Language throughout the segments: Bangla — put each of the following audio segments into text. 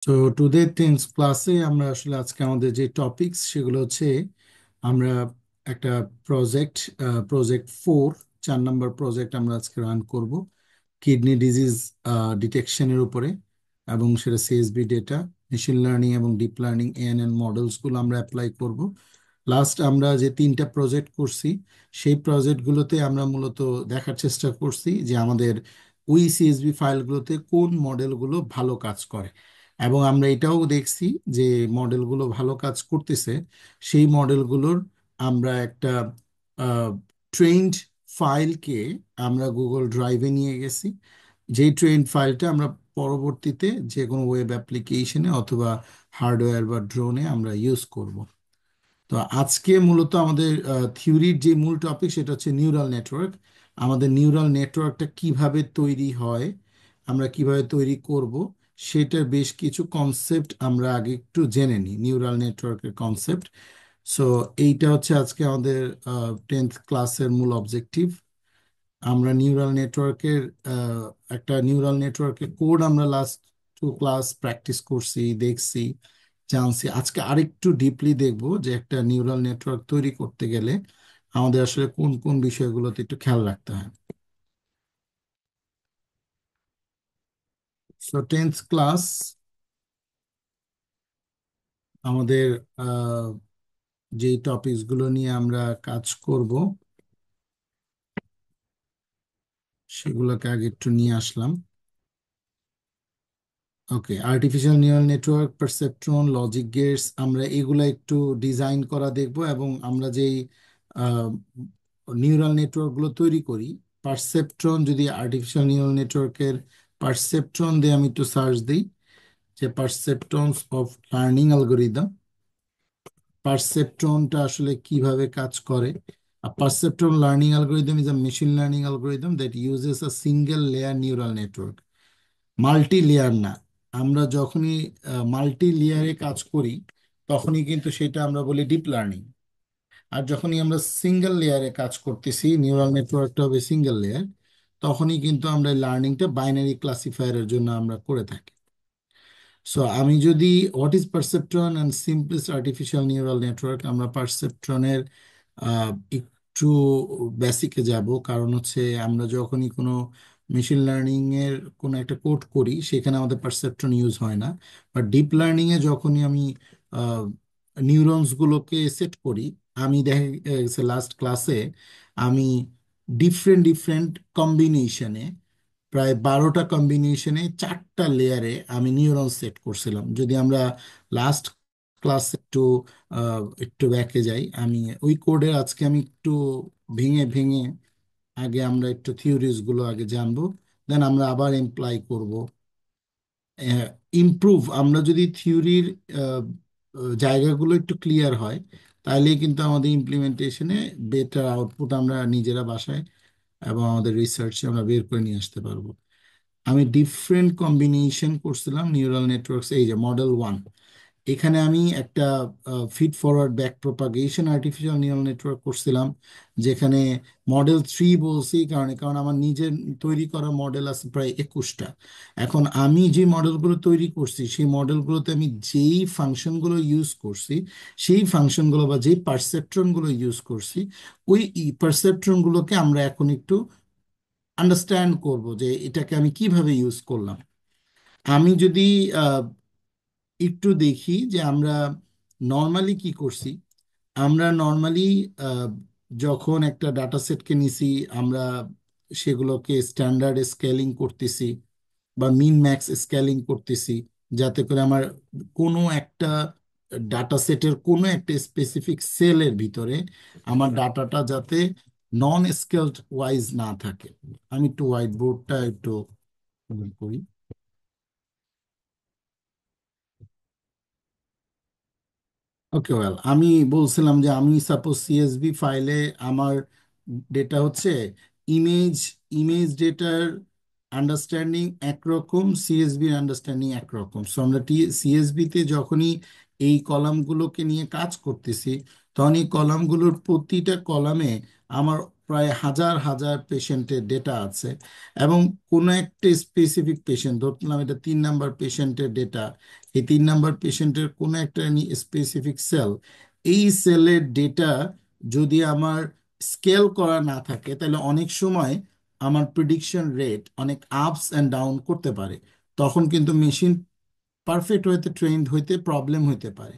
তো টুডে টেন্স ক্লাসে আমরা আসলে আজকে আমাদের যে টপিকস সেগুলো হচ্ছে আমরা একটা প্রজেক্ট প্রজেক্ট 4 4 নম্বর প্রজেক্ট আমরা আজকে রান করব কিডনি ডিজিজ ডিটেকশনের উপরে, এবং সেটা সিএসবি ডেটা, মেশিন লার্নিং এবং ডিপ লার্নিং এএনএন মডেলসগুলো আমরা অ্যাপ্লাই করব। লাস্ট আমরা যে 3টা প্রজেক্ট করছি সেই প্রজেক্টগুলোতে আমরা মূলত দেখার চেষ্টা করছি যে আমাদের ওই সিএসবি ফাইলগুলোতে কোন মডেলগুলো ভালো কাজ করে, এবং আমরা এটাও দেখছি যে মডেলগুলো ভালো কাজ করতেছে সেই মডেলগুলোর আমরা একটা ট্রেন্ড ফাইলকে আমরা গুগল ড্রাইভে নিয়ে গেছি। যেই ট্রেন্ড ফাইলটা আমরা পরবর্তীতে যে কোনো ওয়েব অ্যাপ্লিকেশনে অথবা হার্ডওয়্যার বা ড্রোনে আমরা ইউজ করব। তো আজকে মূলত আমাদের থিওরির যে মূল টপিক সেটা হচ্ছে নিউরাল নেটওয়ার্ক। আমাদের নিউরাল নেটওয়ার্কটা কিভাবে তৈরি হয়, আমরা কিভাবে তৈরি করব, সেটার বেশ কিছু কনসেপ্ট আমরা আগে একটু জেনে নিই, নিউরাল নেটওয়ার্কের কনসেপ্ট। সো এইটা হচ্ছে আজকে আমাদের 10th ক্লাসের মূল অবজেক্টিভ। আমরা নিউরাল নেটওয়ার্কের একটা নিউরাল নেটওয়ার্কের কোড আমরা লাস্ট 2 ক্লাস প্র্যাকটিস করছি, দেখছি, জানছি। আজকে আরেকটু ডিপলি দেখব যে একটা নিউরাল নেটওয়ার্ক তৈরি করতে গেলে আমাদের আসলে কোন কোন বিষয়গুলোতে একটু খেয়াল রাখতে হয়। সো 10th ক্লাস আমাদের আহ, যে টপিকসগুলো নিয়ে আমরা কাজ করব সেগুলোকে আগে একটু নিয়ে আসলাম। Okay, artificial neural network, perceptron, logic gates, আমরা এগুলা একটু ডিজাইন করা দেখব, এবং আমরা যেই নিউরাল নেটওয়ার্কগুলো তৈরি করি, পারসেপট্রন, যদি আর্টিফিশিয়াল নিউরাল নেটওয়ার্কের পারসেপট্রন দিয়ে আমি একটু সার্চ দিই যে পারসেপট্রনস অফ লার্নিং অ্যালগোরিদম, পারসেপট্রনটা আসলে কিভাবে কাজ করে। A perceptron learning algorithm is a machine learning algorithm that uses a single layer neural network. Multi layer না, আমরা যখনই মাল্টি লেয়ারে কাজ করি তখনই কিন্তু সেটা আমরা বলি ডিপ লার্নিং। আর যখনই আমরা সিঙ্গেল লেয়ারে কাজ করতেছি, নিউরাল নেটওয়ার্কটা হবে সিঙ্গেল লেয়ার, তখনই কিন্তু আমরা লার্নিংটা বাইনারি ক্লাসিফায়ারের জন্য আমরা করে থাকি। সো আমি যদি what is perceptron and simplest artificial neural network, আমরা পারসেপট্রনের একটু বেসিকে যাব। কারণ হচ্ছে আমরা যখনই কোনো মেশিন লার্নিং এর কোনো একটা কোড করি সেখানে আমাদের পারসেপট্রন ইউজ হয় না। বাট ডিপ লার্নিং এ যখনই আমি নিউরনস গুলোকে সেট করি, আমি দেখা গেছে লাস্ট ক্লাসে আমি ডিফারেন্ট ডিফারেন্ট কম্বিনেশনে, প্রায় 12টা কম্বিনেশনে 4টা লেয়ারে আমি নিউরন সেট করছিলাম। যদি আমরা লাস্ট ক্লাস একটু ব্যাকে যাই, আমি ওই কোডের আজকে আমি একটু ভেঙে ভেঙে আগে আমরা একটু থিওরিজ গুলো আগে জানবো, দেন আমরা আবার এমপ্লয় করব, ইমপ্রুভ। আমরা যদি থিওরির জায়গাগুলো একটু ক্লিয়ার হয় তাহলেই কিন্তু আমাদের ইমপ্লিমেন্টেশনে বেটার আউটপুট আমরা নিজেরা বাসায় এবং আমাদের রিসার্চে আমরা বের করে নিয়ে আসতে পারবো। আমি ডিফারেন্ট কম্বিনেশন করছিলাম নিউরাল নেটওয়ার্কস। এই যে মডেল 1, এখানে আমি একটা feed forward back propagation artificial neural network করছিলাম, যেখানে মডেল 3 বলছি কারণে কারণ আমার নিজের তৈরি করা মডেল আছে প্রায় 21টা। এখন আমি যে মডেলগুলো তৈরি করছি সেই মডেলগুলোতে আমি যেই ফাংশনগুলো ইউজ করছি, সেই ফাংশনগুলো বা যেই পারসেপট্রনগুলো ইউজ করছি, ওই পারসেপট্রনগুলোকে আমরা এখন একটু আন্ডারস্ট্যান্ড করব যে এটাকে আমি কিভাবে ইউজ করলাম। আমি যদি আহ, একটু দেখি যে আমরা নর্মালি কি করছি। আমরা নর্মালি যখন একটা ডাটা সেটকে নিছি, আমরা সেগুলোকে স্ট্যান্ডার্ড স্কেলিং করতেছি বা মিন ম্যাক্স স্কেলিং করতেছি, যাতে করে আমার কোনো একটা ডাটা সেটের কোনো একটা স্পেসিফিক সেলের ভিতরে আমার ডাটাটা যাতে নন স্কেলড ওয়াইজ না থাকে। আমি একটু হোয়াইট বোর্ডটা একটু করি। ওকে, ওয়েল, আমি বলছিলাম যে আমি সাপোজ সিএসভি ফাইলে আমার ডেটা হচ্ছে ইমেজ, ইমেজ ডেটার আন্ডারস্ট্যান্ডিং একরকম, সিএসবির আন্ডারস্ট্যান্ডিং একরকম। সো আমরা সিএসবি তে যখনই এই কলামগুলোকে নিয়ে কাজ করতেছি তখন এই কলামগুলোর প্রতিটা কলামে আমার প্রায় হাজার হাজার পেশেন্টের ডেটা আছে, এবং কোনো একটা স্পেসিফিক পেশেন্ট, ধরলাম এটা 3 নাম্বার পেশেন্টের ডেটা, এই 3 নাম্বার পেশেন্টের কোনো একটা স্পেসিফিক সেল, এই সেলের ডেটা যদি আমার স্কেল করা না থাকে, তাহলে অনেক সময় আমার প্রিডিকশন রেট অনেক আপস অ্যান্ড ডাউন করতে পারে। তখন কিন্তু মেশিন পারফেক্ট হইতে ট্রেন্ড হইতে প্রবলেম হইতে পারে।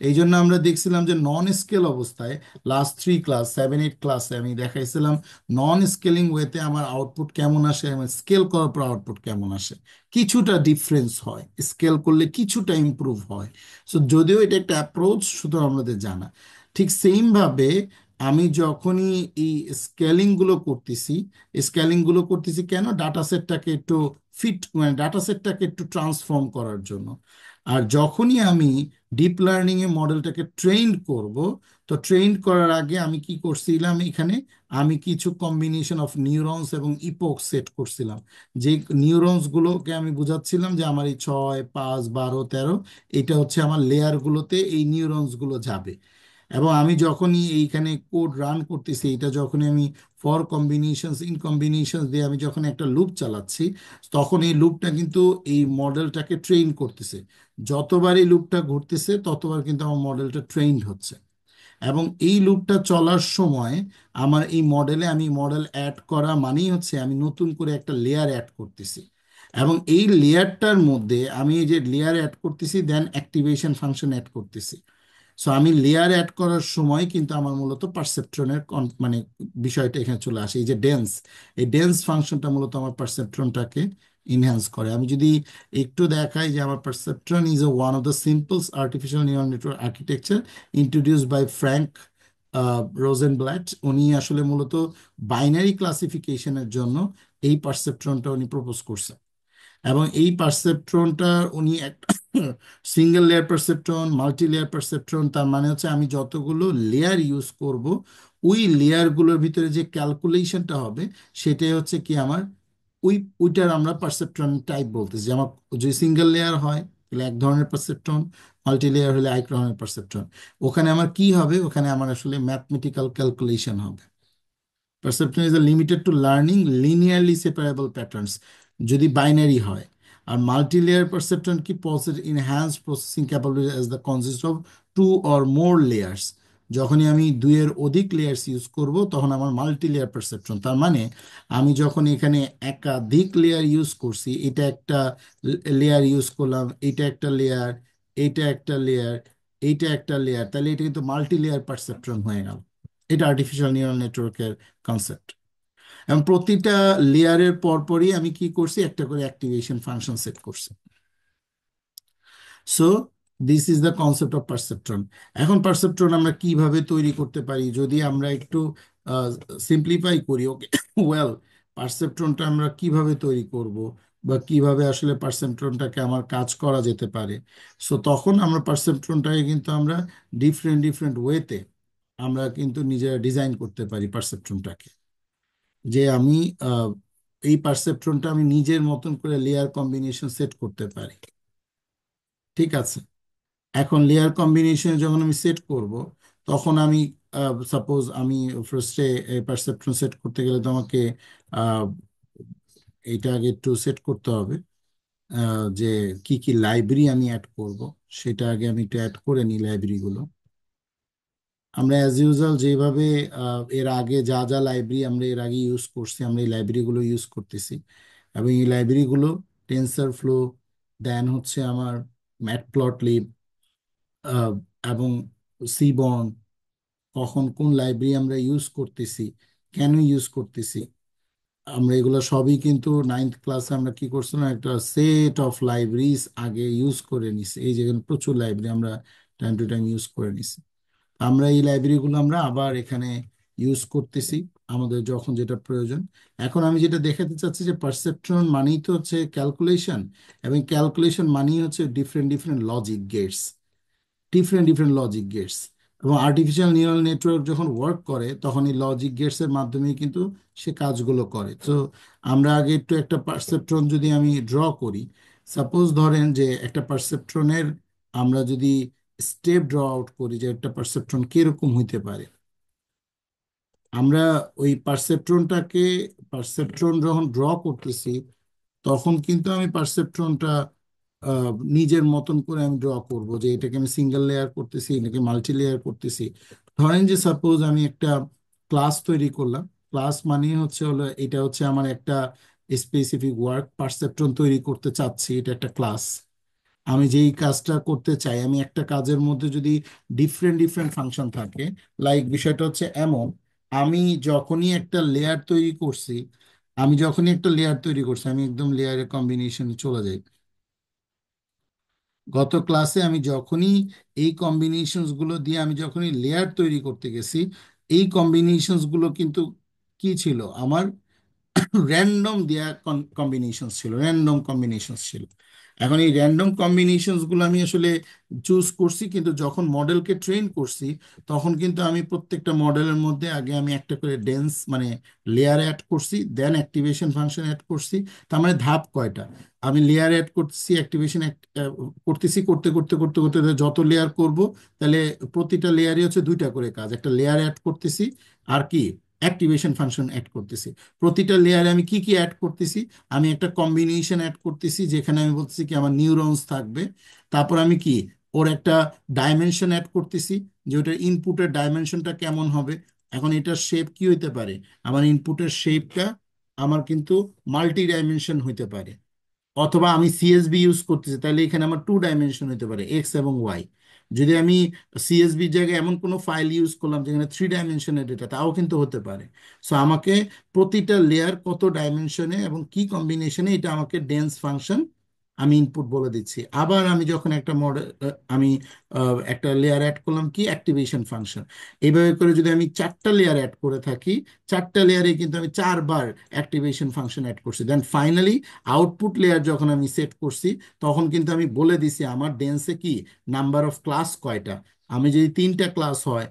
এই জন্য আমরা দেখছিলাম যে নন স্কেল অবস্থায় লাস্ট 3 ক্লাস 7 8 ক্লাসে আমি দেখাইছিলাম নন স্কেলিং ওয়েতে আমার আউটপুট কেমন আসে, আমার স্কেল করার পর আউটপুট কেমন আসে। কিছুটা ডিফারেন্স হয়, স্কেল করলে কিছুটা ইমপ্রুভ হয়। সো যদিও এটা একটা অ্যাপ্রোচ, শুধু আমাদের জানা। ঠিক সেম ভাবে আমি যখনই এই স্কেলিং গুলো করতেছি কেন, ডাটা সেটটাকে একটু ফিট, মানে ডাটা সেটটাকে একটু ট্রান্সফর্ম করার জন্য। আর যখনই আমি ডিপ লার্নিং এ মডেলটাকে ট্রেন করব, তো ট্রেন করার আগে আমি কি করছিলাম এখানে, আমি কিছু কম্বিনেশন অফ নিউরনস এবং ইপোক সেট করছিলাম। যে নিউরনস গুলোকে আমি বুঝাচ্ছিলাম যে আমার এই 6 5 12 13, এটা হচ্ছে আমার লেয়ার গুলোতে এই নিউরনস গুলো যাবে। এবং আমি যখনই এইখানে কোড রান করতেছি, এটা যখনই আমি ফর কম্বিনেশনস ইন কম্বিনেশনস দিয়ে আমি যখন একটা লুপ চালাচ্ছি, তখন এই লুপটা কিন্তু এই মডেলটাকে ট্রেন করতেছে। যতবার এই লুপটা ঘুরতেছে ততবার কিন্তু আমার মডেলটা ট্রেইনড হচ্ছে। এবং এই লুপটা চলার সময় আমার এই মডেলে আমি মডেল অ্যাড করা মানেই হচ্ছে আমি নতুন করে একটা লেয়ার অ্যাড করতেছি। এবং এই লেয়ারটার মধ্যে আমি এই যে লেয়ার অ্যাড করতেছি, দেন অ্যাক্টিভেশন ফাংশন অ্যাড করতেছি। সো আমি লেয়ার অ্যাড করার সময় কিন্তু আমার মূলত পারসেপট্রনের মানে বিষয়টা এখানে চলে আসে। এই যে ডেন্স, এই ডেন্স ফাংশনটা মূলত আমার পারসেপট্রনটাকে ইনহ্যান্স করে। আমি যদি একটু দেখাই যে আমার perceptron is a one of the simplest artificial neural network architecture introduced by Frank Rosenblatt. উনি আসলে মূলত বাইনারি ক্লাসিফিকেশনের জন্য এই পারসেপট্রনটা উনি প্রপোজ করছেন। এবং এই পারসেপট্রনটা উনি একটা single layer perceptron, multi layer perceptron, তার মানে হচ্ছে আমি যতগুলো লেয়ার ইউজ করব, ওই লেয়ারগুলোর ভিতরে যে ক্যালকুলেশনটা হবে, সেটাই হচ্ছে কি আমার ওই ওইটার আমরা পারসেপট্রন টাইপ বলতেছি। যে আমার যদি সিঙ্গেল লেয়ার হয় তাহলে এক ধরনের পারসেপট্রন, মাল্টি লেয়ার হলে আরেক ধরনের পারসেপট্রন। ওখানে আমার কি হবে, ওখানে আমার আসলে ম্যাথমেটিক্যাল ক্যালকুলেশন হবে। Perceptron is limited to learning linearly separable patterns যদি বাইনারি হয়। আর মাল্টি-লেয়ার পারসেপট্রন কি possess enhanced processing capability as the consist of 2 or more layers। যখনই আমি 2-এর অধিক লেয়ার্স ইউজ করব, তখন আমার মাল্টি-লেয়ার পারসেপট্রন। তার মানে আমি যখন এখানে একাধিক লেয়ার ইউজ করছি, এটা একটা লেয়ার ইউজ করলাম, এটা একটা লেয়ার, এটা একটা লেয়ার, এইটা একটা লেয়ার, তাহলে এটা কিন্তু মাল্টি-লেয়ার পারসেপট্রন হয়ে গেল। এটা আর্টিফিশিয়াল নিউরাল নেটওয়ার্কের কনসেপ্ট। এবং প্রতিটা লেয়ারের পরপরই আমি কি করছি, একটা করে অ্যাক্টিভেশন ফাংশন সেট করছি। So this is the concept of perceptron. এখন পারসেপট্রন আমরা কিভাবে তৈরি করতে পারি, যদি আমরা একটু সিম্পলিফাই করি, ওকে ওয়েল, পারসেপট্রনটা আমরা কিভাবে তৈরি করব, বা কিভাবে আসলে পারসেপট্রনটাকে আমার কাজ করা যেতে পারে। সো তখন আমরা পারসেপট্রনটাকে কিন্তু আমরা ডিফারেন্ট ডিফারেন্ট ওয়েতে আমরা কিন্তু নিজেরা ডিজাইন করতে পারি পারসেপট্রনটাকে। যে আমি আহ, এই পারসেপট্রনটা আমি নিজের মতন করে লেয়ার কম্বিনেশন সেট করতে পারি। ঠিক আছে, এখন লেয়ার কম্বিনেশন যখন আমি সেট করব, তখন আমি সাপোজ আমি ফার্স্টে পারসেপট্রন সেট করতে গেলে তো আমাকে আহ, এইটা আগে একটু সেট করতে হবে, যে কি কি লাইব্রেরি আমি অ্যাড করব। সেটা আগে আমি একটু অ্যাড করে নিই লাইব্রেরিগুলো। আমরা অ্যাজ ইউজুয়াল যেভাবে এর আগে যা যা লাইব্রেরি আমরা এর আগে ইউজ করছি, আমরা এই লাইব্রেরিগুলো ইউজ করতেছি। এবং এই লাইব্রেরিগুলো টেনসর ফ্লো, দেন হচ্ছে আমার ম্যাটপ্লটলিব, এবং সিবর্ন, কখন কোন লাইব্রেরি আমরা ইউজ করতেছি, কেন ইউজ করতেছি, আমরা এগুলো সবই কিন্তু 9th ক্লাসে আমরা কি করছিলাম, একটা সেট অফ লাইব্রেরিজ আগে ইউজ করে নিছি। এই যেখানে প্রচুর লাইব্রেরি আমরা টাইম টু টাইম ইউজ করে নিছি। আমরা এই লাইব্রেরিগুলো আমরা আবার এখানে ইউজ করতেছি আমাদের যখন যেটা প্রয়োজন। এখন আমি যেটা দেখাতে চাচ্ছি যে পারসেপট্রন মানেই তো হচ্ছে ক্যালকুলেশন, এবং ক্যালকুলেশন মানেই হচ্ছে different different logic gates, different different logic gates. এবং আর্টিফিশিয়াল নিউরাল নেটওয়ার্ক যখন ওয়ার্ক করে, তখন এই লজিক গেটস এর মাধ্যমেই কিন্তু সে কাজগুলো করে। তো আমরা আগে একটু একটা পারসেপট্রন যদি আমি ড্র করি, সাপোজ ধরেন যে একটা পারসেপট্রনের আমরা যদি স্টেপ ড্র আউট করি যে একটা পারসেপট্রন কিরকম হইতে পারে, আমরা ওই পারসেপট্রন যখন ড্র করতেছি তখন কিন্তু আমি পারসেপট্রনটা নিজের মতন করে আমি ড্র করব যে এটাকে আমি সিঙ্গেল লেয়ার করতেছি এটাকে মাল্টি লেয়ার করতেছি। ধরেন যে সাপোজ আমি একটা ক্লাস তৈরি করলাম, ক্লাস মানে হলো এটা হচ্ছে আমার একটা স্পেসিফিক ওয়ার্ক পারসেপট্রন তৈরি করতে চাচ্ছি, এটা একটা ক্লাস। আমি যেই কাজটা করতে চাই, আমি একটা কাজের মধ্যে যদি ডিফারেন্ট ডিফারেন্ট ফাংশন থাকে, লাইক বিষয়টা হচ্ছে এমন, আমি যখনই একটা লেয়ার তৈরি করছি আমি একদম লেয়ারের কম্বিনেশনে চলে যাই। গত ক্লাসে আমি যখনই এই কম্বিনেশনস গুলো দিয়ে আমি যখনই লেয়ার তৈরি করতে গেছি, এই কম্বিনেশনস গুলো কিন্তু কি ছিল আমার র্যান্ডম দেয়া র্যান্ডম কম্বিনেশনস ছিল। এখন এই র্যান্ডম কম্বিনেশনস গুলো আমি আসলে চুজ করছি, কিন্তু যখন মডেলকে ট্রেন করছি তখন কিন্তু আমি প্রত্যেকটা মডেলের মধ্যে আগে আমি একটা করে ডেন্স মানে লেয়ার অ্যাড করছি, দেন অ্যাক্টিভেশন ফাংশন অ্যাড করছি। তার মানে ধাপ কয়টা, আমি লেয়ার অ্যাড করতেছি, অ্যাক্টিভেশন করতেছি, করতে করতে করতে করতে যত লেয়ার করব, তাহলে প্রতিটা লেয়ারই হচ্ছে দুইটা করে কাজ, একটা লেয়ার অ্যাড করতেছি আর কি অ্যাক্টিভেশন ফাংশন অ্যাড করতেছি। প্রতিটা লেয়ারে আমি কি কি অ্যাড করতেছি, আমি একটা কম্বিনেশন অ্যাড করতেছি যেখানে আমি বলতেছি কি আমার নিউরনস থাকবে। তারপর আমি কি ওর একটা ডাইমেনশন অ্যাড করতেছি যে ওটার ইনপুটের ডাইমেনশনটা কেমন হবে। এখন এটার শেপ কি হইতে পারে, আমার ইনপুটের শেপটা আমার কিন্তু মাল্টি ডাইমেনশন হইতে পারে। অথবা আমি সিএসবি ইউজ করতেছি, তাহলে এখানে আমার 2 ডাইমেনশন হতে পারে, এক্স এবং ওয়াই। যদি আমি সিএসবির জায়গায় এমন কোনো ফাইল ইউজ করলাম যেখানে 3 ডাইমেনশনের ডেটা, তাও কিন্তু হতে পারে। সো আমাকে প্রতিটা লেয়ার কত ডাইমেনশনে এবং কি কম্বিনেশনে, এটা আমাকে ডেন্স ফাংশন আমি ইনপুট বলে দিচ্ছি। আবার আমি যখন একটা মডেল আমি একটা লেয়ার অ্যাড করলাম কি অ্যাক্টিভেশন ফাংশন। এইভাবে করে যদি আমি 4টা লেয়ার অ্যাড করে থাকি, 4টা লেয়ারে কিন্তু আমি 4বার অ্যাক্টিভেশন ফাংশন অ্যাড করছি, দেন ফাইনালি আউটপুট লেয়ার যখন আমি সেট করছি তখন কিন্তু আমি বলে দিছি আমার ডেন্সে কি নাম্বার অফ ক্লাস কয়টা। আমি যদি 3টা ক্লাস হয়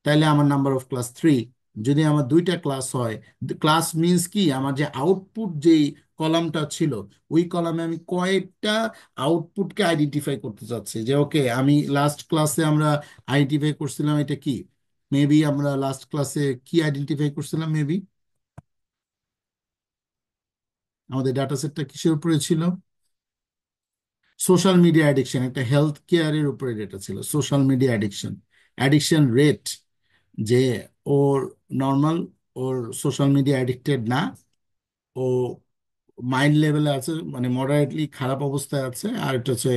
তাহলে আমার নাম্বার অফ ক্লাস 3, যদি আমার 2টা ক্লাস হয়, ক্লাস মিন্স কি আমার যে আউটপুট যেই কলামটা ছিল ওই কলামে আমি কয়েকটা আউটপুটকে আইডেন্টিফাই করতে চাচ্ছি। যে ওকে, আমি লাস্ট ক্লাসে আমরা আইডেন্টিফাই করছিলাম এটা কি, মেবি আমরা লাস্ট ক্লাসে কি আইডেন্টিফাই করছিলাম, মেবি আমাদের ডাটা সেটটা কিসের উপরে ছিল, সোশ্যাল মিডিয়া অ্যাডিকশন, একটা হেলথ কেয়ারের উপরে ডেটা ছিল, social media addiction, addiction rate, যে ওর নর্মাল, ওর সোশ্যাল মিডিয়া অ্যাডিক্টেড না, ও মাইল্ড লেভেলে আছে মানে মডারেটলি খারাপ অবস্থায় আছে, আর এটা হচ্ছে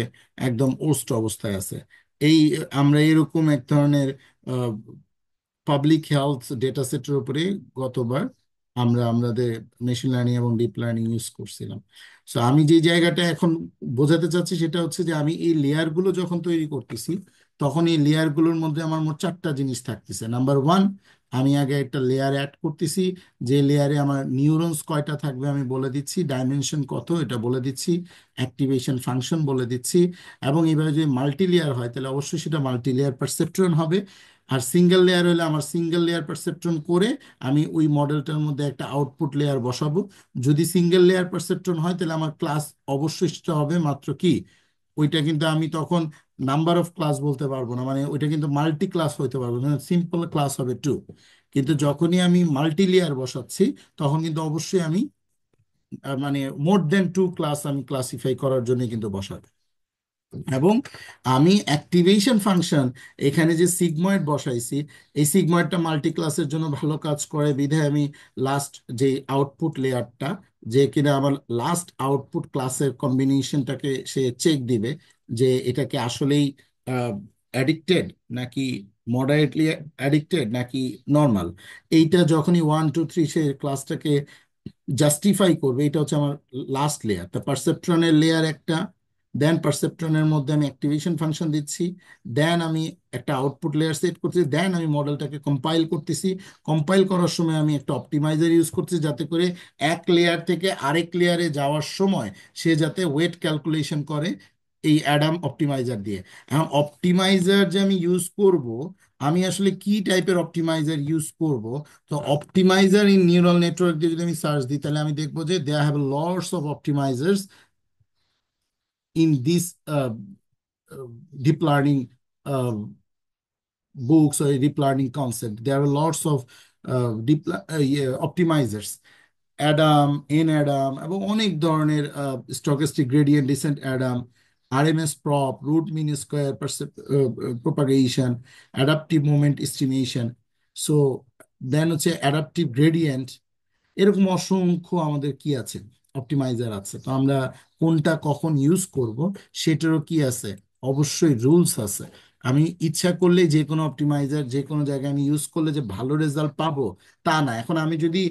একদম ওস্ট অবস্থায় আছে। এই আমরা এরকম এক ধরনের পাবলিক হেলথ ডেটা সেটের উপরে গতবার আমরা আমাদের মেশিন লার্নিং এবং ডিপ লার্নিং ইউজ করছিলাম। সো আমি যে জায়গাটা এখন বোঝাতে চাচ্ছি সেটা হচ্ছে যে আমি এই লেয়ারগুলো যখন তৈরি করতেছি তখন এই লেয়ারগুলোর মধ্যে আমার মোট 4টা জিনিস থাকতেছে। নাম্বার ওয়ান, আমি আগে একটা লেয়ার অ্যাড করতেছি, যে লেয়ারে আমার নিউরনস কয়টা থাকবে আমি বলে দিচ্ছি, ডাইমেনশন কত এটা বলে দিচ্ছি, অ্যাক্টিভেশন ফাংশন বলে দিচ্ছি। এবং এইভাবে যদি মাল্টি লেয়ার হয় তাহলে অবশ্যই সেটা মাল্টি লেয়ার পারসেপট্রন হবে। আর সিঙ্গেল লেয়ার হলে আমার সিঙ্গেল লেয়ার পারসেপট্রন করে আমি ওই মডেলটার মধ্যে একটা আউটপুট লেয়ার বসাবো। যদি সিঙ্গেল লেয়ার পারসেপট্রন হয় তাহলে আমার ক্লাস অবশ্যই সেটা হবে মাত্র কি, ওইটা কিন্তু আমি তখন নাম্বার অফ ক্লাস বলতে পারবো না, মানে ওইটা কিন্তু মাল্টি ক্লাস হইতে পারবো না, সিম্পল ক্লাস হবে 2। কিন্তু যখনই আমি মাল্টি লেয়ার বসাচ্ছি তখন কিন্তু অবশ্যই আমি মানে মোর দেন 2 ক্লাস আমি ক্লাসিফাই করার জন্য কিন্তু বসাবো। এবং আমি অ্যাক্টিভেশন ফাংশন এখানে যে সিগময়েড বসাইছি, এই সিগময়েডটা মাল্টি ক্লাসের জন্য ভালো কাজ করে বিধায় আমি লাস্ট যে আউটপুট লেয়ারটা, যে কিনা আমার লাস্ট আউটপুট ক্লাসের কম্বিনেশনটাকে সে চেক দিবে যে এটাকে আসলেই অ্যাডিক্টেড নাকি মডারেটলি অ্যাডিক্টেড নাকি নর্মাল। এইটা যখনই 1 2 3 সে ক্লাসটাকে জাস্টিফাই করবে, এটা হচ্ছে আমার লাস্ট লেয়ার। তা পারসেপট্রনের লেয়ার একটা, দেন পারসেপট্রনের মধ্যে আমি অ্যাক্টিভেশন ফাংশন দিচ্ছি, দেন আমি একটা আউটপুট লেয়ার সেট করতেছি, দেন আমি মডেলটাকে কম্পাইল করতেছি। কম্পাইল করার সময় আমি একটা অপটিমাইজার ইউজ করতেছি যাতে করে এক লেয়ার থেকে আরেক লেয়ারে যাওয়ার সময় সে যাতে ওয়েট ক্যালকুলেশন করে এই অ্যাডাম অপটিমাইজার দিয়ে। এখন অপটিমাইজার যে আমি ইউজ করব, আমি আসলে কি টাইপের অপটিমাইজার ইউজ করব, তো অপটিমাইজার ইন নিউরাল নেটওয়ার্ক দিয়ে যদি আমি সার্চ দিই তাহলে আমি দেখবো যে they have lots of optimizers in this deep learning books or deep learning concept. There are lots of optimizers, Adam, Nadam এবং অনেক ধরনের stochastic gradient descent Adam, RMS prop, root mean square propagation, adaptive moment estimation. So then হচ্ছে অ্যাডাপটিভ গ্রেডিয়েন্ট। এরকম অসংখ্য আমাদের কি আছে, অপটিমাইজার আছে। তো আমরা কোনটা কখন ইউজ করব সেটারও কি আছে, অবশ্যই রুলস আছে। আমি ইচ্ছা করলে যে কোনো অপটিমাইজার যে কোনো জায়গায় আমি ইউজ করলে যে ভালো রেজাল্ট পাবো তা না। এখন আমি যদি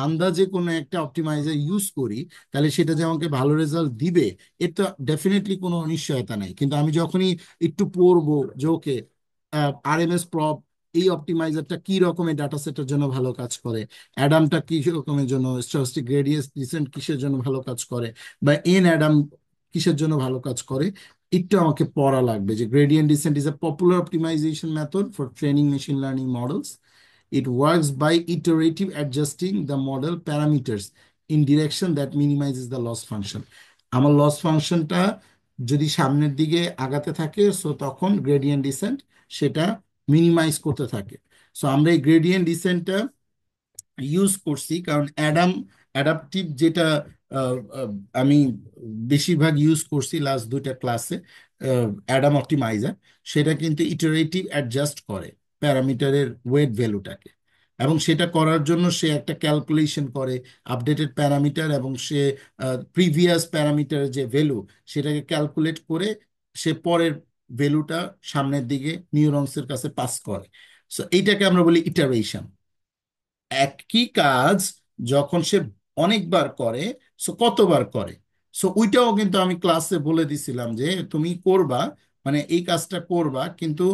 আন্দাজে কোনো একটা অপটিমাইজার ইউজ করি তাহলে সেটা যে আমাকে ভালো রেজাল্ট দিবে এর তো ডেফিনেটলি কোনো নিশ্চয়তা নাই। কিন্তু আমি যখনই একটু পড়বো যে ওকে আরএমএস প্রপ এই অপটিমাইজারটা কি রকমের ডাটা সেটের জন্য ভালো কাজ করে, অ্যাডামটা কি রকমের জন্য, স্ট্যাটিস্টিক গ্রেডিয়েন্ট ডিসেন্ট কিসের জন্য ভালো কাজ করে, বা এন অ্যাডাম কিসের জন্য ভালো কাজ করে, একটু আমাকে পড়া লাগবে। যে gradient descent is a popular optimisation method for training machine learning models. It works by iterative adjusting the model parameters in direction that minimizes the loss function. আমার লস ফাংশনটা যদি সামনের দিকে আগাতে থাকে সো তখন গ্রেডিয়েন্ট ডিসেন্ট সেটা মিনিমাইজ করতে থাকে। সো আমরা এই গ্রেডিয়েন্ট ডিসেন্টটা ইউজ করছি কারণ অ্যাডাপটিভ যেটা আহ, আহ, আমি বেশিরভাগ ইউজ করছি লাস্ট দুইটা ক্লাসে, অ্যাডাম অপটিমাইজার, সেটা কিন্তু ইটারেটিভ অ্যাডজাস্ট করে প্যারামিটারের ওয়েট ভ্যালুটাকে। এবং সেটা করার জন্য সে একটা ক্যালকুলেশন করে আপডেটেড প্যারামিটার এবং সে প্রিভিয়াস প্যারামিটারের যে ভ্যালু সেটাকে ক্যালকুলেট করে সে পরের ভ্যালুটা সামনের দিকে নিউরনসের কাছে পাস করে। সো এইটাকে আমরা বলি ইটারেশন। একই কাজ যখন সে অনেকবার করে সো কতবার করে, সো ওইটাও কিন্তু আমি ক্লাসে বলে দিছিলাম যে তুমি করবা, মানে এই কাজটা করবা কিন্তু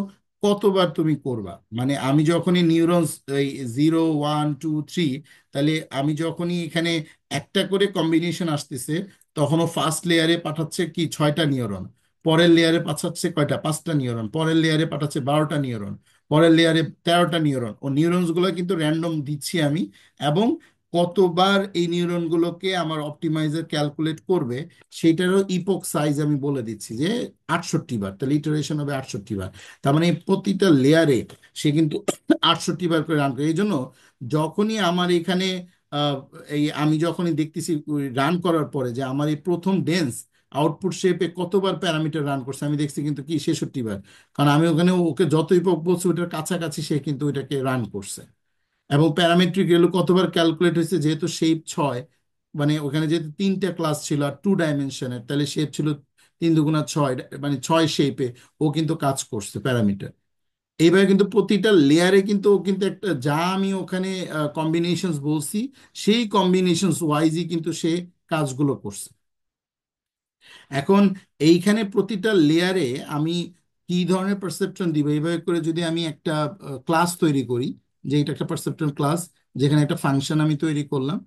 কতবার তুমি করবা। মানে আমি যখনই নিউরনস এই 0 1 2 3, তাহলে আমি যখনই এখানে একটা করে কম্বিনেশন আসতেছে তখন ও ফার্স্ট লেয়ারে পাঠাচ্ছে কি 6টা নিউরন, পরের লেয়ারে পাঠাচ্ছে কয়টা, 5টা নিউরন, পরের লেয়ারে পাঠাচ্ছে 12টা নিউরন, পরের লেয়ারে 13টা নিউরন। ও নিউরনস গুলো কিন্তু র্যান্ডম দিচ্ছি আমি। এবং কতবার এই নিউরন গুলোকে আমার অপটিমাইজার ক্যালকুলেট করবে সেটারও ইপক সাইজ আমি বলে দিচ্ছি যে 68 বার, তাহলে ইটারেশন হবে 68 বার। তার মানে প্রতিটা লেয়ারে সে কিন্তু 68 বার করে রান করে। এই জন্য যখনই আমার এখানে আহ, এই আমি যখনই দেখতেছি রান করার পরে যে আমার এই প্রথম ডেন্স আউটপুট শেপে কতবার প্যারামিটার রান করছে, আমি দেখছি কিন্তু কি 66 বার। কারণ আমি ওখানে ওকে যতই বলছি ওটার কাছাকাছি সে কিন্তু ওইটাকে রান করছে। এবং প্যারামেট্রিক ভ্যালু কতবার ক্যালকুলেট হয়েছে, যেহেতু শেপ 6, মানে ওখানে যেহেতু 3টা ক্লাস ছিল আর 2 ডাইমেনশনের, তাহলে শেপ ছিল 3 × 6, মানে 6 শেপে ও কিন্তু কাজ করছে প্যারামিটার। এইভাবে কিন্তু প্রতিটা লেয়ারে কিন্তু ও কিন্তু একটা যা আমি ওখানে কম্বিনেশনস বলছি সেই কম্বিনেশনস ওয়াইজই কিন্তু সে কাজগুলো করছে। এখন এইখানে প্রতিটা লেয়ারে আমি কি ধরনের পারসেপট্রন দিব, এইভাবে করে যদি আমি একটা ক্লাস তৈরি করি, যে এটা একটা পারসেপট্রন ক্লাস যেখানে একটা ফাংশন আমি তৈরি করলাম,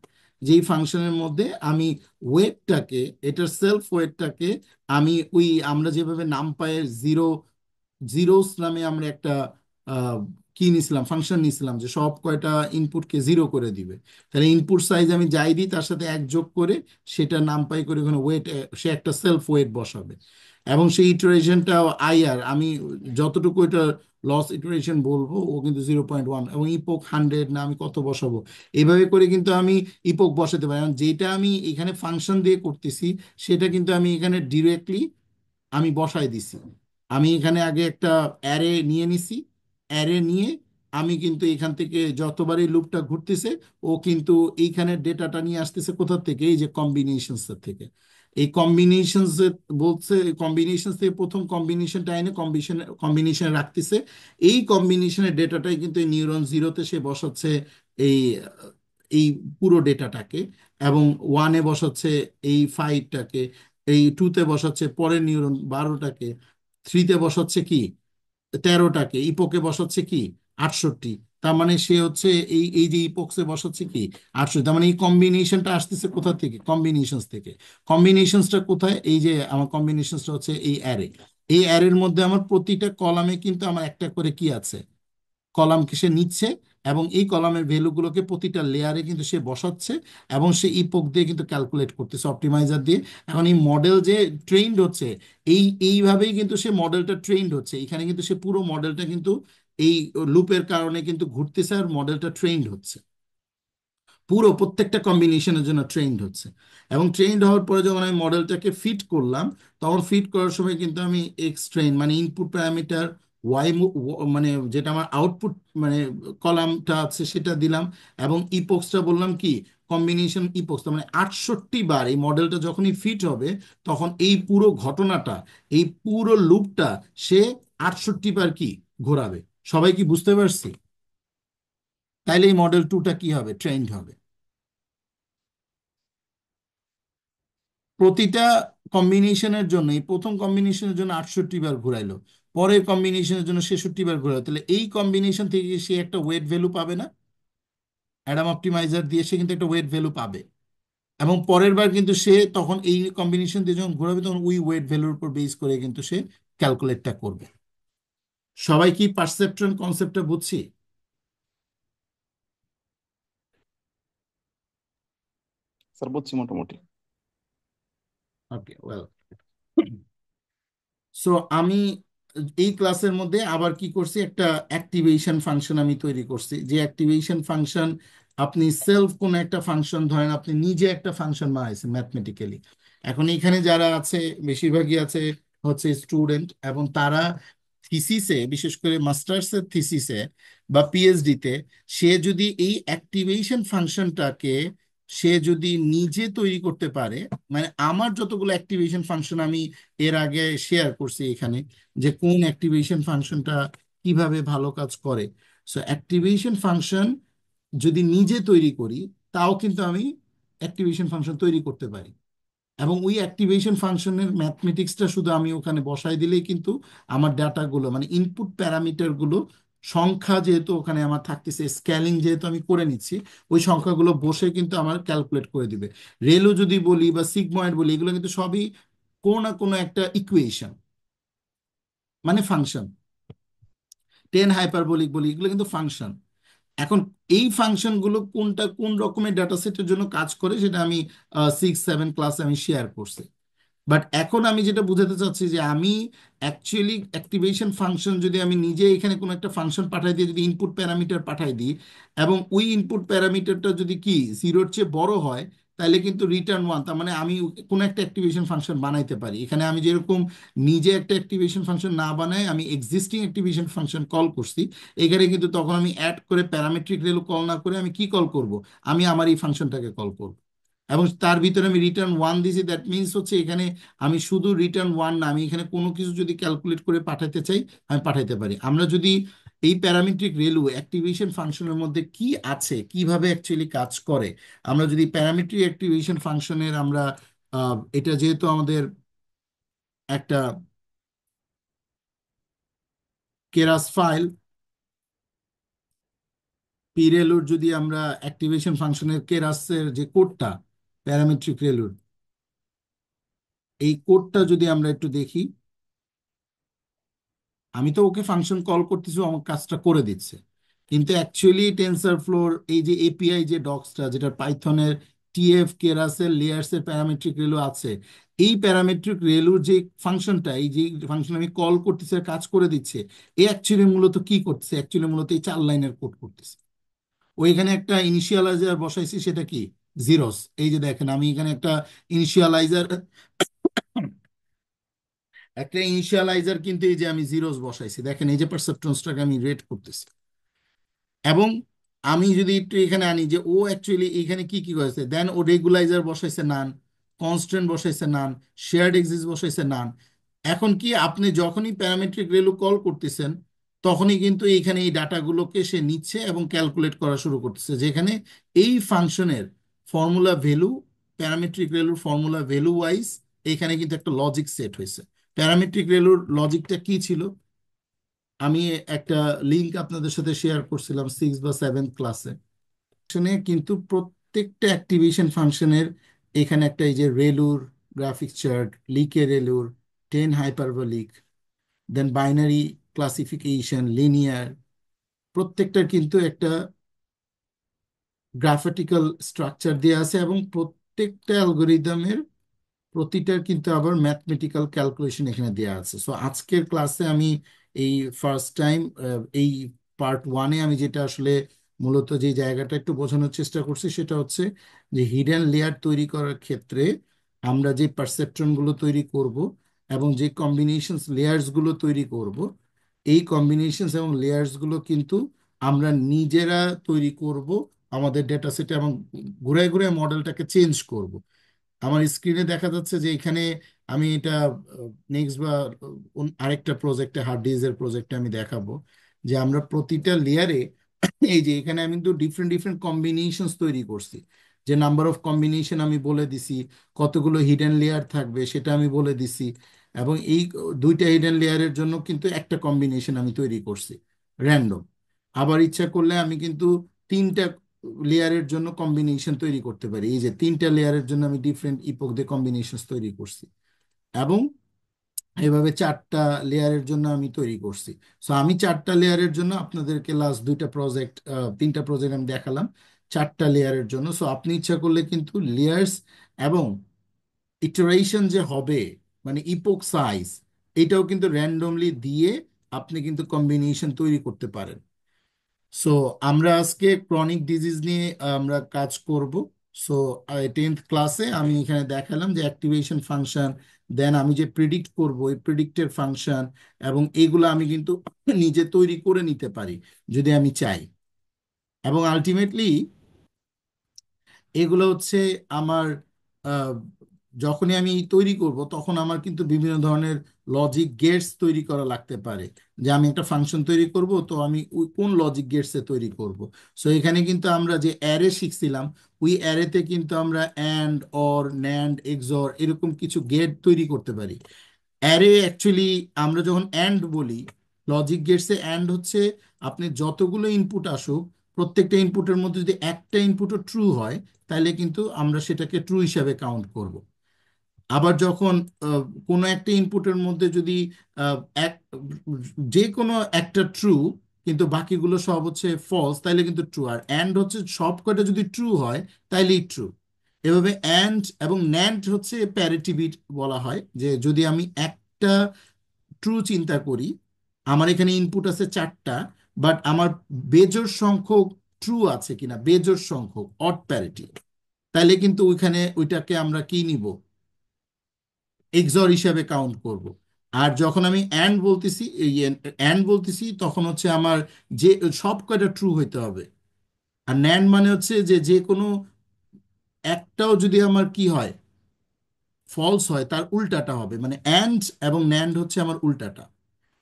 যেই ফাংশনের মধ্যে আমি ওয়েটটাকে, এটার সেলফ ওয়েটটাকে আমি ওই আমরা যেভাবে নামপাইয়ের জিরোস নামে আমরা একটা আহ, কি নিছিলাম, ফাংশন নিছিলাম যে সব কয়টা ইনপুটকে 0 করে দিবে। তাহলে ইনপুট সাইজ আমি যাই দিই তার সাথে 1 যোগ করে সেটা নামপাই করে ওখানে ওয়েট, সে একটা সেলফ ওয়েট বসাবে। এবং সেই ইটারেশনটা আইআর আমি যতটুকু এটা লস ইটারেশন বলবো ও কিন্তু 0.1, এবং ইপোক 100 না আমি কত বসাবো, এইভাবে করে কিন্তু আমি ইপোক বসাতে পারি। এবং যেটা আমি এখানে ফাংশন দিয়ে করতেছি সেটা কিন্তু আমি এখানে ডিরেক্টলি আমি বসাই দিছি। আমি এখানে আগে একটা অ্যারে নিয়ে নিছি, অ্যারে নিয়ে আমি কিন্তু এখান থেকে যতবারই লুপটা ঘুরতেছে ও কিন্তু এইখানে ডেটাটা নিয়ে আসতেছে কোথা থেকে, এই যে কম্বিনেশনস থেকে। এই কম্বিনেশনস বলছে, কম্বিনেশন থেকে প্রথম কম্বিনেশনটা এনে কম্বিনেশনে রাখতেছে। এই কম্বিনেশনের ডেটাটাই কিন্তু এই নিউরন জিরোতে সে বসাচ্ছে এই এই পুরো ডেটাটাকে, এবং ওয়ানে বসাচ্ছে এই 5টাকে, এই টুতে বসাচ্ছে পরের নিউরন 12টাকে, থ্রিতে বসাচ্ছে কি 13টাকে, ইপোকে বসাচ্ছে কি 68। তার মানে সে হচ্ছে এই এই যে ইপোক্সে বসাচ্ছে কি 68। তার মানে এই কম্বিনেশনটা আসতেছে কোথা থেকে, কম্বিনেশনস থেকে। কম্বিনেশনসটা কোথায়, এই যে আমার কম্বিনেশনসটা হচ্ছে এই অ্যারে। এই অ্যারের মধ্যে আমার প্রতিটা কলামে কিন্তু আমার একটা করে কি আছে, কলামকে সে নিচ্ছে এবং এই কলামের ভ্যালুগুলোকে প্রতিটা লেয়ারে কিন্তু সে বসাচ্ছে এবং সে ইপক দিয়ে কিন্তু ক্যালকুলেট করতেছে অপটিমাইজার দিয়ে। এখন এই মডেল যে ট্রেন্ড হচ্ছে, এইভাবেই কিন্তু সে মডেলটা ট্রেন্ড হচ্ছে। এখানে কিন্তু সে পুরো মডেলটা কিন্তু এই লুপের কারণে কিন্তু ঘুরতেছে আর মডেলটা ট্রেন্ড হচ্ছে, পুরো প্রত্যেকটা কম্বিনেশনের জন্য ট্রেন্ড হচ্ছে। এবং ট্রেন্ড হওয়ার পরে যখন আমি মডেলটাকে ফিট করলাম, তখন ফিট করার সময় কিন্তু আমি এক্স ট্রেন মানে ইনপুট প্যারামিটার, ওয়াই মানে যেটা আমার আউটপুট মানে কলামটা আছে সেটা দিলাম, এবং ইপক্সটা বললাম কি কম্বিনেশন ইপক্স, মানে 68 বার এই মডেলটা যখনই ফিট হবে তখন এই পুরো ঘটনাটা, এই পুরো লুপটা সে 68 বার কি ঘোরাবে। সবাই কি বুঝতে পারছি? তাইলে এই মডেল টুটা কি হবে, ট্রেন্ড হবে। প্রতিটা কম্বিনেশনের জন্য, এই প্রথম কম্বিনেশনের জন্য 68 বার ঘুরাইলো, পরের কম্বিনেশনের জন্য 66 বার ঘুরাইলো, তাহলে এই কম্বিনেশন থেকে সে একটা ওয়েট ভ্যালু পাবে না? অ্যাডাম অপটিমাইজার দিয়ে সে কিন্তু একটা ওয়েট ভ্যালু পাবে, এবং পরের বার কিন্তু সে তখন এই কম্বিনেশন দিয়ে যখন ঘোরাবে তখন ওই ওয়েট ভ্যালুর উপর বেস করে কিন্তু সে ক্যালকুলেটটা করবে। সবাই কি পারসেপট্রন কনসেপ্টটা বুঝছি? স্যার বুঝছি মোটামুটি। ওকে, ওয়েল। সো আমি এই ক্লাসের মধ্যে আবার কি করছি, একটা অ্যাক্টিভেশন ফাংশন আমি তৈরি করছি। যে অ্যাক্টিভেশন ফাংশন, আপনি সেলফ কোন একটা ফাংশন ধরেন, আপনি নিজে একটা ফাংশন বানাইছেন ম্যাথমেটিক্যালি। এখন এখানে যারা আছে বেশিরভাগই আছে হচ্ছে স্টুডেন্ট, এবং তারা থিসিসে, বিশেষ করে মাস্টার্সের থিসিসে বা পিএইচডিতে, সে যদি এই অ্যাক্টিভেশন ফাংশনটাকে সে যদি নিজে তৈরি করতে পারে, মানে আমার যতগুলো অ্যাক্টিভেশন ফাংশন আমি এর আগে শেয়ার করছি এখানে, যে কোন অ্যাক্টিভেশন ফাংশনটা কিভাবে ভালো কাজ করে। সো অ্যাক্টিভেশন ফাংশন যদি নিজে তৈরি করি, তাও কিন্তু আমি অ্যাক্টিভেশন ফাংশন তৈরি করতে পারি। এবং ওই অ্যাক্টিভেশন ফাংশনের ম্যাথমেটিক্সটা শুধু আমি ওখানে বসাই দিলেই কিন্তু আমার ডাটাগুলো মানে ইনপুট প্যারামিটারগুলো, সংখ্যা যেহেতু ওখানে আমার থাকতেছে, স্কেলিং যেহেতু আমি করে নিচ্ছি, ওই সংখ্যাগুলো বসে কিন্তু আমার ক্যালকুলেট করে দিবে। রেলো যদি বলি বা সিগময়েড বলি, এগুলো কিন্তু সবই কোনো না কোনো একটা ইকুয়েশন, মানে ফাংশন। টেন হাইপারবোলিক বলি, এগুলো কিন্তু ফাংশন। এখন এই ফাংশনগুলো কোনটা কোন রকমের ডাটা সেটের জন্য কাজ করে সেটা আমি 6-7 ক্লাসে আমি শেয়ার করছি। বাট এখন আমি যেটা বুঝাতে চাচ্ছি যে আমি অ্যাকচুয়ালি অ্যাক্টিভেশন ফাংশন যদি আমি নিজে এখানে কোনো একটা ফাংশন পাঠাই দিয়ে যদি ইনপুট প্যারামিটার পাঠাই দিই, এবং ওই ইনপুট প্যারামিটারটা যদি কি জিরোর চেয়ে বড় হয়, তাহলে কিন্তু রিটার্ন ওয়ান, তার মানে আমি কোনো একটা অ্যাক্টিভেশন ফাংশন বানাইতে পারি। এখানে আমি যেরকম নিজে একটা অ্যাক্টিভেশন ফাংশন না বানাই আমি এক্সিস্টিং অ্যাক্টিভেশন ফাংশন কল করছি, এখানে কিন্তু তখন আমি অ্যাড করে প্যারামেট্রিক ভ্যালু কল না করে আমি কি কল করব, আমি আমার এই ফাংশনটাকে কল করব, এবং তার ভিতরে আমি রিটার্ন ওয়ান দিয়েছি। দ্যাট মিনস হচ্ছে এখানে আমি শুধু রিটার্ন ওয়ান না, আমি এখানে কোনো কিছু যদি ক্যালকুলেট করে পাঠাতে চাই আমি পাঠাতে পারি। আমরা যদি এই প্যারামেট্রিক রেলু অ্যাক্টিভেশন ফাংশনের মধ্যে কি আছে, কিভাবে অ্যাকচুয়ালি কাজ করে, আমরা যদি প্যারামেট্রিক অ্যাক্টিভেশন ফাংশনের আমরা এটা যেহেতু আমাদের একটা কেরাস ফাইল, পি রেলুর যদি আমরা অ্যাক্টিভেশন ফাংশনের কেরাসের যে কোডটা, প্যারামেট্রিক রেলুর এই কোডটা যদি আমরা একটু দেখি, আমি তো ওকে ফাংশন কল করতেছি, ও আমার কাজটা করে দিচ্ছে। কিন্তু অ্যাকচুয়ালি টেনসর ফ্লোর এই যে এপিআই যে ডক্সটা, যেটা পাইথনের টিএফ কেরাসের লেয়ার্সের প্যারামেট্রিক রেলু আছে, এই প্যারামেট্রিক রেলুর যে ফাংশনটা, এই যে ফাংশন আমি কল করতেছি আর কাজ করে দিচ্ছে, এ অ্যাকচুয়ালি মূলত কি করতেছে, অ্যাকচুয়ালি মূলত এই 4 লাইনের কোড করতেছে। ওইখানে একটা ইনিশিয়ালাইজার বসাইছি, সেটা কি জিরোস। এই যে দেখেন আমি এখানে ইনিশিয়ালাইজার একটা ইনিশিয়ালাইজার কিন্তু এই যে আমি জিরোস বসাইছি, দেখেন এই যে পারসেপট্রনসটাকে আমি রেট করতেছি। এবং আমি যদি একটু এখানে আনি যে ও অ্যাকচুয়ালি এখানে কি কি করেছে, দেন ও রেগুলাইজার বসাইছে নান, কনস্ট্যান্ট বসাইছে নান, শেয়ার্ড এক্সিস বসাইছে নান। এখন কি আপনি যখনই প্যারামেট্রিক রেলু কল করতেছেন, তখনই কিন্তু এইখানে এই ডাটাগুলোকে সে নিচ্ছে এবং ক্যালকুলেট করা শুরু করতেছে, যেখানে এই ফাংশনের ফর্মুলা ভ্যালু, প্যারামেট্রিক রেলুর ফর্মুলা ভ্যালু ওয়াইজ এখানে কিন্তু একটা লজিক সেট হয়েছে। প্যারামেট্রিক রেলুর লজিকটা কি ছিল, আমি একটা লিংক আপনাদের সাথে শেয়ার করছিলাম 6 বা 7 ক্লাসে। শুনে কিন্তু প্রত্যেকটা অ্যাক্টিভেশন ফাংশনের এখানে একটা এই যে রেলুর গ্রাফিক চার্ট, লিকে রেলুর, টেন হাইপারবলিক, দেন বাইনারি ক্লাসিফিকেশন, লিনিয়ার, প্রত্যেকটার কিন্তু একটা গ্রাফিক্যাল স্ট্রাকচার দেওয়া আছে, এবং প্রত্যেকটা অ্যালগোরিদমের প্রতিটার কিন্তু আবার ম্যাথমেটিক্যাল ক্যালকুলেশন এখানে দেওয়া আছে। সো আজকের ক্লাসে আমি এই ফার্স্ট টাইম এই পার্ট ওয়ানে আমি যেটা আসলে মূলত যে জায়গাটা একটু বোঝানোর চেষ্টা করছি সেটা হচ্ছে যে হিডেন লেয়ার তৈরি করার ক্ষেত্রে আমরা যে পারসেপট্রনগুলো তৈরি করব এবং যে কম্বিনেশনস লেয়ার্সগুলো তৈরি করব, এই কম্বিনেশনস এবং লেয়ার্সগুলো কিন্তু আমরা নিজেরা তৈরি করব আমাদের ডেটা সেটে, এবং ঘুরে ঘুরে মডেলটাকে চেঞ্জ করব। আমার স্ক্রিনে দেখা যাচ্ছে যে এখানে আমি এটা নেক্সট বা আরেকটা প্রজেক্টে, হার্ড ডিস্কের প্রজেক্টে আমি দেখাবো যে আমরা প্রতিটা লেয়ারে এই যে এখানে আমি কিন্তু ডিফারেন্ট ডিফারেন্ট কম্বিনেশনস তৈরি করছি। যে নাম্বার অফ কম্বিনেশন আমি বলে দিছি, কতগুলো হিডেন লেয়ার থাকবে সেটা আমি বলে দিছি, এবং এই দুইটা হিডেন লেয়ারের জন্য কিন্তু একটা কম্বিনেশন আমি তৈরি করছি র্যান্ডম। আবার ইচ্ছা করলে আমি কিন্তু তিনটা লেয়ারের জন্য কম্বিনেশন তৈরি করতে পারি। এই যে তিনটা লেয়ারের জন্য আমি ডিফারেন্ট ইপক দিয়ে কম্বিনেশন তৈরি করছি, এবং এভাবে চারটা লেয়ারের জন্য আমি তৈরি করছি। সো আমি চারটা লেয়ারের জন্য আপনাদেরকে লাস্ট দুইটা প্রজেক্ট, তিনটা প্রজেক্ট আমি দেখালাম চারটা লেয়ারের জন্য। সো আপনি ইচ্ছা করলে কিন্তু লেয়ার্স এবং ইটারেশন যে হবে, মানে ইপক সাইজ, এটাও কিন্তু র্যান্ডমলি দিয়ে আপনি কিন্তু কম্বিনেশন তৈরি করতে পারেন। সো আমরা আজকে ক্রনিক ডিজিজ নিয়ে আমরা কাজ করব। সো 10th ক্লাসে আমি এখানে দেখালাম যে অ্যাক্টিভেশন ফাংশন, দেন আমি যে প্রিডিক্ট করব এই প্রিডিক্টের ফাংশন, এবং এগুলো আমি কিন্তু নিজে তৈরি করে নিতে পারি যদি আমি চাই। এবং আলটিমেটলি এগুলো হচ্ছে আমার আহ, যখনই আমি তৈরি করব তখন আমার কিন্তু বিভিন্ন ধরনের লজিক গেটস তৈরি করা লাগতে পারে। যে আমি একটা ফাংশন তৈরি করব, তো আমি কোন লজিক গেটসে তৈরি করব। সো এখানে কিন্তু আমরা যে অ্যারে শিখছিলাম, ওই অ্যারেতে কিন্তু আমরা অ্যান্ড, অর, ন্যান্ড, এক্সর এরকম কিছু গেট তৈরি করতে পারি। অ্যারে অ্যাকচুয়ালি আমরা যখন অ্যান্ড বলি, লজিক গেটসে অ্যান্ড হচ্ছে আপনি যতগুলো ইনপুট আসুক, প্রত্যেকটা ইনপুটের মধ্যে যদি একটা ইনপুটও ট্রু হয়, তাহলে কিন্তু আমরা সেটাকে ট্রু হিসাবে কাউন্ট করব। আবার যখন কোনো একটা ইনপুটের মধ্যে যদি আহ, এক যে কোনো একটা ট্রু কিন্তু বাকিগুলো সব হচ্ছে ফলস, তাইলে কিন্তু ট্রু। আর অ্যান্ড হচ্ছে সব কটা যদি ট্রু হয় তাইলেই ট্রু। এভাবে অ্যান্ড এবং ন্যান্ড হচ্ছে প্যারিটি বিট বলা হয়, যে যদি আমি একটা ট্রু চিন্তা করি, আমার এখানে ইনপুট আছে চারটা, বাট আমার বেজোড় সংখ্যক ট্রু আছে কিনা, বেজোড় সংখ্যক অড প্যারিটি, তাইলে কিন্তু ওইখানে ওইটাকে আমরা কি নিব, এক্সর হিসাবে কাউন্ট করব। আর যখন আমি অ্যান্ড বলতেছি, এই অ্যান্ড বলতেছি, তখন হচ্ছে আমার যে সব কয়টা ট্রু হইতে হবে। আর ন্যান্ড মানে হচ্ছে যে যে কোনো একটাও যদি আমার কি হয়, ফলস হয়, তার উল্টাটা হবে, মানে অ্যান্ড এবং ন্যান্ড হচ্ছে আমার উল্টাটা।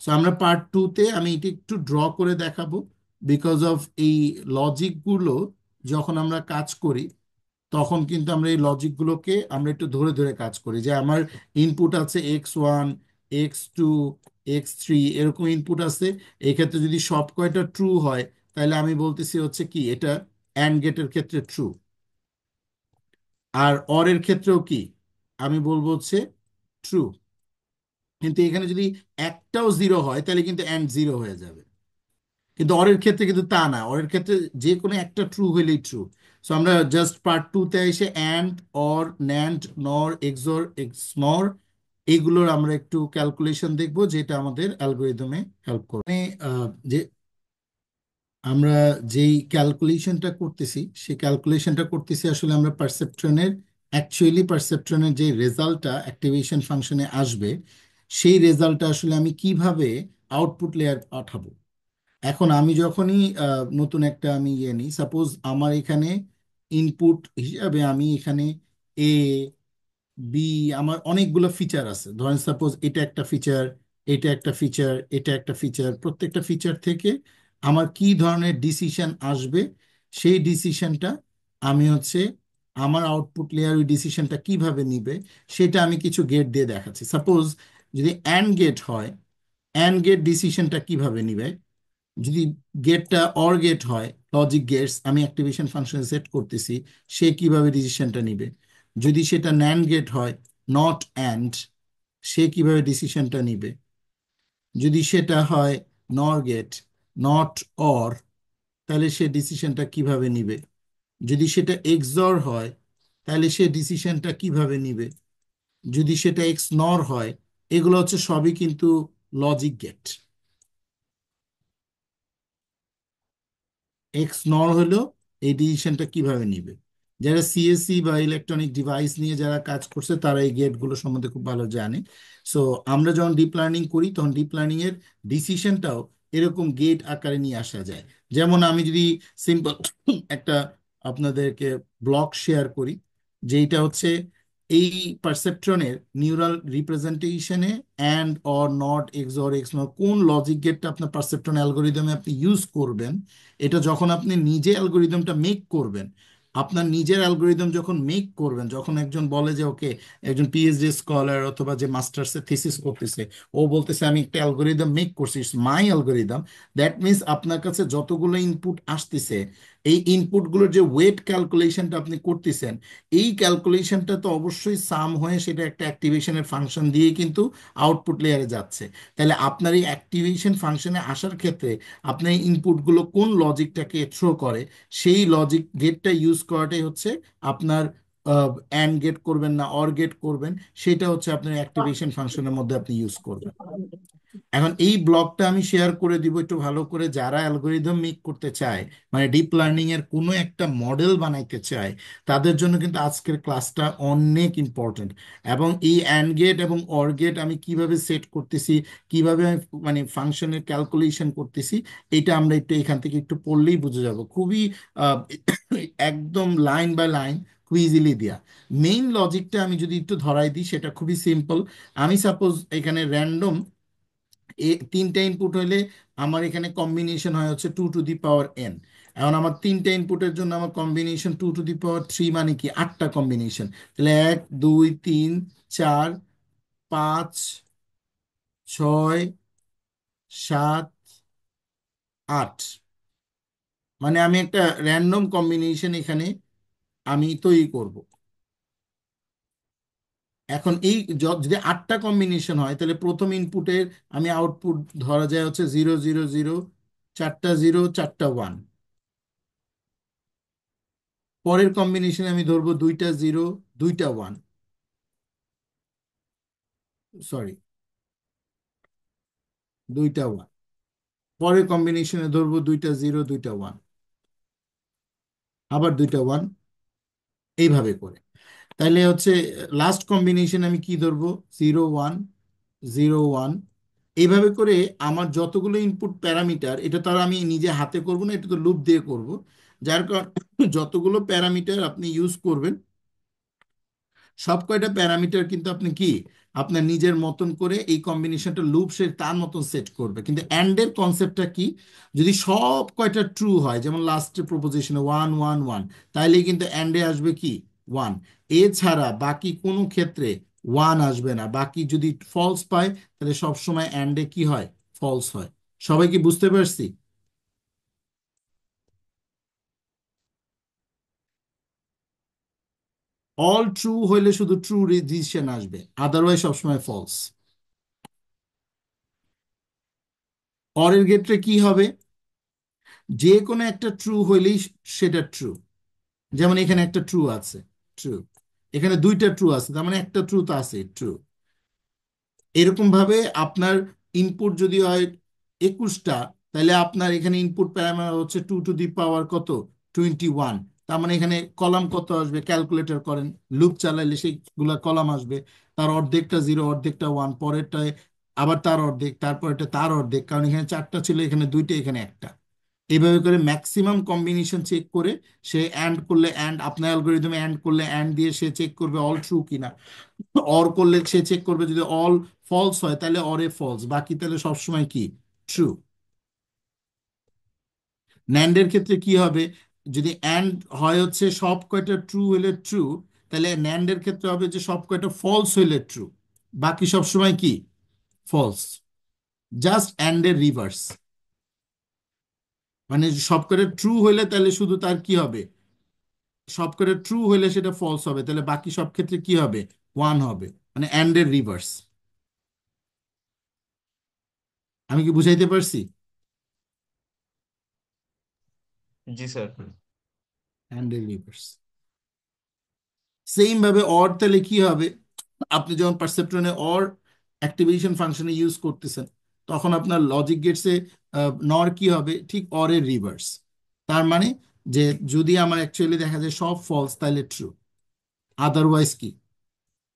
সো আমরা পার্ট টুতে আমি এটি একটু ড্র করে দেখাবো, বিকজ অফ এই লজিকগুলো যখন আমরা কাজ করি তখন কিন্তু আমরা এই লজিকগুলোকে আমরা একটু ধরে ধরে কাজ করি। যে আমার ইনপুট আছে x1, x2, x3, এরকম ইনপুট আছে। এক্ষেত্রে যদি সব কয়টা ট্রু হয়, তাহলে আমি বলতেছি হচ্ছে কি এটা অ্যান্ড গেটের ক্ষেত্রে ট্রু। আর অর এর ক্ষেত্রেও কি আমি বলবো হচ্ছে ট্রু। কিন্তু এখানে যদি একটাও জিরো হয় তাহলে কিন্তু অ্যান্ড জিরো হয়ে যাবে। কিন্তু অরের ক্ষেত্রে কিন্তু তা না, অরের ক্ষেত্রে যে কোনো একটা ট্রু হইলেই ট্রু। সো আমরা জাস্ট পার্ট টুতে এসে অ্যান্ড, অর, ন্যান্ড, নর, এক্সর, এক্সনর, এগুলোর আমরা একটু ক্যালকুলেশন দেখব, যেটা আমাদের অ্যালগোরিদমে হেল্প করবে। যে আমরা যেই ক্যালকুলেশনটা করতেছি সেই ক্যালকুলেশনটা করতেছি আসলে আমরা পারসেপট্রনের, অ্যাকচুয়ালি পারসেপট্রনের যে রেজাল্টটা অ্যাক্টিভেশন ফাংশনে আসবে, সেই রেজাল্টটা আসলে আমি কিভাবে আউটপুট লেয়ার পাঠাবো। এখন আমি যখনই নতুন একটা আমি ইয়ে নিই, সাপোজ আমার এখানে ইনপুট হিসাবে আমি এখানে এ, বি, আমার অনেকগুলো ফিচার আছে। ধরেন সাপোজ এটা একটা ফিচার, এটা একটা ফিচার, এটা একটা ফিচার, প্রত্যেকটা ফিচার থেকে আমার কি ধরনের ডিসিশন আসবে, সেই ডিসিশনটা আমি হচ্ছে আমার আউটপুট লেয়ার ওই ডিসিশনটা কিভাবে নিবে সেটা আমি কিছু গেট দিয়ে দেখাচ্ছি। সাপোজ যদি অ্যান্ড গেট হয়, অ্যান্ড গেট ডিসিশনটা কিভাবে নিবে। যদি গেটটা অর গেট হয়, লজিক গেটস আমি অ্যাক্টিভেশন ফাংশনে সেট করতেছি, সে কিভাবে ডিসিশনটা নিবে। যদি সেটা ন্যান্ড গেট হয়, নট অ্যান্ড, সে কিভাবে ডিসিশনটা নিবে। যদি সেটা হয় নর গেট, নট অর, তাহলে সে ডিসিশনটা কিভাবে নিবে? যদি সেটা এক্সঅর হয় তাহলে সে ডিসিশনটা কিভাবে নিবে? যদি সেটা এক্স নর হয়, এগুলো হচ্ছে সবই কিন্তু লজিক গেট। এক্স নর হলো এই ডিসিশনটা কিভাবে নিবে। যারা সিএসসি বা ইলেকট্রনিক ডিভাইস নিয়ে যারা কাজ করছে তারা এই গেটগুলো সম্বন্ধে খুব ভালো জানে। সো আমরা যখন ডিপ লার্নিং করি তখন ডিপ লার্নিং এর ডিসিশনটাও এরকম গেট আকারে নিয়ে আসা যায়। যেমন আমি যদি সিম্পল একটা আপনাদেরকে ব্লক শেয়ার করি, যেটা হচ্ছে এই পারসেপট্রনের নিউরাল রিপ্রেজেন্টেশনে and or not, XOR X not, কোন লজিক গেটটা আপনার পারসেপট্রন অ্যালগোরিদমে আপনি ইউজ করবেন, এটা যখন আপনি নিজে অ্যালগোরিদমটা মেক করবেন, আপনার নিজের অ্যালগোরিদম যখন মেক করবেন, যখন একজন বলে যে ওকে, একজন পিএইচডি স্কলার অথবা যে মাস্টার্সে থিসিস করতেছে, ও বলতেছে আমি একটা অ্যালগোরিদম মেক করছি, মাই অ্যালগোরিদম, দ্যাট মিনস আপনার কাছে যতগুলো ইনপুট আসতেছে, এই ইনপুটগুলোর যে ওয়েট ক্যালকুলেশনটা আপনি করতেছেন, এই ক্যালকুলেশনটা তো অবশ্যই সাম হয়ে সেটা একটা অ্যাক্টিভেশনের ফাংশন দিয়ে কিন্তু আউটপুট লেয়ারে যাচ্ছে। তাহলে আপনার এই অ্যাক্টিভেশন ফাংশনে আসার ক্ষেত্রে আপনার ইনপুটগুলো কোন লজিকটাকে থ্রো করে, সেই লজিক গেটটা ইউজ করাটাই হচ্ছে আপনার অ্যান্ড গেট করবেন না অর গেট করবেন, সেটা হচ্ছে আপনার অ্যাক্টিভেশন ফাংশনের মধ্যে আপনি ইউজ করবেন। এখন এই ব্লগটা আমি শেয়ার করে দিব একটু ভালো করে, যারা অ্যালগোরিদম মেক করতে চায়, মানে ডিপ লার্নিং এর কোনো একটা মডেল বানাইতে চায়, তাদের জন্য কিন্তু আজকের ক্লাসটা অনেক ইম্পর্টেন্ট। এবং এই অ্যান্ড গেট এবং অর গেট আমি কিভাবে সেট করতেছি, কিভাবে আমি মানে ফাংশনের ক্যালকুলেশন করতেছি, এটা আমরা একটু এখান থেকে একটু পড়লেই বুঝে যাব। খুবই আহ, একদম লাইন বাই লাইন, খুব ইজিলি দেয়া। মেইন লজিকটা আমি যদি একটু ধরাই দিই, সেটা খুবই সিম্পল। আমি সাপোজ এখানে র্যান্ডম তিনটা ইনপুট হইলে আমার এখানে কম্বিনেশন হয় হচ্ছে 2 টু দি পাওয়ার n। এখন আমার তিনটা ইনপুটের জন্য আমার কম্বিনেশন 2 টু দি পাওয়ার 3, মানে কি আটটা কম্বিনেশন। তাহলে 1 2 3 4 5 6 7 8, মানে আমি একটা র্যান্ডম কম্বিনেশন এখানে আমি তৈরি করব। এখন এই যদি আটটা কম্বিনেশন হয়, তাহলে প্রথম ইনপুটের আমি আউটপুট ধরা যায় হচ্ছে 0 0 0, চারটা জিরো চারটা ওয়ান। পরের কম্বিনেশনে আমি ধরবো দুইটা জিরো দুইটা ওয়ান, সরি, দুইটা ওয়ান। পরের কম্বিনেশনে ধরবো দুইটা জিরো দুইটা ওয়ান, আবার দুইটা ওয়ান, এইভাবে করে। তাইলে হচ্ছে লাস্ট কম্বিনেশন আমি কি ধরবো, 0 1 0 1। এইভাবে করে আমার যতগুলো ইনপুট প্যারামিটার, এটা তো আর আমি নিজে হাতে করব না, এটা তো লুপ দিয়ে করব। যার কারণ যতগুলো প্যারামিটার আপনি ইউজ করবেন, সব কয়টা প্যারামিটার কিন্তু আপনি কি আপনার নিজের মতন করে এই কম্বিনেশনটা লুপ সে তার মতন সেট করবে। কিন্তু অ্যান্ড এর কনসেপ্টটা কি, যদি সব কয়টা ট্রু হয়, যেমন লাস্টের প্রপোজিশনে 1 1 1, তাহলেই কিন্তু অ্যান্ডে আসবে কি ওয়ান। এছাড়া বাকি কোনো ক্ষেত্রে ওয়ান আসবে না। বাকি যদি ফলস পায়, তাহলে সব সময় অ্যান্ডে কি হয়, ফলস হয়। সবাই কি বুঝতে পারছি? অল ট্রু হইলে শুধু ট্রু ডিসিশন আসবে, আদারওয়াইজ সবসময় ফলস। অরের ক্ষেত্রে কি হবে, যে কোনো একটা ট্রু হইলেই সেটা ট্রু। যেমন এখানে একটা ট্রু আছে, ট্রু। এখানে দুইটা ট্রু আছে, তার মানে একটা ট্রু তো আছে, ট্রু। এরকম ভাবে আপনার ইনপুট যদি হয় 21টা, তাহলে আপনার এখানে ইনপুট প্যারামিটার হচ্ছে 2 টু দি পাওয়ার কত, 21। তার মানে এখানে কলাম কত আসবে, ক্যালকুলেটর করেন, লুপ চালাইলে সেইগুলা কলাম আসবে। তার অর্ধেকটা জিরো, অর্ধেকটা ওয়ান, পরেরটায় আবার তার অর্ধেক, তারপরেরটা তার অর্ধেক, কারণ এখানে চারটা ছিল, এখানে দুইটা, এখানে একটা। এইভাবে করে ম্যাক্সিমাম কম্বিনেশন চেক করে সে অ্যান্ড করলে অ্যান্ড, আপনার অ্যালগোরিদমে অ্যান্ড করলে অ্যান্ড দিয়ে সে চেক করবে অল ট্রু কিনা। অর করলে সে চেক করবে যদি অল ফলস হয়, তাহলে অরে ফলস, বাকি তাহলে সবসময় কি ট্রু। ন্যান্ডের ক্ষেত্রে কি হবে, যদি অ্যান্ড হয় হচ্ছে সব কয়টা ট্রু হইলে ট্রু, তাহলে ন্যান্ডের ক্ষেত্রে হবে যে সব কয়টা ফলস হইলে ট্রু, বাকি সবসময় কি ফলস। জাস্ট অ্যান্ডের রিভার্স, মানে সব কয়টা ট্রু হইলে তাহলে শুধু তার কি হবে, সব কয়টা ট্রু হইলে সেটা ফলস হবে, তাহলে বাকি সব ক্ষেত্রে কি হবে, ওয়ান হবে, মানে অ্যান্ডের রিভার্স। আমি কি বুঝাইতে পারছি? জি স্যার। অ্যান্ড এর রিভার্স। সেম ভাবে অর তাহলে কি হবে, আপনি যখন পারসেপ্ট্রনে অর অ্যাক্টিভেশন ফাংশনে ইউজ করতেছেন, তখন আপনার লজিক গেটসে নর কি হবে, ঠিক অর এর রিভার্স। তার মানে যে যদি আমার অ্যাকচুয়ালি দেখা যায় সব ফলস, তাহলে ট্রু, আদারওয়াইজ কি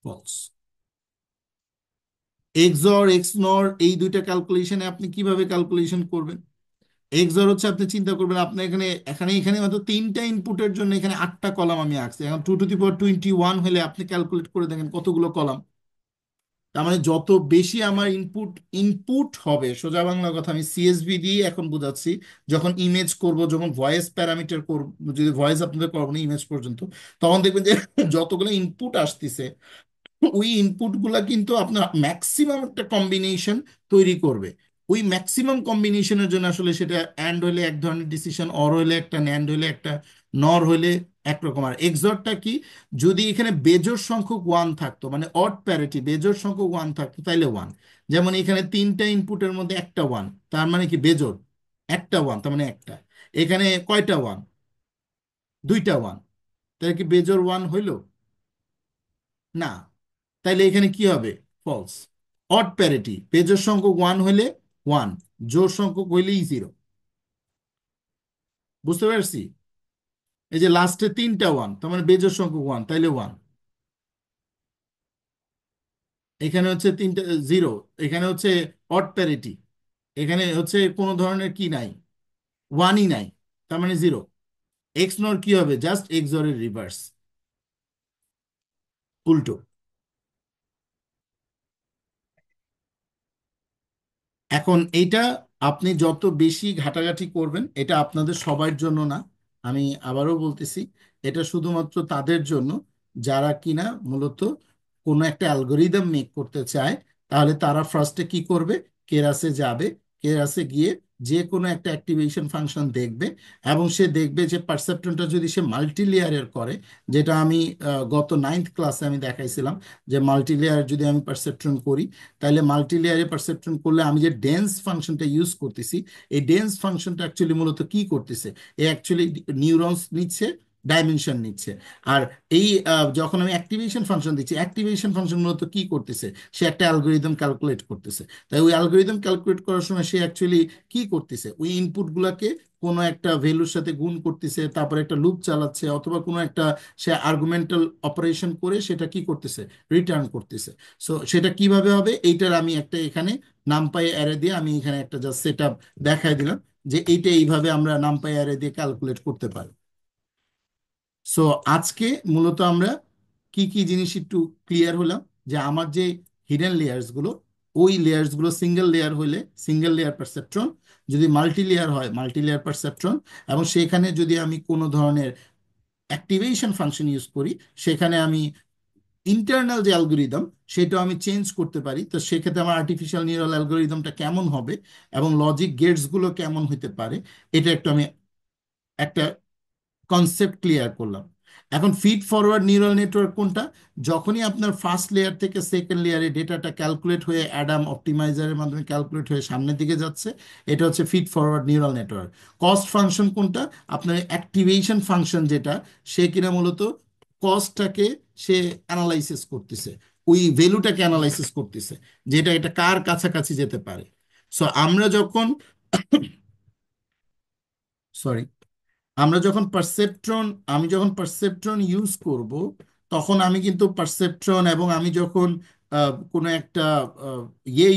ফলস। এক্সঅর এক্স নর এই দুইটা ক্যালকুলেশনে আপনি কিভাবে ক্যালকুলেশন করবেন? এক্সঅর হচ্ছে আপনি চিন্তা করবেন, আপনি এখানে এখানে এখানে মাত্র তিনটা ইনপুটের জন্য এখানে 8টা কলাম আমি আঁকছি। এখন 2 টু দি পাওয়ার 21 হলে আপনি ক্যালকুলেট করে দেখেন কতগুলো কলাম। তার মানে যত বেশি আমার ইনপুট ইনপুট হবে, সোজা বাংলা কথা আমি সিএসভি দিয়ে এখন বোঝাচ্ছি, যখন ইমেজ করব, যখন ভয়েস প্যারামিটার করব, যদি ভয়েস আপনাদের করবো না ইমেজ পর্যন্ত, তখন দেখবেন যে যতগুলো ইনপুট আসতেছে, ওই ইনপুট গুলা কিন্তু আপনার ম্যাক্সিমাম একটা কম্বিনেশন তৈরি করবে। ওই ম্যাক্সিমাম কম্বিনেশনের জন্য আসলে সেটা অ্যান্ড হলে এক ধরনের ডিসিশন, অর হলে একটা, ন্যান্ড হলে একটা, নর হলে একরকম। আর এক্সরটা কি, যদি এখানে বেজোড় সংখ্যক ওয়ান থাকতো, মানে অড প্যারিটি, বেজোড় সংখ্যক ওয়ান থাকতো, তাইলে ওয়ান। যেমন এখানে তিনটা ইনপুটের মধ্যে একটা ওয়ান, তার মানে কি বেজোড়, একটা ওয়ান তার মানে একটা। এখানে কয়টা ওয়ান, দুইটা ওয়ান, তাহলে কি বেজোড় ওয়ান হইলো? না। তাইলে এখানে কি হবে, ফলস। অড প্যারিটি, বেজোড় সংখ্যক ওয়ান হলে ওয়ান, জোড় সংখ্যক হইলেই জিরো। বুঝতে পারছি? এই যে লাস্টে তিনটা ওয়ান, তার মানে বেজোড় সংখ্যক ওয়ান, তাইলে ওয়ান। এখানে হচ্ছে তিনটা জিরো, এখানে হচ্ছে অড প্যারিটি, এখানে হচ্ছে কোনো ধরনের কি নাই, ওয়ানই নাই, তার মানে জিরো। এক্স নর কি হবে, জাস্ট এক্স অর রিভার্স, উল্টো। এখন এইটা আপনি যত বেশি ঘাটাঘাটি করবেন, এটা আপনাদের সবার জন্য না, আমি আবারও বলতেছি, এটা শুধুমাত্র তাদের জন্য যারা কিনা মূলত কোনো একটা অ্যালগোরিদম মেক করতে চায়। তাহলে তারা ফার্স্টে কি করবে, কেরাসে যাবে, কেরাসে গিয়ে যে কোনো একটা অ্যাক্টিভেশন ফাংশন দেখবে, এবং সে দেখবে যে পারসেপ্ট্রনটা যদি সে মাল্টি লেয়ারের করে, যেটা আমি গত 9th ক্লাসে আমি দেখাইছিলাম, যে মাল্টি লেয়ার যদি আমি পারসেপ্ট্রন করি, তাহলে মাল্টি লেয়ারে পারসেপশন করলে আমি যে ডেন্স ফাংশনটা ইউজ করতেছি, এই ডেন্স ফাংশনটা অ্যাকচুয়ালি মূলত কি করতেছে, এ অ্যাকচুয়ালি নিউরনস নিচ্ছে, ডাইমেনশন নিচ্ছে। আর এই যখন আমি অ্যাক্টিভেশন ফাংশন দিচ্ছি, অ্যাক্টিভেশন ফাংশন মূলত কি করতেছে, সে একটা অ্যালগোরিদম ক্যালকুলেট করতেছে। তাই ওই অ্যালগোরিদম ক্যালকুলেট করার সময় সে অ্যাকচুয়ালি কি করতেছে, ওই ইনপুটগুলোকে কোনো একটা ভ্যালুর সাথে গুণ করতেছে, তারপরে একটা লুপ চালাচ্ছে, অথবা কোনো একটা সে আর্গুমেন্টাল অপারেশন করে সেটা কি করতেছে, রিটার্ন করতেছে। সো সেটা কিভাবে হবে, এইটার আমি একটা এখানে নামপাই অ্যারে দিয়ে আমি এখানে একটা জাস্ট সেট আপ দেখাই দিলাম, যে এইটা এইভাবে আমরা নামপাই অ্যারে দিয়ে ক্যালকুলেট করতে পারি। সো আজকে মূলত আমরা কি কি জিনিস একটু ক্লিয়ার হলাম, যে আমার যে হিডেন লেয়ার্স গুলো, ওই লেয়ার্স গুলো সিঙ্গেল লেয়ার হলে সিঙ্গেল লেয়ার পারসেপ্ট্রন, যদি মাল্টি লেয়ার হয় মাল্টি লেয়ার পারসেপ্ট্রন, এবং সেখানে যদি আমি কোনো ধরনের অ্যাক্টিভেশন ফাংশন ইউজ করি, সেখানে আমি ইন্টারনাল যে অ্যালগোরিদম সেটাও আমি চেঞ্জ করতে পারি। তো সেক্ষেত্রে আমার আর্টিফিশিয়াল নিউরাল অ্যালগোরিদমটা কেমন হবে এবং লজিক গেটস গুলো কেমন হতে পারে, এটা একটু আমি একটা কনসেপ্ট ক্লিয়ার করলাম। এখন ফিড ফরওয়ার্ড নিউরাল নেটওয়ার্ক কোনটা, যখনই আপনার ফার্স্ট লেয়ার থেকে সেকেন্ড লেয়ারে ডেটাটা ক্যালকুলেট হয়ে অ্যাডাম অপটিমাইজারের মাধ্যমে ক্যালকুলেট হয়ে সামনের দিকে যাচ্ছে, এটা হচ্ছে feed forward neural network. Cost function কোনটা, আপনার অ্যাক্টিভেশন ফাংশন যেটা, সে কিনা মূলত কস্টটাকে সে অ্যানালাইসিস করতেছে, ওই ভ্যালুটাকে অ্যানালাইসিস করতেছে, যেটা এটা কার কাছাকাছি যেতে পারে। সো আমরা যখন সরি আমরা যখন পারসেপট্রন আমি যখন পারসেপট্রন ইউজ করব, তখন আমি কিন্তু পারসেপট্রন, এবং আমি যখন কোনো একটা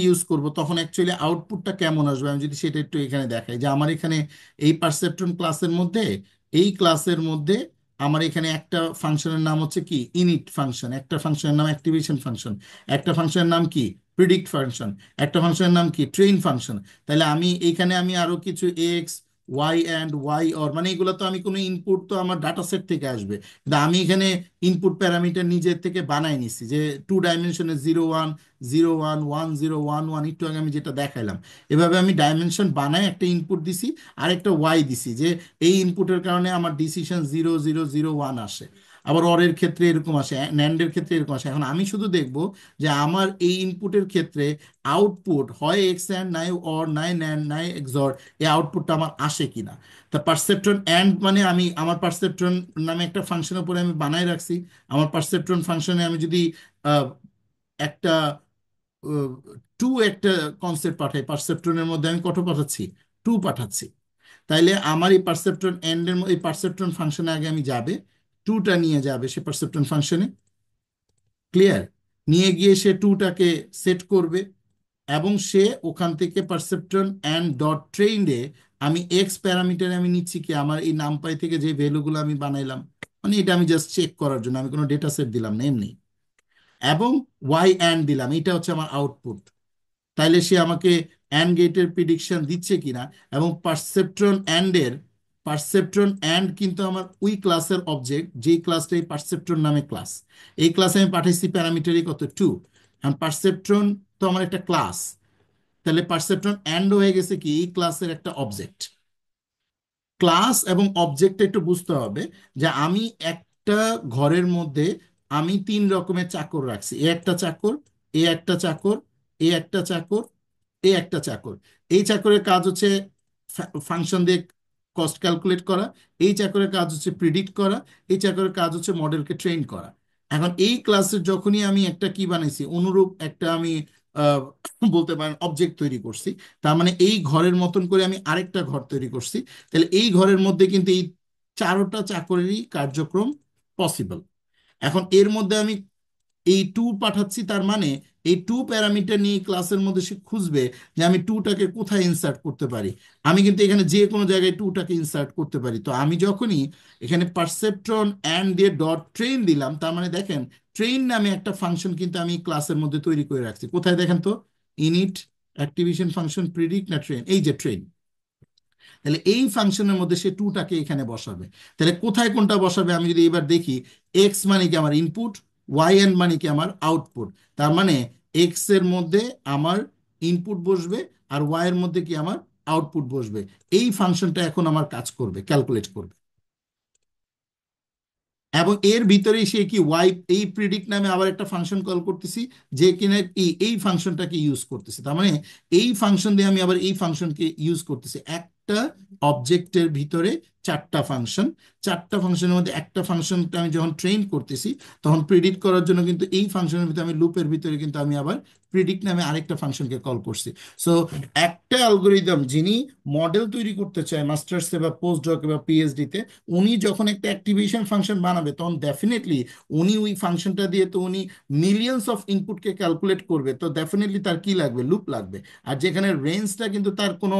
ইউজ করব, তখন অ্যাকচুয়ালি আউটপুটটা কেমন আসবে, আমি যদি সেটা একটু এখানে দেখাই, যে আমার এখানে এই পারসেপট্রন ক্লাসের মধ্যে, এই ক্লাসের মধ্যে আমার এখানে একটা ফাংশনের নাম হচ্ছে কি ইনিট ফাংশন, একটা ফাংশনের নাম অ্যাক্টিভেশন ফাংশন, একটা ফাংশনের নাম কি প্রিডিক্ট ফাংশন, একটা ফাংশনের নাম কি ট্রেইন ফাংশন। তাহলে আমি এখানে আমি আরো কিছু X Y and Y or, মানে এগুলো তো আমি কোনো ইনপুট তো আমার ডাটা সেট থেকে আসবে, কিন্তু আমি এখানে ইনপুট প্যারামিটার নিজের থেকে বানাই নিছি, যে 2 ডাইমেনশনে 0 1 0 1 1 0 1 1, একটু আগে আমি যেটা দেখাইলাম, এভাবে আমি ডাইমেনশন বানাই একটা ইনপুট দিছি, আর একটা ওয়াই দিছি, যে এই ইনপুটের কারণে আমার ডিসিশন 0 0 0 1 আসে। আবার অরের ক্ষেত্রে এরকম আসে, ন্যান্ডের ক্ষেত্রে এরকম আসে। এখন আমি শুধু দেখব যে আমার এই ইনপুটের ক্ষেত্রে আউটপুট হয় এক্স অ্যান্ড নাই অর নাই ন্যান্ড নাই এক্সর, এই আউটপুটটা আমার আসে কিনা। তা পারসেপ্ট্রন অ্যান্ড মানে আমি আমার পারসেপ্ট্রন নামে একটা ফাংশনের উপরে আমি বানায় রাখছি। আমার পারসেপ্ট্রন ফাংশনে আমি যদি আহ, একটা টু একটা কনসেপ্ট পাঠাই, পারসেপ্ট্রনের মধ্যে আমি কত পাঠাচ্ছি, টু পাঠাচ্ছি। তাইলে আমার এই পারসেপ্ট্রন এন্ডের এই পারসেপ্ট্রন ফাংশনে আগে আমি যাবে, টুটা নিয়ে যাবে সে পারসেপ্ট্রন ফাংশনে, ক্লিয়ার? নিয়ে গিয়ে সে টুটাকে সেট করবে, এবং সে ওখান থেকে পারসেপ্ট্রন অ্যান্ড ডট ট্রেইনে আমি এক্স প্যারামিটারে আমি নিচ্ছি কি আমার এই নামপাই থেকে যে ভ্যালুগুলো আমি বানাইলাম, মানে এটা আমি জাস্ট চেক করার জন্য, আমি কোনো ডেটা সেট দিলাম না এমনি, এবং ওয়াই অ্যান্ড দিলাম, এটা হচ্ছে আমার আউটপুট। তাইলে সে আমাকে অ্যান্ড গেটের প্রিডিকশন দিচ্ছে কিনা। এবং পারসেপ্ট্রন অ্যান্ড কিন্তু আমার ওই ক্লাসের অবজেক্ট, যেই ক্লাসটা এই পারসেপ্ট্রন নামে ক্লাস, এই ক্লাসে আমি পাঠাইছি প্যারামিটারই কত, টু। এখন পারসেপ্ট্রন তো আমার একটা ক্লাস, তাহলে পারসেপ্ট্রন অ্যান্ড হয়ে গেছে কি এই ক্লাসের একটা অবজেক্ট। ক্লাস এবং অবজেক্ট একটু বুঝতে হবে যে আমি একটা ঘরের মধ্যে আমি তিন রকমের চাকর রাখছি, এ একটা চাকর, এ একটা চাকর, এ একটা চাকর, এ একটা চাকর। এই চাকরের কাজ হচ্ছে ফাংশন দিয়ে কস্ট ক্যালকুলেট করা, এই চাকরের কাজ হচ্ছে প্রিডিক্ট করা, এই চাকরের কাজ হচ্ছে মডেলকে ট্রেন করা। এখন এই ক্লাসের যখনই আমি একটা কি বানাইছি, অনুরূপ একটা আমি আহ, বলতে পারেন অবজেক্ট তৈরি করছি, তার মানে এই ঘরের মতন করে আমি আরেকটা ঘর তৈরি করছি। তাহলে এই ঘরের মধ্যে কিন্তু এই চারোটা চাকরেরই কার্যক্রম পসিবল। এখন এর মধ্যে আমি এই টু পাঠাচ্ছি, তার মানে এই টু প্যারামিটার নিয়ে ক্লাসের মধ্যে সে খুঁজবে যে আমি টুটাকে কোথায় ইনসার্ট করতে পারি। আমি কিন্তু এখানে যে কোনো জায়গায় টুটাকে ইনসার্ট করতে পারি। তো আমি যখনই এখানে পারসেপ্ট্রন অ্যান্ড দিয়ে ডট ট্রেন দিলাম, তার মানে দেখেন ট্রেন নামে একটা ফাংশন কিন্তু আমি ক্লাসের মধ্যে তৈরি করে রাখছি। কোথায় দেখেন তো, ইনিট অ্যাক্টিভেশন ফাংশন প্রিডিক্ট না ট্রেন, এই যে ট্রেন। তাহলে এই ফাংশনের মধ্যে সে টুটাকে এখানে বসাবে। তাহলে কোথায় কোনটা বসাবে আমি যদি এবার দেখি, এক্স মানে কি আমার ইনপুট, ওয়াই এন মানে কি আমার আউটপুট। তার মানে এক্স এর মধ্যে আমার ইনপুট বসবে, আর ওয়াই এর মধ্যে কি আমার আউটপুট বসবে। এই ফাংশনটা এখন আমার কাজ করবে, ক্যালকুলেট করবে। এবং এর ভিতরেই সে কি ওয়াই এই প্রিডিক্ট নামে আবার একটা ফাংশন কল করতেছি, যে কিনা এই ফাংশনটাকে ইউজ করতেছি। তার মানে এই ফাংশন দিয়ে আমি আবার এই ফাংশনকে ইউজ করতেছি। একটা অবজেক্টের ভিতরে চারটা ফাংশন, চারটা ফাংশনের মধ্যে একটা ফাংশনটা আমি যখন ট্রেন করতেছি, তখন প্রিডিক্ট করার জন্য কিন্তু এই ফাংশনের ভিতরে আমি লুপের ভিতরে কিন্তু আমি আবার প্রিডিক্ট নামে আরেকটা ফাংশনকে কল করছি। সো একটা অ্যালগোরিদম যিনি মডেল তৈরি করতে চায় মাস্টার্সে বা পোস্ট ডকে বা পিএইচডিতে, উনি যখন একটা অ্যাক্টিভেশন ফাংশন বানাবে, তখন ডেফিনেটলি উনি ওই ফাংশনটা দিয়ে তো উনি মিলিয়ন্স অফ ইনপুটকে ক্যালকুলেট করবে। তো ডেফিনেটলি তার কি লাগবে, লুপ লাগবে। আর যেখানে রেঞ্জটা কিন্তু তার কোনো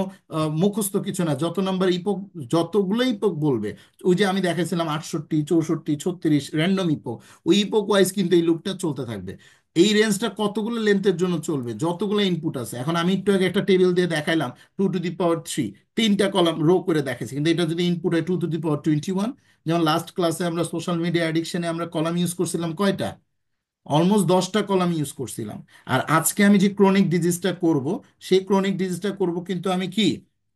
মুখস্থ কিছু না, যত নাম্বার ইপোক, যতগুলো ইপোক বলবে, ওই যে আমি দেখাইছিলাম 68, 64, 36 র্যান্ডম ইপোক, ওই ইপোক ওয়াইজ কিন্তু এই লুপটা চলতে থাকবে। এই রেঞ্জটা কতগুলো লেন্থের জন্য চলবে, যতগুলো ইনপুট আছে। এখন আমি একটু আগে একটা টেবিল দিয়ে দেখাইলাম 2 টু দি পাওয়ার 3, তিনটা কলাম রো করে দেখেছি, কিন্তু এটা যদি ইনপুট হয় 2 টু দি পাওয়ার 21। যেমন লাস্ট ক্লাসে আমরা সোশ্যাল মিডিয়া অ্যাডিকশনে আমরা কলাম ইউজ করছিলাম কয়টা, অলমোস্ট 10টা কলাম ইউজ করছিলাম। আর আজকে আমি যে ক্রনিক ডিজিজটা করব, সেই ক্রনিক ডিজিজটা করব কিন্তু আমি কি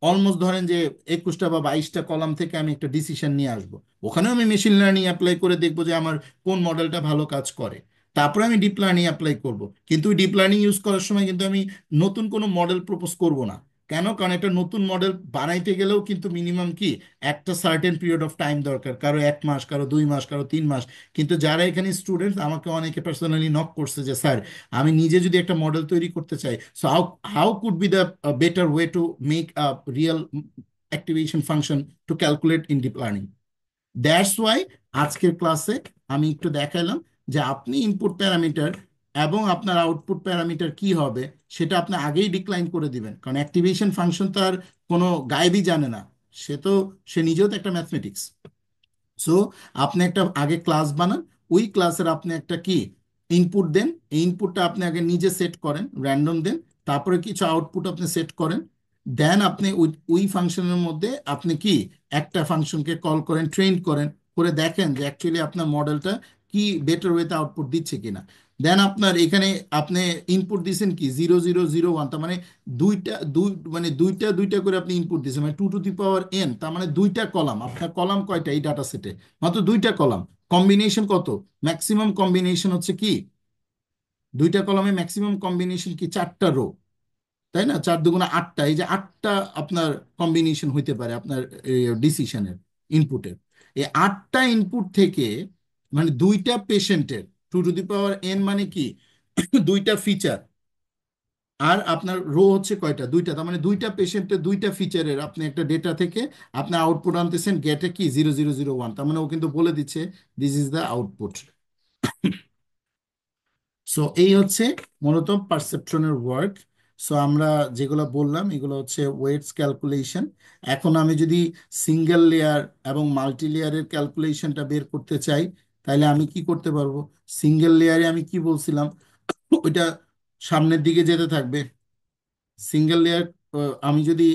অলমোস্ট ধরেন যে 21টা বা 22টা কলাম থেকে আমি একটা ডিসিশন নিয়ে আসব। ওখানেও আমি মেশিন লার্নিং অ্যাপ্লাই করে দেখবো যে আমার কোন মডেলটা ভালো কাজ করে। তারপরে আমি ডিপ লার্নিং অ্যাপ্লাই করব। কিন্তু ওই ডিপ লার্নিং ইউজ করার সময় কিন্তু আমি নতুন কোনো মডেল প্রপোজ করব না। কেন? কারণ একটা নতুন মডেল বানাইতে গেলেও কিন্তু মিনিমাম কি একটা সার্টেন পিরিয়ড অফ টাইম দরকার, কারো 1 মাস, কারো 2 মাস, কারো 3 মাস। কিন্তু যারা এখানে স্টুডেন্টস, আমাকে অনেকে পার্সোনালি নক করছে যে স্যার, আমি নিজে যদি একটা মডেল তৈরি করতে চাই, so how how could be the better way to make a real activation function to calculate in deep learning. That's why আজকের ক্লাসে আমি একটু দেখাইলাম যে আপনি ইনপুট প্যারামিটার এবং আপনার আউটপুট প্যারামিটার কি হবে সেটা আপনি আগেই ডিক্লাইন করে দিবেন। কারণ অ্যাক্টিভেশন ফাংশন তো আর কোনো গায়েবই জানে না, সে তো, সে নিজেও তো একটা ম্যাথমেটিক্স। সো আপনি একটা আগে ক্লাস বানান, ওই ক্লাসের আপনি একটা কি ইনপুট দেন, এই ইনপুটটা আপনি আগে নিজে সেট করেন, র্যান্ডম দেন, তারপরে কিছু আউটপুট আপনি সেট করেন। দেন আপনি ওই ওই ফাংশনের মধ্যে আপনি কি একটা ফাংশনকে কল করেন, ট্রেন করেন, করে দেখেন যে অ্যাকচুয়ালি আপনার মডেলটা কি বেটার ওয়েতে আউটপুট দিচ্ছে কিনা। দেন আপনার এখানে আপনি ইনপুট দিয়েছেন কি 0001, তার মানে দুইটা দুই মানে দুইটা দুইটা করে আপনি ইনপুট দিয়েছেন, মানে 2 টু দি পাওয়ার n, তার মানে দুইটা কলাম। আপনার কলাম কয়টা এই ডাটা সেটে? মাত্র দুইটা কলাম। কম্বিনেশন কত? ম্যাক্সিমাম কম্বিনেশন হচ্ছে কি, দুইটা কলামে ম্যাক্সিমাম কম্বিনেশন কি 4টা রো, তাই না? 4 দুগুণে 8টা, এই যে 8টা আপনার কম্বিনেশন হইতে পারে আপনার ডিসিশনের ইনপুটের। এই 8টা ইনপুট থেকে মানে দুইটা পেশেন্টের 2 টু দি পাওয়ার n মানে কি দুইটা ফিচার, আর আপনার রো হচ্ছে কয়টা? দুইটা। তার মানে দুইটা পেশেন্টের দুইটা ফিচারের আপনি একটা ডেটা থেকে আপনি আউটপুট আনতেছেন, গেটে কি 0001, তার মানে ও কিন্তু বলে দিচ্ছে this is the output. So এই হচ্ছে মূলত পারসেপট্রনের ওয়ার্ক। সো আমরা যেগুলো বললাম এগুলো হচ্ছে ওয়েটস ক্যালকুলেশন। এখন আমি যদি সিঙ্গেল লেয়ার এবং মাল্টি লেয়ারের ক্যালকুলেশনটা বের করতে চাই, তাহলে আমি কি করতে পারবো? সিঙ্গেল লেয়ারে আমি কি বলছিলাম, ওইটা সামনের দিকে যেতে থাকবে। সিঙ্গেল লেয়ার, আমি যদি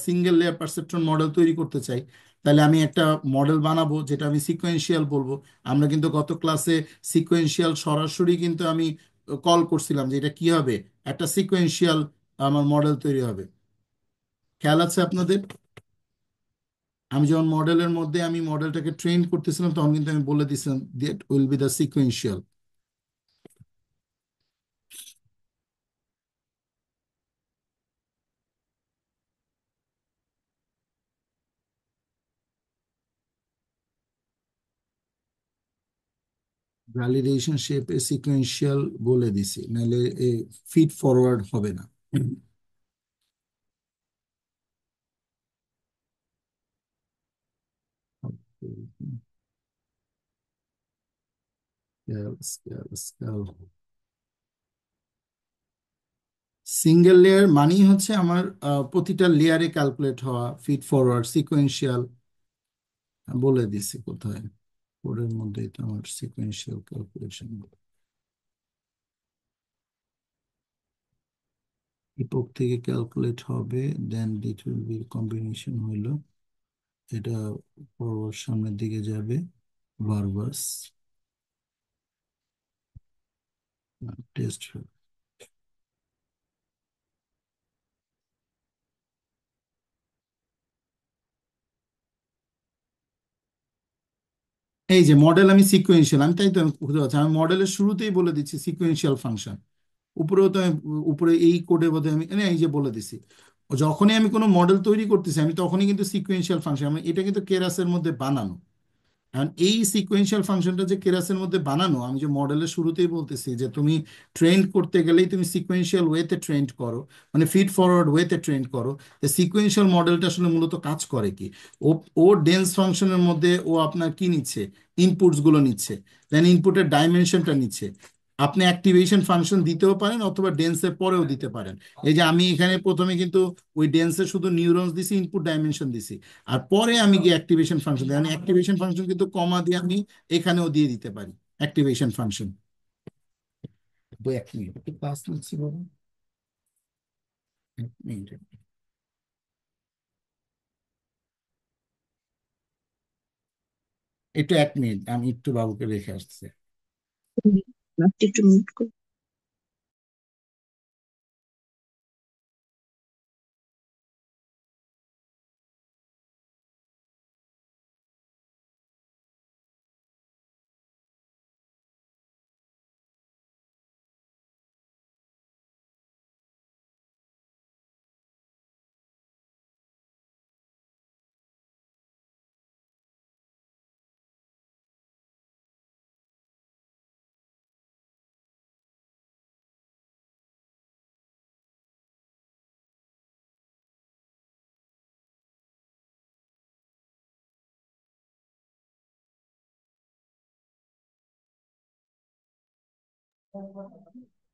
সিঙ্গেল লেয়ার পারসেপট্রন মডেল তৈরি করতে চাই, তাহলে আমি একটা মডেল বানাবো যেটা আমি সিকোয়েন্সিয়াল বলবো। আমরা কিন্তু গত ক্লাসে সিকোয়েন্সিয়াল সরাসরি কিন্তু আমি কল করছিলাম যে এটা কি হবে, একটা সিকোয়েন্সিয়াল আমার মডেল তৈরি হবে। খেয়াল আছে আপনাদের? আমি যখন মডেলের মধ্যে আমি মডেলটাকে ট্রেন করতেছিলাম তখন কিন্তু আমি বলে দিয়েছিলাম that will be the sequential. Validation শেপে সিকোয়েন্সিয়াল বলে দিছি, নাহলে ফিড ফরওয়ার্ড হবে না। Scale scale scale. Single layer মানেই হচ্ছে আমার প্রতিটা লেয়ারে ক্যালকুলেট হওয়া, ফিড ফরওয়ার্ড সিকোয়েন্সিয়াল বলে দিছি কোথায়, কোডের মধ্যেই তো আমার সিকোয়েন্সিয়াল ক্যালকুলেশন। ইপক থেকে ক্যালকুলেট হবে, দেন দিট উইল বি কম্বিনেশন হইলো, এটা ফরওয়ার্ড সামনের দিকে যাবে, ভার্বাস টেস্ট। এই যে মডেল আমি সিকোয়েন্সিয়াল, আমি তাই তো আমি বুঝতে পারছি, আমি মডেলের শুরুতেই বলে দিচ্ছি সিকোয়েন্সিয়াল ফাংশন। উপরেও তো উপরে এই কোডে বোধহয় আমি এই যে বলে দিছি, যখনই আমি কোনো মডেল তৈরি করতেছি আমি তখনই কিন্তু সিকোয়েন্সিয়াল ফাংশন, আমি এটা কিন্তু কেরাসের মধ্যে বানানো। এখন এই সিকোয়েন্সিয়াল ফাংশনটা যে কেরাসের মধ্যে বানানো, আমি যে মডেলের শুরুতেই বলতেছি যে তুমি ট্রেন করতে গেলেই তুমি সিকোয়েন্সিয়াল ওয়েতে ট্রেন করো, মানে ফিড ফরওয়ার্ড ওয়েতে ট্রেন করো। সিকোয়েন্সিয়াল মডেলটা আসলে মূলত কাজ করে কি, ও ও ডেন্স ফাংশনের মধ্যে ও আপনার কি নিচ্ছে, ইনপুটস গুলো নিচ্ছে, দেন ইনপুটের ডাইমেনশনটা নিচ্ছে। আপনি অ্যাক্টিভেশন ফাংশন দিতেও পারেন অথবা ডেন্সের পরেও দিতে পারেন। এই যে আমি এখানে প্রথমে কিন্তু ওই ডেন্সের শুধু নিউরনস দিছি, ইনপুট ডাইমেনশন দিছি, আর পরে আমি গিয়ে অ্যাক্টিভেশন ফাংশন দিই। মানে অ্যাক্টিভেশন ফাংশন কিন্তু কমা দিয়ে আমি এখানেও দিয়ে দিতে পারি অ্যাক্টিভেশন ফাংশন। 1 মিনিট একটু ক্লাস নিচ্ছি বাবা, 1 মিনিট। একটু 1 মিনিট, আমি একটু বাবুকে রেখে আসছি। আপনি একটু মিউট করুন।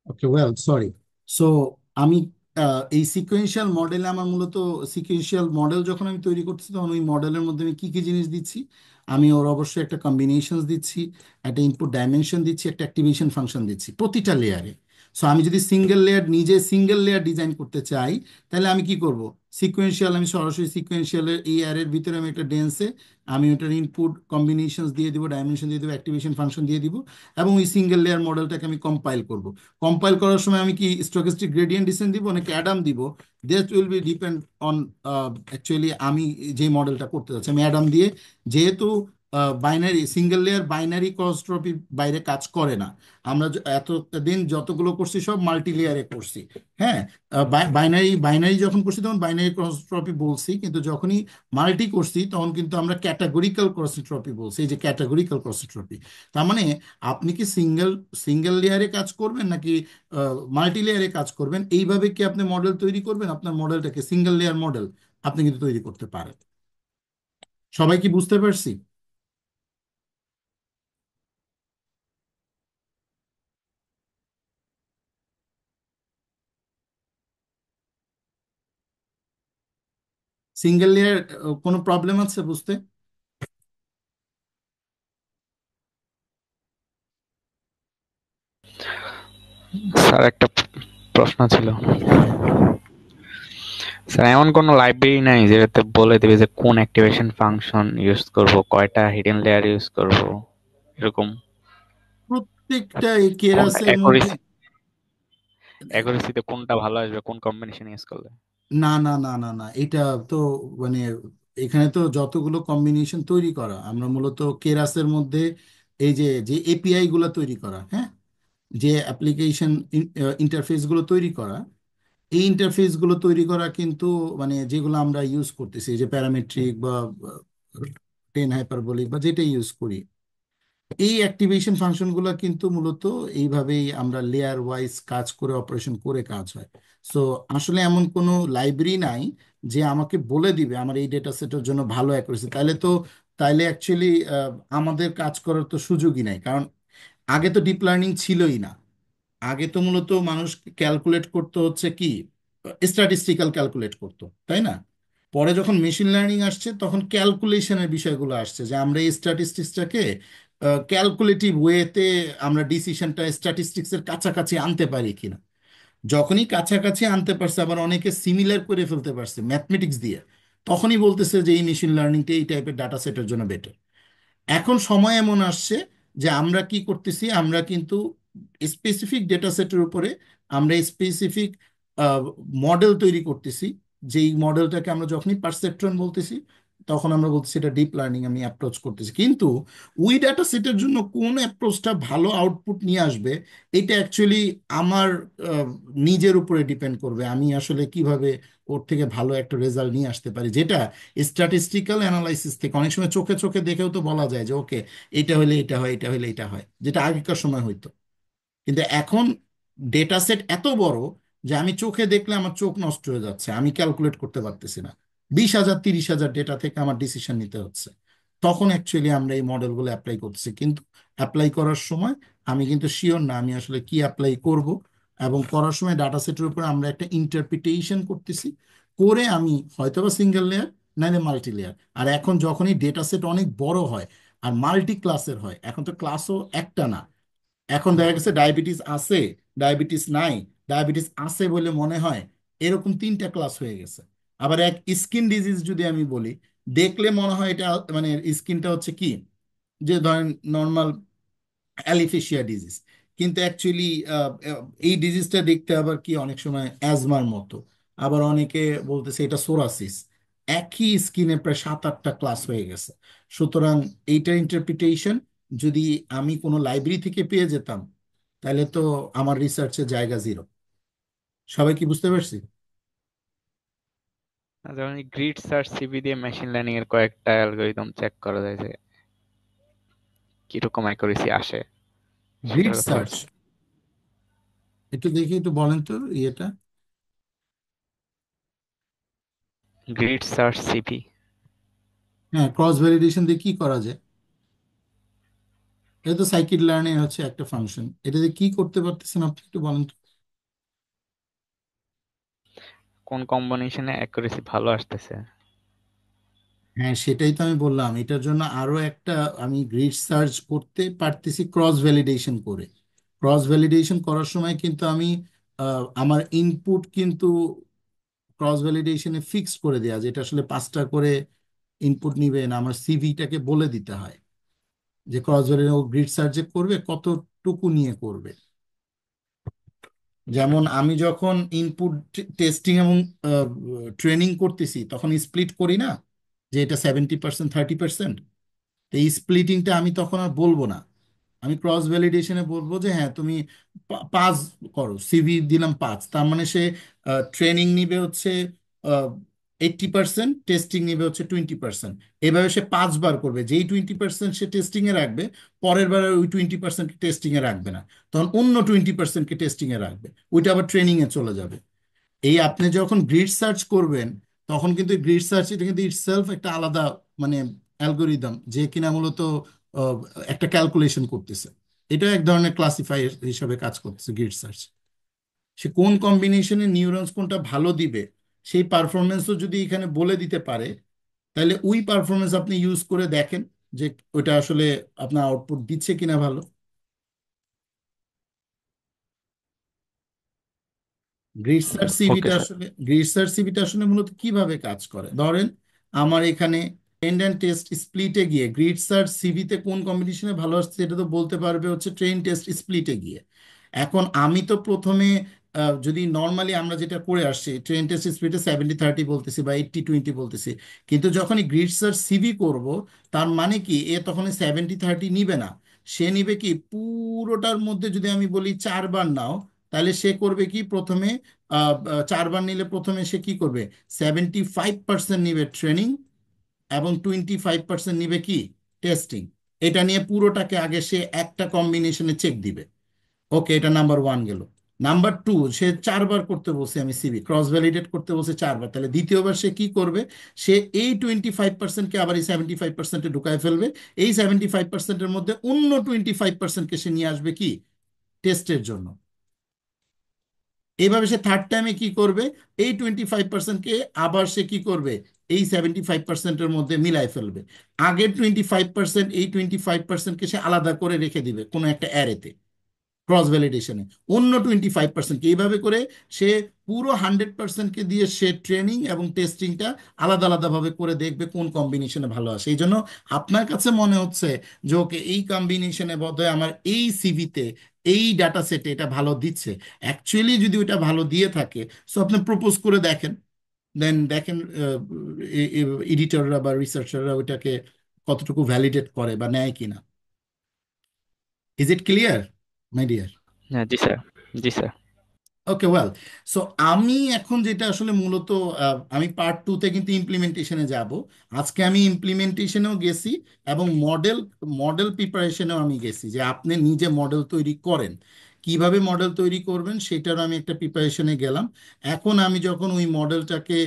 ওকে, ওয়েল, সরি। সো আমি এই সিকোয়েন্সিয়াল মডেলে আমার মূলত সিকোয়েন্সিয়াল মডেল যখন আমি তৈরি করছি তখন ওই মডেলের মধ্যে আমি কি কি জিনিস দিচ্ছি, আমি ওর অবশ্যই একটা কম্বিনেশন দিচ্ছি, একটা ইনপুট ডাইমেনশন দিচ্ছি, একটা অ্যাক্টিভেশন ফাংশন দিচ্ছি প্রতিটা লেয়ারে। সো আমি যদি সিঙ্গেল লেয়ার নিজে সিঙ্গেল লেয়ার ডিজাইন করতে চাই, তাহলে আমি কি করব, সিকোয়েন্সিয়াল আমি সরাসরি সিকোয়েন্সিয়ালের এই অ্যারের ভিতরে আমি একটা ডেন্সে আমি ওটার ইনপুট কম্বিনেশনস দিয়ে দিব, ডাইমেনশন দিয়ে দিব, অ্যাক্টিভেশন ফাংশন দিয়ে দিব, এবং ওই সিঙ্গেল লেয়ার মডেলটাকে আমি কম্পাইল করব। কম্পাইল করার সময় আমি কি স্টকিস্টিক গ্রেডিয়েন্ট ডিসেন্ট দিব নাকি অ্যাডাম দিব, that will be depend on actually আমি যে মডেলটা করতে যাচ্ছি। আমি অ্যাডাম দিয়ে, যেহেতু বাইনারি সিঙ্গেল লেয়ার বাইনারি ক্রসট্রপি বাইরে কাজ করে না। আমরা এতদিন যতগুলো করছি সব মাল্টি লেয়ারে করছি। হ্যাঁ, বাইনারি বাইনারি যখন করছি তখন বাইনারি ক্রসট্রপি বলছি, কিন্তু যখনই মাল্টি করছি তখন কিন্তু আমরা ক্যাটাগরিক্যাল ক্রসট্রপি বলছি, এই যে ক্যাটাগরিক্যাল ক্রসট্রপি। তার মানে আপনি কি সিঙ্গেল সিঙ্গেল লেয়ারে কাজ করবেন নাকি মাল্টি লেয়ারে কাজ করবেন, এইভাবে কি আপনি মডেল তৈরি করবেন? আপনার মডেলটাকে সিঙ্গেল লেয়ার মডেল আপনি কিন্তু তৈরি করতে পারেন। সবাই কি বুঝতে পারছি? সিঙ্গেল লেয়ার কোনো প্রবলেম আছে বুঝতে? স্যার একটা প্রশ্ন ছিল। স্যার এমন কোনো লাইব্রেরি নাই যেটাতে বলে দেবে যে কোন অ্যাক্টিভেশন ফাংশন ইউজ করব, কয়টা হিডেন লেয়ার ইউজ করব, এরকম? প্রত্যেকটা এই কোন কেরাসের মধ্যে অ্যাকুরেসিতে কোনটা ভালো আসবে, কোন কম্বিনেশন ইউজ করলে? না না না না না, এটা তো মানে এখানে তো যতগুলো কম্বিনেশন তৈরি করা, আমরা মূলত কেরাসের মধ্যে এই যে যে এপিআই গুলো তৈরি করা, হ্যাঁ, যে অ্যাপ্লিকেশন ইন্টারফেস গুলো তৈরি করা, এই ইন্টারফেস গুলো তৈরি করা কিন্তু মানে যেগুলো আমরা ইউজ করতেছি, যে প্যারামেট্রিক বা টেন হাইপারবোলিক বা যেটা ইউজ করি, এই অ্যাক্টিভেশন ফাংশনগুলো কিন্তু মূলত এইভাবেই আমরা লেয়ার ওয়াইজ কাজ করে অপারেশন করে কাজ হয়। সো আসলে এমন কোনো লাইব্রেরি নাই যে আমাকে বলে দিবে আমার এই ডেটা সেটের জন্য ভালো অ্যাকুরেসি। তাইলে অ্যাকচুয়ালি আমাদের কাজ করার তো সুযোগই নাই, কারণ আগে তো ডিপ লার্নিং ছিলই না। আগে তো মূলত মানুষ ক্যালকুলেট করতে হচ্ছে কি, স্ট্যাটিস্টিক্যাল ক্যালকুলেট করতো, তাই না? পরে যখন মেশিন লার্নিং আসছে তখন ক্যালকুলেশনের বিষয়গুলো আসছে, যে আমরা এই স্ট্যাটিস্টিক্সটাকে ক্যালকুলেটিভ ওয়েতে আমরা ডিসিশনটা স্ট্যাটিস্টিক্সের কাছাকাছি আনতে পারি কিনা। যখনই কাছাকাছি আনতে পারছে, আবার অনেকে সিমিলার করে ফেলতে পারছে ম্যাথমেটিক্স দিয়ে, তখনই বলতেছে যে এই মেশিন লার্নিংটা এই টাইপের ডাটা সেটের জন্য বেটার। এখন সময় এমন আসছে যে আমরা কি করতেছি, আমরা কিন্তু স্পেসিফিক ডেটা সেটের উপরে আমরা স্পেসিফিক মডেল তৈরি করতেছি। যেই মডেলটাকে আমরা যখনই পারসেপট্রন বলতেছি তখন আমরা বলতেছি এটা ডিপ লার্নিং আমি অ্যাপ্রোচ করতেছি। কিন্তু ওই ডাটা সেটের জন্য কোন অ্যাপ্রোচটা ভালো আউটপুট নিয়ে আসবে, এটা অ্যাকচুয়ালি আমার আহ, নিজের উপরে ডিপেন্ড করবে। আমি আসলে কিভাবে ওর থেকে ভালো একটা রেজাল্ট নিয়ে আসতে পারি, যেটা স্ট্যাটিস্টিক্যাল অ্যানালাইসিস থেকে অনেক সময় চোখে চোখে দেখেও তো বলা যায় যে ওকে, এটা হলে এটা হয়, এটা হলে এটা হয়, যেটা আগেকার সময় হইতো। কিন্তু এখন ডেটা সেট এত বড় যে আমি চোখে দেখলে আমার চোখ নষ্ট হয়ে যাচ্ছে, আমি ক্যালকুলেট করতে পারতেছি না। 20,000 30,000 ডেটা থেকে আমার ডিসিশন নিতে হচ্ছে। তখন অ্যাকচুয়ালি আমরা এই মডেলগুলো অ্যাপ্লাই করতেছি, কিন্তু অ্যাপ্লাই করার সময় আমি কিন্তু শিওর না আমি আসলে কি অ্যাপ্লাই করব। এবং করার সময় ডাটা সেটের উপরে আমরা একটা ইন্টারপ্রিটেশন করতেছি, করে আমি হয়তোবা সিঙ্গেল লেয়ার নাইলে মাল্টি লেয়ার। আর এখন যখনই ডেটা সেট অনেক বড় হয় আর মাল্টি ক্লাসের হয়, এখন তো ক্লাসও একটা না, এখন দেখা গেছে ডায়াবেটিস আছে, ডায়াবেটিস নাই, ডায়াবেটিস আছে বলে মনে হয়, এরকম 3টা ক্লাস হয়ে গেছে। আবার এক স্কিন ডিজিজ যদি আমি বলি, দেখলে মনে হয় এটা মানে স্কিনটা হচ্ছে কি, যে ধরেন নর্মাল অ্যালিফেশিয়া ডিজিজ, কিন্তু অ্যাকচুয়ালি এই ডিজিজটা দেখতে আবার কি অনেক সময় অ্যাজমার মতো। আবার অনেকে বলতেছে এটা সোরাসিস। একই স্কিনে প্রায় 7-8টা ক্লাস হয়ে গেছে। সুতরাং এইটার ইন্টারপ্রিটেশন যদি আমি কোনো লাইব্রেরি থেকে পেয়ে যেতাম, তাহলে তো আমার রিসার্চের জায়গা জিরো। সবাই কি বুঝতে পারছি? যেমন গ্রিড সার্চ সিভি দিয়ে মেশিন লার্নিং এর কয়েকটা অ্যালগরিদম চেক করা যায় যে কিরকম অ্যাকুরেসি আসে, গ্রিড সেটার কথা সার্চ, বলছি। একটু দেখি, একটু বলেন তো ইয়েটা। গ্রিড সার্চ সিভি হ্যাঁ, ক্রস ভ্যালিডেশন দিয়ে কি করা যায়? এটা তো সাইকিড লার্নিং হচ্ছে একটা ফাংশন, এটা দিয়ে কি করতে পারতেছেন আপনি একটু বলেন তো। কোন কম্বিনেশনে অ্যাকুরেসি ভালো আসতেছে। হ্যাঁ, সেটাই তো আমি বললাম, এটার জন্য আরো একটা আমি গ্রিড সার্চ করতে পারতেছি ক্রস ভ্যালিডেশন করে। ক্রস ভ্যালিডেশন করার সময় কিন্তু আমি আমার ইনপুট কিন্তু ক্রস ভ্যালিডেশনে ফিক্সড করে দেওয়া, যেটা আসলে 5টা করে ইনপুট নিবে না, আমার সিভিটাকে বলে দিতে হয় যে ক্রস ভ্যালিডেশন গ্রিড সার্চ যে করবে কতটুকু নিয়ে করবে। যেমন আমি যখন ইনপুট টেস্টিং এবং ট্রেনিং করতেছি তখন স্প্লিট করি না, যে এটা 70% 30%। এই স্প্লিটিংটা আমি তখন আর বলবো না, আমি ক্রস ভ্যালিডেশনে বলবো যে হ্যাঁ তুমি 5 করো, সিভি দিলাম 5, তার মানে সে ট্রেনিং নিবে হচ্ছে 80%, টেস্টিং নিবে হচ্ছে 20%। এভাবে সে 5 বার করবে, যেই 20% সে টেস্টিংয়ে রাখবে, পরের বার আর ওই 20% টেস্টিংয়ে রাখবে না, তখন অন্য 20%কে টেস্টিংয়ে রাখবে, ওইটা আবার ট্রেনিংয়ে চলে যাবে। এই আপনি যখন গ্রিড সার্চ করবেন, তখন কিন্তু গ্রিড সার্চ এটা কিন্তু ইটসেলফ একটা আলাদা মানে অ্যালগোরিদম, যে কিনা মূলত আহ, একটা ক্যালকুলেশন করতেছে। এটা এক ধরনের ক্লাসিফাই হিসাবে কাজ করতেছে গ্রিড সার্চ। সে কোন কম্বিনেশনে নিউরনস কোনটা ভালো দিবে, সেই পারফরমেন্সও যদি এখানে বলে দিতে পারে, তাহলে ওই পারফরমেন্স আপনি ইউজ করে দেখেন যে ওটা আসলে আপনার আউটপুট দিচ্ছে কিনা ভালো। Okay sir. গ্রিড সার্চ সিভিটা আসলে মূলত কিভাবে কাজ করে, ধরেন আমার এখানে ট্রেন্ড অ্যান্ড টেস্ট স্প্লিটে গিয়ে গ্রিড সার্চ সিভিতে কোন কম্বিনেশনে ভালো আসছে এটা তো বলতে পারবে হচ্ছে ট্রেন টেস্ট স্প্লিটে গিয়ে। এখন আমি তো প্রথমে যদি নর্মালি আমরা যেটা করে আসছি ট্রেন টেস্ট স্প্লিটে 70-30 বলতেছি বা 80-20 বলতেছি, কিন্তু যখনই গ্রিড সার্চ সিভি করব, তার মানে কি এ তখন 70-30 নিবে না, সে নিবে কি পুরোটার মধ্যে যদি আমি বলি 4 বার নাও, তাহলে সে করবে কি প্রথমে 4 বার নিলে প্রথমে সে কি করবে, 75% নিবে ট্রেনিং এবং 25% নিবে কি টেস্টিং। এটা নিয়ে পুরোটাকে আগে সে একটা কম্বিনেশনে চেক দিবে। ওকে, এটা নাম্বার 1 গেল। নাম্বার 2, সে 4 বার করতে বলছে, আমি সিভি ক্রস ভ্যালিডেট করতে বলছে 4 বার, তাহলে দ্বিতীয়বার সে কি করবে, সে এই 25%কে আবার এই 75%-এ ঢুকায় ফেলবে। এই 75%-এর মধ্যে অন্য 25%কে সে নিয়ে আসবে কি টেস্টের জন্য। এইভাবে সে থার্ড টাইমে কি করবে, এই 25%কে আবার সে কি করবে এই 75%-এর মধ্যে মিলাই ফেলবে। আগের 25%, এই 25%কে সে আলাদা করে রেখে দিবে কোনো একটা অ্যারেতে ক্রস ভ্যালিডেশনে, অন্য 25%কে এইভাবে করে সে পুরো 100%কে দিয়ে সে ট্রেনিং এবং টেস্টিংটা আলাদা আলাদাভাবে করে দেখবে কোন কম্বিনেশনে ভালো আসে। এই জন্য আপনার কাছে মনে হচ্ছে যে ওকে এই কম্বিনেশনে বোধহয় আমার এই সিভিতে এই ডাটা সেটে এটা ভালো দিচ্ছে। অ্যাকচুয়ালি যদি ওটা ভালো দিয়ে থাকে, সো আপনি প্রপোজ করে দেখেন, দেন দেখেন এডিটররা বা রিসার্চাররা ওইটাকে কতটুকু ভ্যালিডেট করে বা নেয় কিনা। Is it clear my dear? হ্যাঁ জি স্যার। জি স্যার। ওকে, ওয়েল, সো আমি এখন যেটা আসলে মূলত আমি পার্ট 2-তে কিন্তু ইমপ্লিমেন্টেশনে যাব। আজকে আমি ইমপ্লিমেন্টেশনেও গেছি এবং মডেল মডেল প্রিপারেশনেও আমি গেছি, যে আপনি নিজে মডেল তৈরি করেন, কিভাবে মডেল তৈরি করবেন সেটারও আমি একটা প্রিপারেশনে গেলাম। এখন আমি যখন ওই মডেলটাকে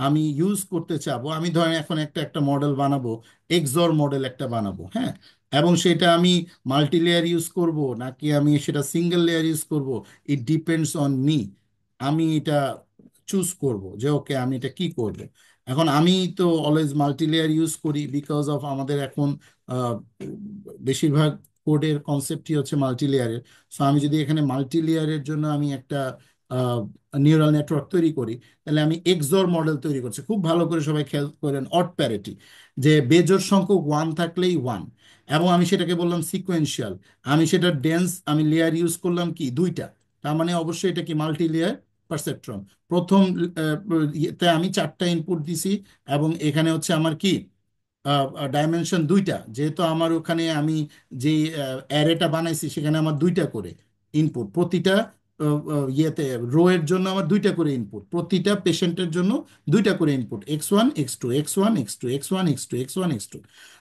আমি ইউজ করতে চাবো, আমি ধরেন এখন একটা একটা মডেল বানাবো, এক্সর মডেল একটা বানাবো, হ্যাঁ, এবং সেটা আমি মাল্টি লেয়ার ইউজ করব নাকি আমি সেটা সিঙ্গেল লেয়ার ইউজ করব, ইট ডিপেন্ডস অন মি। আমি এটা চুজ করব যে ওকে আমি এটা কি করব। এখন আমি তো অলওয়েজ মাল্টি লেয়ার ইউজ করি বিকজ অফ আমাদের এখন আহ, বেশিরভাগ কোডের কনসেপ্টই হচ্ছে মাল্টি লেয়ারের। সো আমি যদি এখানে মাল্টি লেয়ারের জন্য আমি একটা নিউরাল নেটওয়ার্ক তৈরি করি, তাহলে আমি এক্সর মডেল তৈরি করছি। খুব ভালো করে সবাই খেয়াল করেন অড প্যারিটি, যে বেজোড় সংখ্যক 1 থাকলেই 1, এবং আমি সেটাকে বললাম সিকোয়েন্সিয়াল। আমি সেটা ডেন্স আমি লেয়ার ইউজ করলাম কি 2টা, তার মানে অবশ্যই এটা কি মাল্টি লেয়ার পারসেপ্ট্রন। প্রথম ইয়েতে আমি 4টা ইনপুট দিছি, এবং এখানে হচ্ছে আমার কি ডাইমেনশন 2টা, যেহেতু আমার ওখানে আমি যে অ্যারেটা বানাইছি সেখানে আমার 2টা করে ইনপুট, প্রতিটা ইয়েতে রো এর জন্য আমার 2টা করে ইনপুট, প্রতিটা পেশেন্টের জন্য 2টা করে input, X1 X2 X1 X2 X1 X2 X1 X2।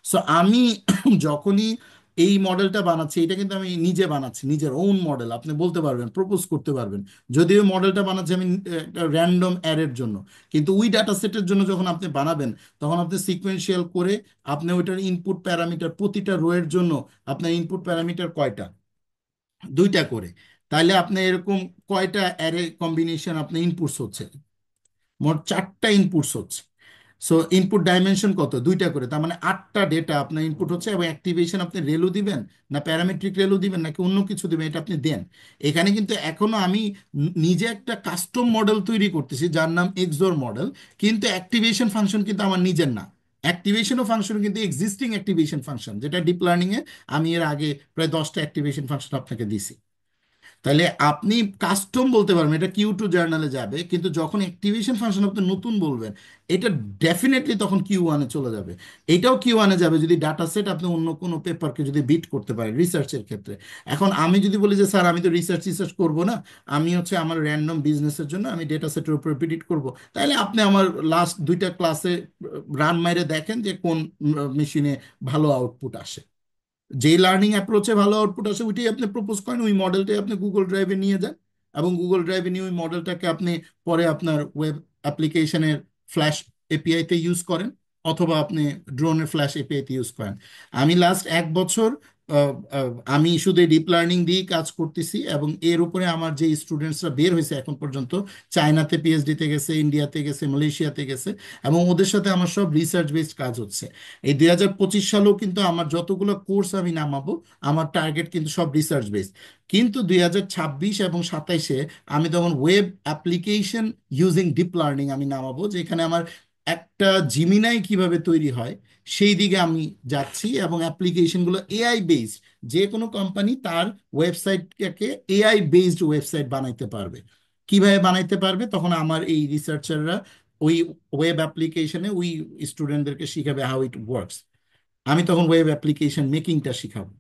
So আমি যখনই এই মডেলটা বানাচ্ছি, এটা কিন্তু আমি নিজে বানাচ্ছি, নিজের ওন মডেল, আপনি বলতে পারবেন প্রপোজ করতে পারবেন। যদিও মডেলটা বানাচ্ছি আমি একটা র্যান্ডম অ্যারের জন্য, কিন্তু ওই ডাটা সেটের জন্য যখন আপনি বানাবেন, তখন আপনি সিকোয়েন্সিয়াল করে আপনি ওইটার ইনপুট প্যারামিটার, প্রতিটা রো এর জন্য আপনার ইনপুট প্যারামিটার কয়টা, 2টা করে, তাহলে আপনি এরকম কয়টা অ্যারে কম্বিনেশন আপনি ইনপুটস হচ্ছে, মোট 4টা ইনপুটস হচ্ছে। সো ইনপুট ডাইমেনশন কত, 2টা করে, তার মানে 8টা ডেটা আপনার ইনপুট হচ্ছে। এবং অ্যাক্টিভেশন আপনি রেলু দিবেন না প্যারামেট্রিক রেলু দিবেন নাকি অন্য কিছু দিবেন, এটা আপনি দেন। এখানে কিন্তু এখনো আমি নিজে একটা কাস্টম মডেল তৈরি করতেছি যার নাম এক্সোর মডেল, কিন্তু অ্যাক্টিভেশন ফাংশন কিন্তু আমার নিজের না। অ্যাক্টিভেশনও ফাংশন কিন্তু এক্সিস্টিং অ্যাক্টিভেশন ফাংশন, যেটা ডিপ লার্নিংয়ে আমি এর আগে প্রায় 10টা অ্যাক্টিভেশন ফাংশন আপনাকে দিছি। তাহলে আপনি কাস্টম বলতে পারবেন এটা কিউ টু জার্নালে যাবে, কিন্তু যখন অ্যাক্টিভেশন ফাংশন আপনি নতুন বলবেন, এটা ডেফিনেটলি তখন কিউ ওয়ানে চলে যাবে। এটাও কিউ ওয়ানে যাবে যদি ডাটা সেট আপনি অন্য কোনো পেপারকে যদি বিট করতে পারেন রিসার্চের ক্ষেত্রে। এখন আমি যদি বলি যে স্যার আমি তো রিসার্চ রিসার্চ করবো না, আমি হচ্ছে আমার র্যান্ডম বিজনেসের জন্য আমি ডেটা সেটের উপর প্রিডিক্ট করব, তাহলে আপনি আমার লাস্ট দুইটা ক্লাসে রান মাইরে দেখেন যে কোন মেশিনে ভালো আউটপুট আসে। যেই লার্নিং অ্যাপ্রোচে ভালো আউটপুট আসে ওইটাই আপনি প্রপোজ করেন, ওই মডেলটাই আপনি গুগল ড্রাইভে নিয়ে যান, এবং গুগল ড্রাইভে নিয়ে ওই মডেলটাকে আপনি পরে আপনার ওয়েব অ্যাপ্লিকেশনের ফ্ল্যাশ এপিআইতে ইউজ করেন, অথবা আপনি ড্রোনের ফ্ল্যাশ এপিআইতে ইউজ করেন। আমি লাস্ট 1 বছর আমি শুধু ডিপ লার্নিং দিয়েই কাজ করতেছি, এবং এর উপরে আমার যে স্টুডেন্টসরা বের হয়েছে এখন পর্যন্ত, চায়নাতে পিএইচডিতে গেছে, ইন্ডিয়াতে গেছে, মালয়েশিয়াতে গেছে, এবং ওদের সাথে আমার সব রিসার্চ বেসড কাজ হচ্ছে। এই 2025 সালেও কিন্তু আমার যতগুলো কোর্স আমি নামাবো, আমার টার্গেট কিন্তু সব রিসার্চ বেস। কিন্তু 2026 এবং 27-এ আমি তখন web application using deep learning আমি নামাবো, যেখানে আমার একটা জিমিনাই কিভাবে তৈরি হয় সেই দিকে আমি যাচ্ছি, এবং অ্যাপ্লিকেশনগুলো এআই বেসড। যে কোনো কোম্পানি তার ওয়েবসাইটটাকে এআই বেসড ওয়েবসাইট বানাইতে পারবে। কিভাবে বানাইতে পারবে, তখন আমার এই রিসার্চাররা ওই ওয়েব অ্যাপ্লিকেশনে ওই স্টুডেন্টদেরকে শিখাবে হাউ ইট ওয়ার্কস। আমি তখন ওয়েব অ্যাপ্লিকেশন মেকিংটা শিখাবো।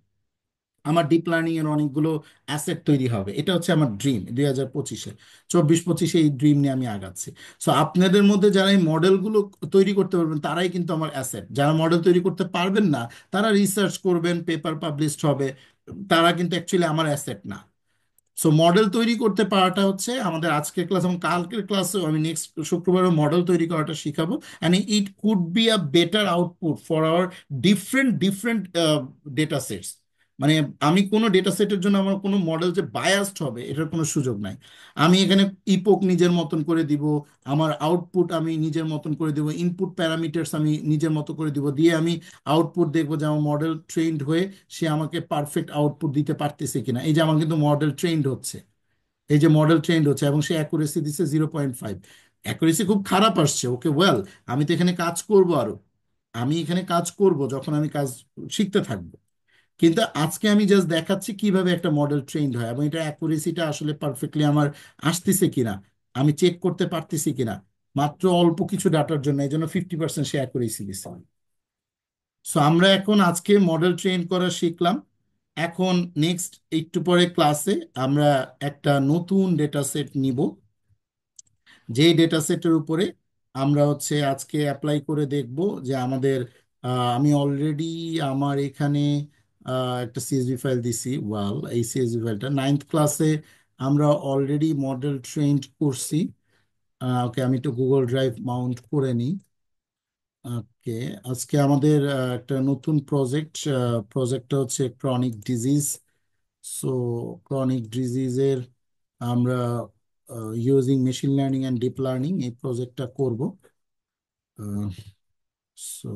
আমার ডিপ লার্নিং এর অনেকগুলো অ্যাসেট তৈরি হবে। এটা হচ্ছে আমার ড্রিম 2025-এ, 24-25-এ এই ড্রিম নিয়ে আমি আগাচ্ছি। সো আপনাদের মধ্যে যারা এই মডেলগুলো তৈরি করতে পারবেন তারাই কিন্তু আমার অ্যাসেট। যারা মডেল তৈরি করতে পারবেন না, তারা রিসার্চ করবেন, পেপার পাবলিশড হবে, তারা কিন্তু অ্যাকচুয়ালি আমার অ্যাসেট না। সো মডেল তৈরি করতে পারাটা হচ্ছে আমাদের আজকের ক্লাস, এবং কালকের ক্লাসেও আমি নেক্সট শুক্রবারও মডেল তৈরি করাটা শিখাবো। And it could be a better output for our different different data sets. মানে আমি কোনো ডেটা সেটের জন্য আমার কোনো মডেল যে বায়াসড হবে এটার কোনো সুযোগ নাই। আমি এখানে ইপোক নিজের মতন করে দিব, আমার আউটপুট আমি নিজের মতন করে দিব, ইনপুট প্যারামিটার্স আমি নিজের মতো করে দিব, দিয়ে আমি আউটপুট দেখবো যে আমার মডেল ট্রেন্ড হয়ে সে আমাকে পারফেক্ট আউটপুট দিতে পারতেছে কিনা। এই যে আমার কিন্তু মডেল ট্রেন্ড হচ্ছে, এই যে মডেল ট্রেন্ড হচ্ছে, এবং সে অ্যাকুরেসি দিচ্ছে 0.5। অ্যাকুরেসি খুব খারাপ আসছে, ওকে ওয়েল, আমি তো এখানে কাজ করব আরো, আমি এখানে কাজ করব যখন আমি কাজ শিখতে থাকবো। কিন্তু আজকে আমি জাস্ট দেখাচ্ছি কিভাবে একটা মডেল ট্রেন্ড হয়, এবং এটা অ্যাকুরেসিটা আসলে পারফেক্টলি আমার আসতেছে কিনা, আমি চেক করতে পারতেছি কিনা, মাত্র অল্প কিছু ডাটার জন্য, এই জন্য 50% সে অ্যাকুরেসি দিচ্ছে। সো আমরা এখন আজকে মডেল ট্রেন করা শিখলাম। এখন নেক্সট একটু পরে ক্লাসে আমরা একটা নতুন ডেটা সেট নিব, যেই ডেটা সেটের উপরে আমরা হচ্ছে আজকে অ্যাপ্লাই করে দেখব যে আমাদের আমি অলরেডি আমার এখানে একটা সিএসভি ফাইল দিছি ওয়াল, এই সিএসভি ফাইলটা 9th ক্লাসে আমরা অলরেডি মডেল ট্রেন্ড করছি। ওকে, আমি একটু গুগল ড্রাইভ মাউন্ট করে নিই। ওকে, আজকে আমাদের একটা নতুন প্রজেক্টটা হচ্ছে ক্রনিক ডিজিজ। সো ক্রনিক ডিজিজের আমরা using machine learning and deep learning এই প্রজেক্টটা করব। So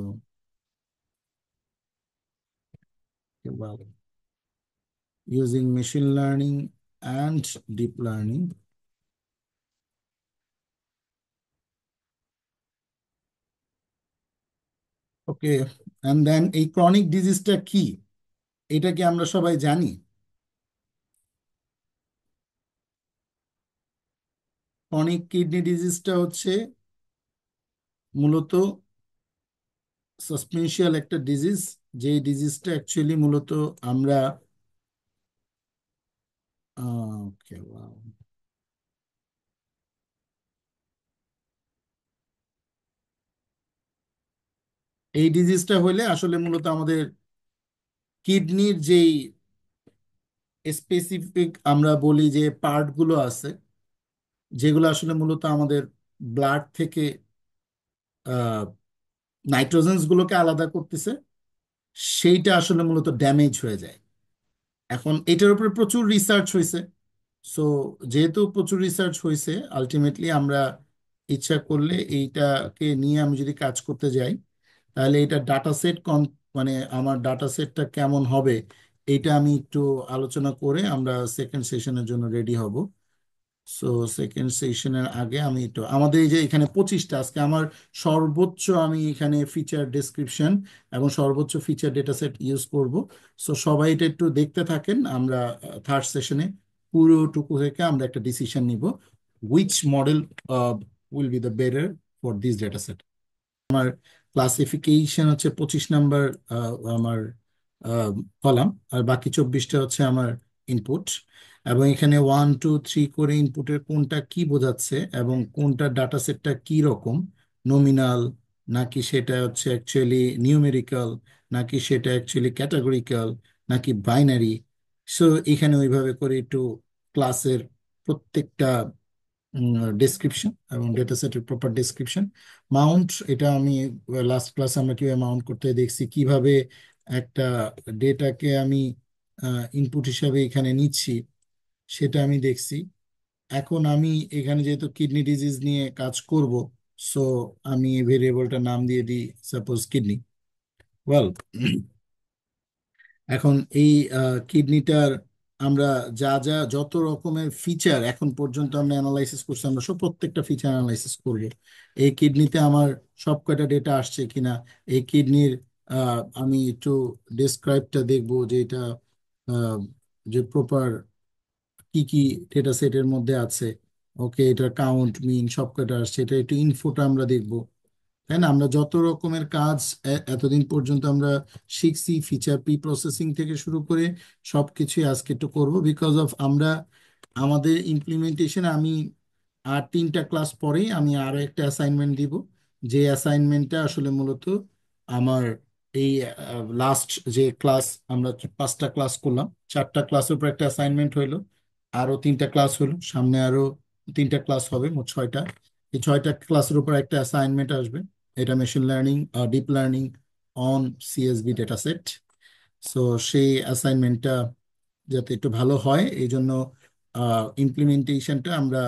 using machine learning and deep learning. Okay, and then এই ক্রনিক ডিজিজটা কি এটা কি আমরা সবাই জানি? ক্রনিক কিডনি ডিজিজটা হচ্ছে মূলত সাসপেন্সিয়াল একটা ডিজিজ, যে ডিজিজটা অ্যাকচুয়ালি মূলত আমরা ওকে, এই ডিজিজটা হইলে আসলে মূলত আমাদের কিডনির যেই স্পেসিফিক আমরা বলি যে পার্টগুলো আছে, যেগুলো আসলে মূলত আমাদের ব্লাড থেকে নাইট্রোজেন্স গুলোকে আলাদা করতেছে, সেইটা আসলে মূলত ড্যামেজ হয়ে যায়। এখন এটার উপরে প্রচুর রিসার্চ হয়েছে। সো যেহেতু প্রচুর রিসার্চ হয়েছে, আলটিমেটলি আমরা ইচ্ছা করলে এইটাকে নিয়ে আমি যদি কাজ করতে যাই, তাহলে এটা ডাটা সেট মানে আমার ডাটা সেটটা কেমন হবে এইটা আমি একটু আলোচনা করে আমরা সেকেন্ড সেশনের জন্য রেডি হব। সো সেকেন্ড সেশনের আগে আমি একটু আমাদের এই যে এখানে 25টা আজকে আমার সর্বোচ্চ আমি এখানে ফিচার ডেসক্রিপশন এবং সর্বোচ্চ ফিচার ডেটা সেট ইউজ করব। সো সবাই এটা একটু দেখতে থাকেন, আমরা থার্ড সেশনে পুরোটুকু থেকে আমরা একটা ডিসিশন নিব which model will be the better for this data set. আমার ক্লাসিফিকেশন হচ্ছে 25 নাম্বার আমার কলাম, আর বাকি 24টা হচ্ছে আমার ইনপুট। এবং এখানে 1 2 3 করে ইনপুটের কোনটা কি বোঝাচ্ছে এবং কোনটা ডাটা সেটটা কি রকম, নমিনাল নাকি সেটা হচ্ছে অ্যাকচুয়ালি নিউমেরিক্যাল, নাকি সেটা অ্যাকচুয়ালি ক্যাটাগরিক্যাল, নাকি বাইনারি। সো এখানে ওইভাবে করে একটু ক্লাসের প্রত্যেকটা ডেসক্রিপশন এবং ডেটা সেটের প্রপার ডেসক্রিপশন। মাউন্ট, এটা আমি লাস্ট ক্লাসে আমরা কিভাবে মাউন্ট করতে হয় দেখছি, কিভাবে একটা ডেটাকে আমি ইনপুট হিসাবে এখানে নিচ্ছি সেটা আমি দেখছি। এখন আমি এখানে যেহেতু কিডনি ডিজিজ নিয়ে কাজ করব, সো আমি ভেরিয়েবলটার নাম দিয়ে দিই সাপোজ কিডনি। ওয়েল, এখন এই কিডনিটার আমরা যা যা যত রকমের ফিচার এখন পর্যন্ত আমরা অ্যানালাইসিস করছি, আমরা সব প্রত্যেকটা ফিচার অ্যানালাইসিস করব। এই কিডনিতে আমার সব কয়টা ডেটা আসছে কিনা, এই কিডনির আমি একটু ডেসক্রাইবটা দেখব যে এটা আহ, যে প্রপার কি কি ডেটা সেটের মধ্যে আছে। ওকে, এটা কাউন্ট মিন সব কয়টা আসছে, এটা একটু ইনফোটা আমরা দেখব। তাই না? আমরা যত রকমের কাজ এতদিন পর্যন্ত আমরা শিখছি, ফিচার প্রি প্রসেসিং থেকে শুরু করে সবকিছুই আজকে একটু করব, বিকজ অফ আমরা আমাদের ইমপ্লিমেন্টেশন আমি আর 3টা ক্লাস পরেই আমি আরো একটা অ্যাসাইনমেন্ট দিব। যে অ্যাসাইনমেন্টটা আসলে মূলত আমার এই লাস্ট যে ক্লাস আমরা 5টা ক্লাস করলাম, 4টা ক্লাসের উপর একটা অ্যাসাইনমেন্ট হইলো, আরো 3টা ক্লাস হলো, সামনে আরো 3টা ক্লাস হবে, মোট 6টা। এই 6টা ক্লাসের উপর একটা অ্যাসাইনমেন্ট আসবে। এটা machine learning, deep learning on CSV data set. So সেই অ্যাসাইনমেন্টটা যাতে একটু ভালো হয় এই জন্য ইমপ্লিমেন্টেশনটা আমরা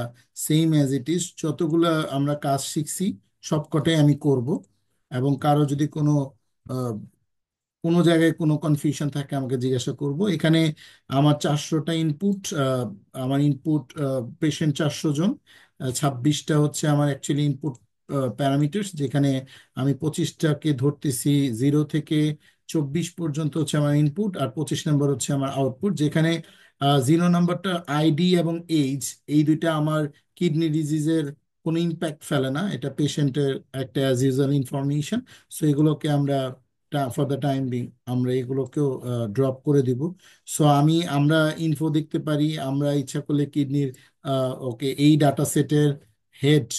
সেম অ্যাজ ইট ইজ যতগুলো আমরা কাজ শিখছি সবকটাই আমি করব। এবং কারো যদি কোনো কোনো জায়গায় কোনো কনফিউশন থাকে আমাকে জিজ্ঞাসা করব। এখানে আমার 400টা ইনপুট, আমার ইনপুট পেশেন্ট 400 জন, 26টা হচ্ছে আমার অ্যাকচুয়ালি ইনপুট প্যারামিটার্স, যেখানে আমি 25টাকে ধরতেছি 0 থেকে 24 পর্যন্ত হচ্ছে আমার ইনপুট, আর 25 নম্বর হচ্ছে আমার আউটপুট। যেখানে 0 নম্বরটা আইডি এবং এইজ, এই দুইটা আমার কিডনি ডিজিজের কোনো ইম্প্যাক্ট ফেলে না, এটা পেশেন্টের একটা অ্যাজ ইউজুয়াল ইনফরমেশন। সো এগুলোকে আমরা ফর দ্য টাইম বিং আমরা এগুলোকেও ড্রপ করে দিব। সো আমরা ইনফো দেখতে পারি, আমরা ইচ্ছা করলে কিডনির ওকে এই ডাটা সেটের হেড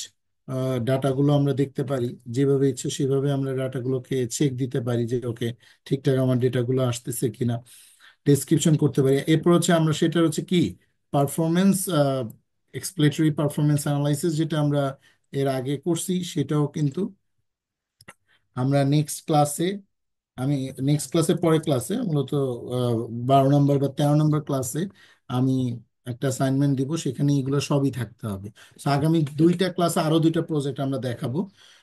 ডাটাগুলো আমরা দেখতে পারি, যেভাবে ইচ্ছে সেভাবে আমরা ডাটাগুলোকে চেক দিতে পারি যে ওকে ঠিকঠাক আমার ডেটাগুলো আসতেছে কিনা, ডেসক্রিপশন করতে পারি। এরপর হচ্ছে আমরা সেটা হচ্ছে কি পারফরমেন্স, এক্সপ্লেটরি পারফরমেন্স অ্যানালাইসিস, যেটা আমরা এর আগে করছি সেটাও কিন্তু আমরা আমি নেক্সট ক্লাসে পরের ক্লাসে মূলত 12 নম্বর বা 13 নম্বর ক্লাসে আমি একটা অ্যাসাইনমেন্ট দিব, সেখানে এগুলো সবই থাকতে হবে। সো আগামী 2টা ক্লাসে আরো 2টা প্রজেক্ট আমরা দেখাবো।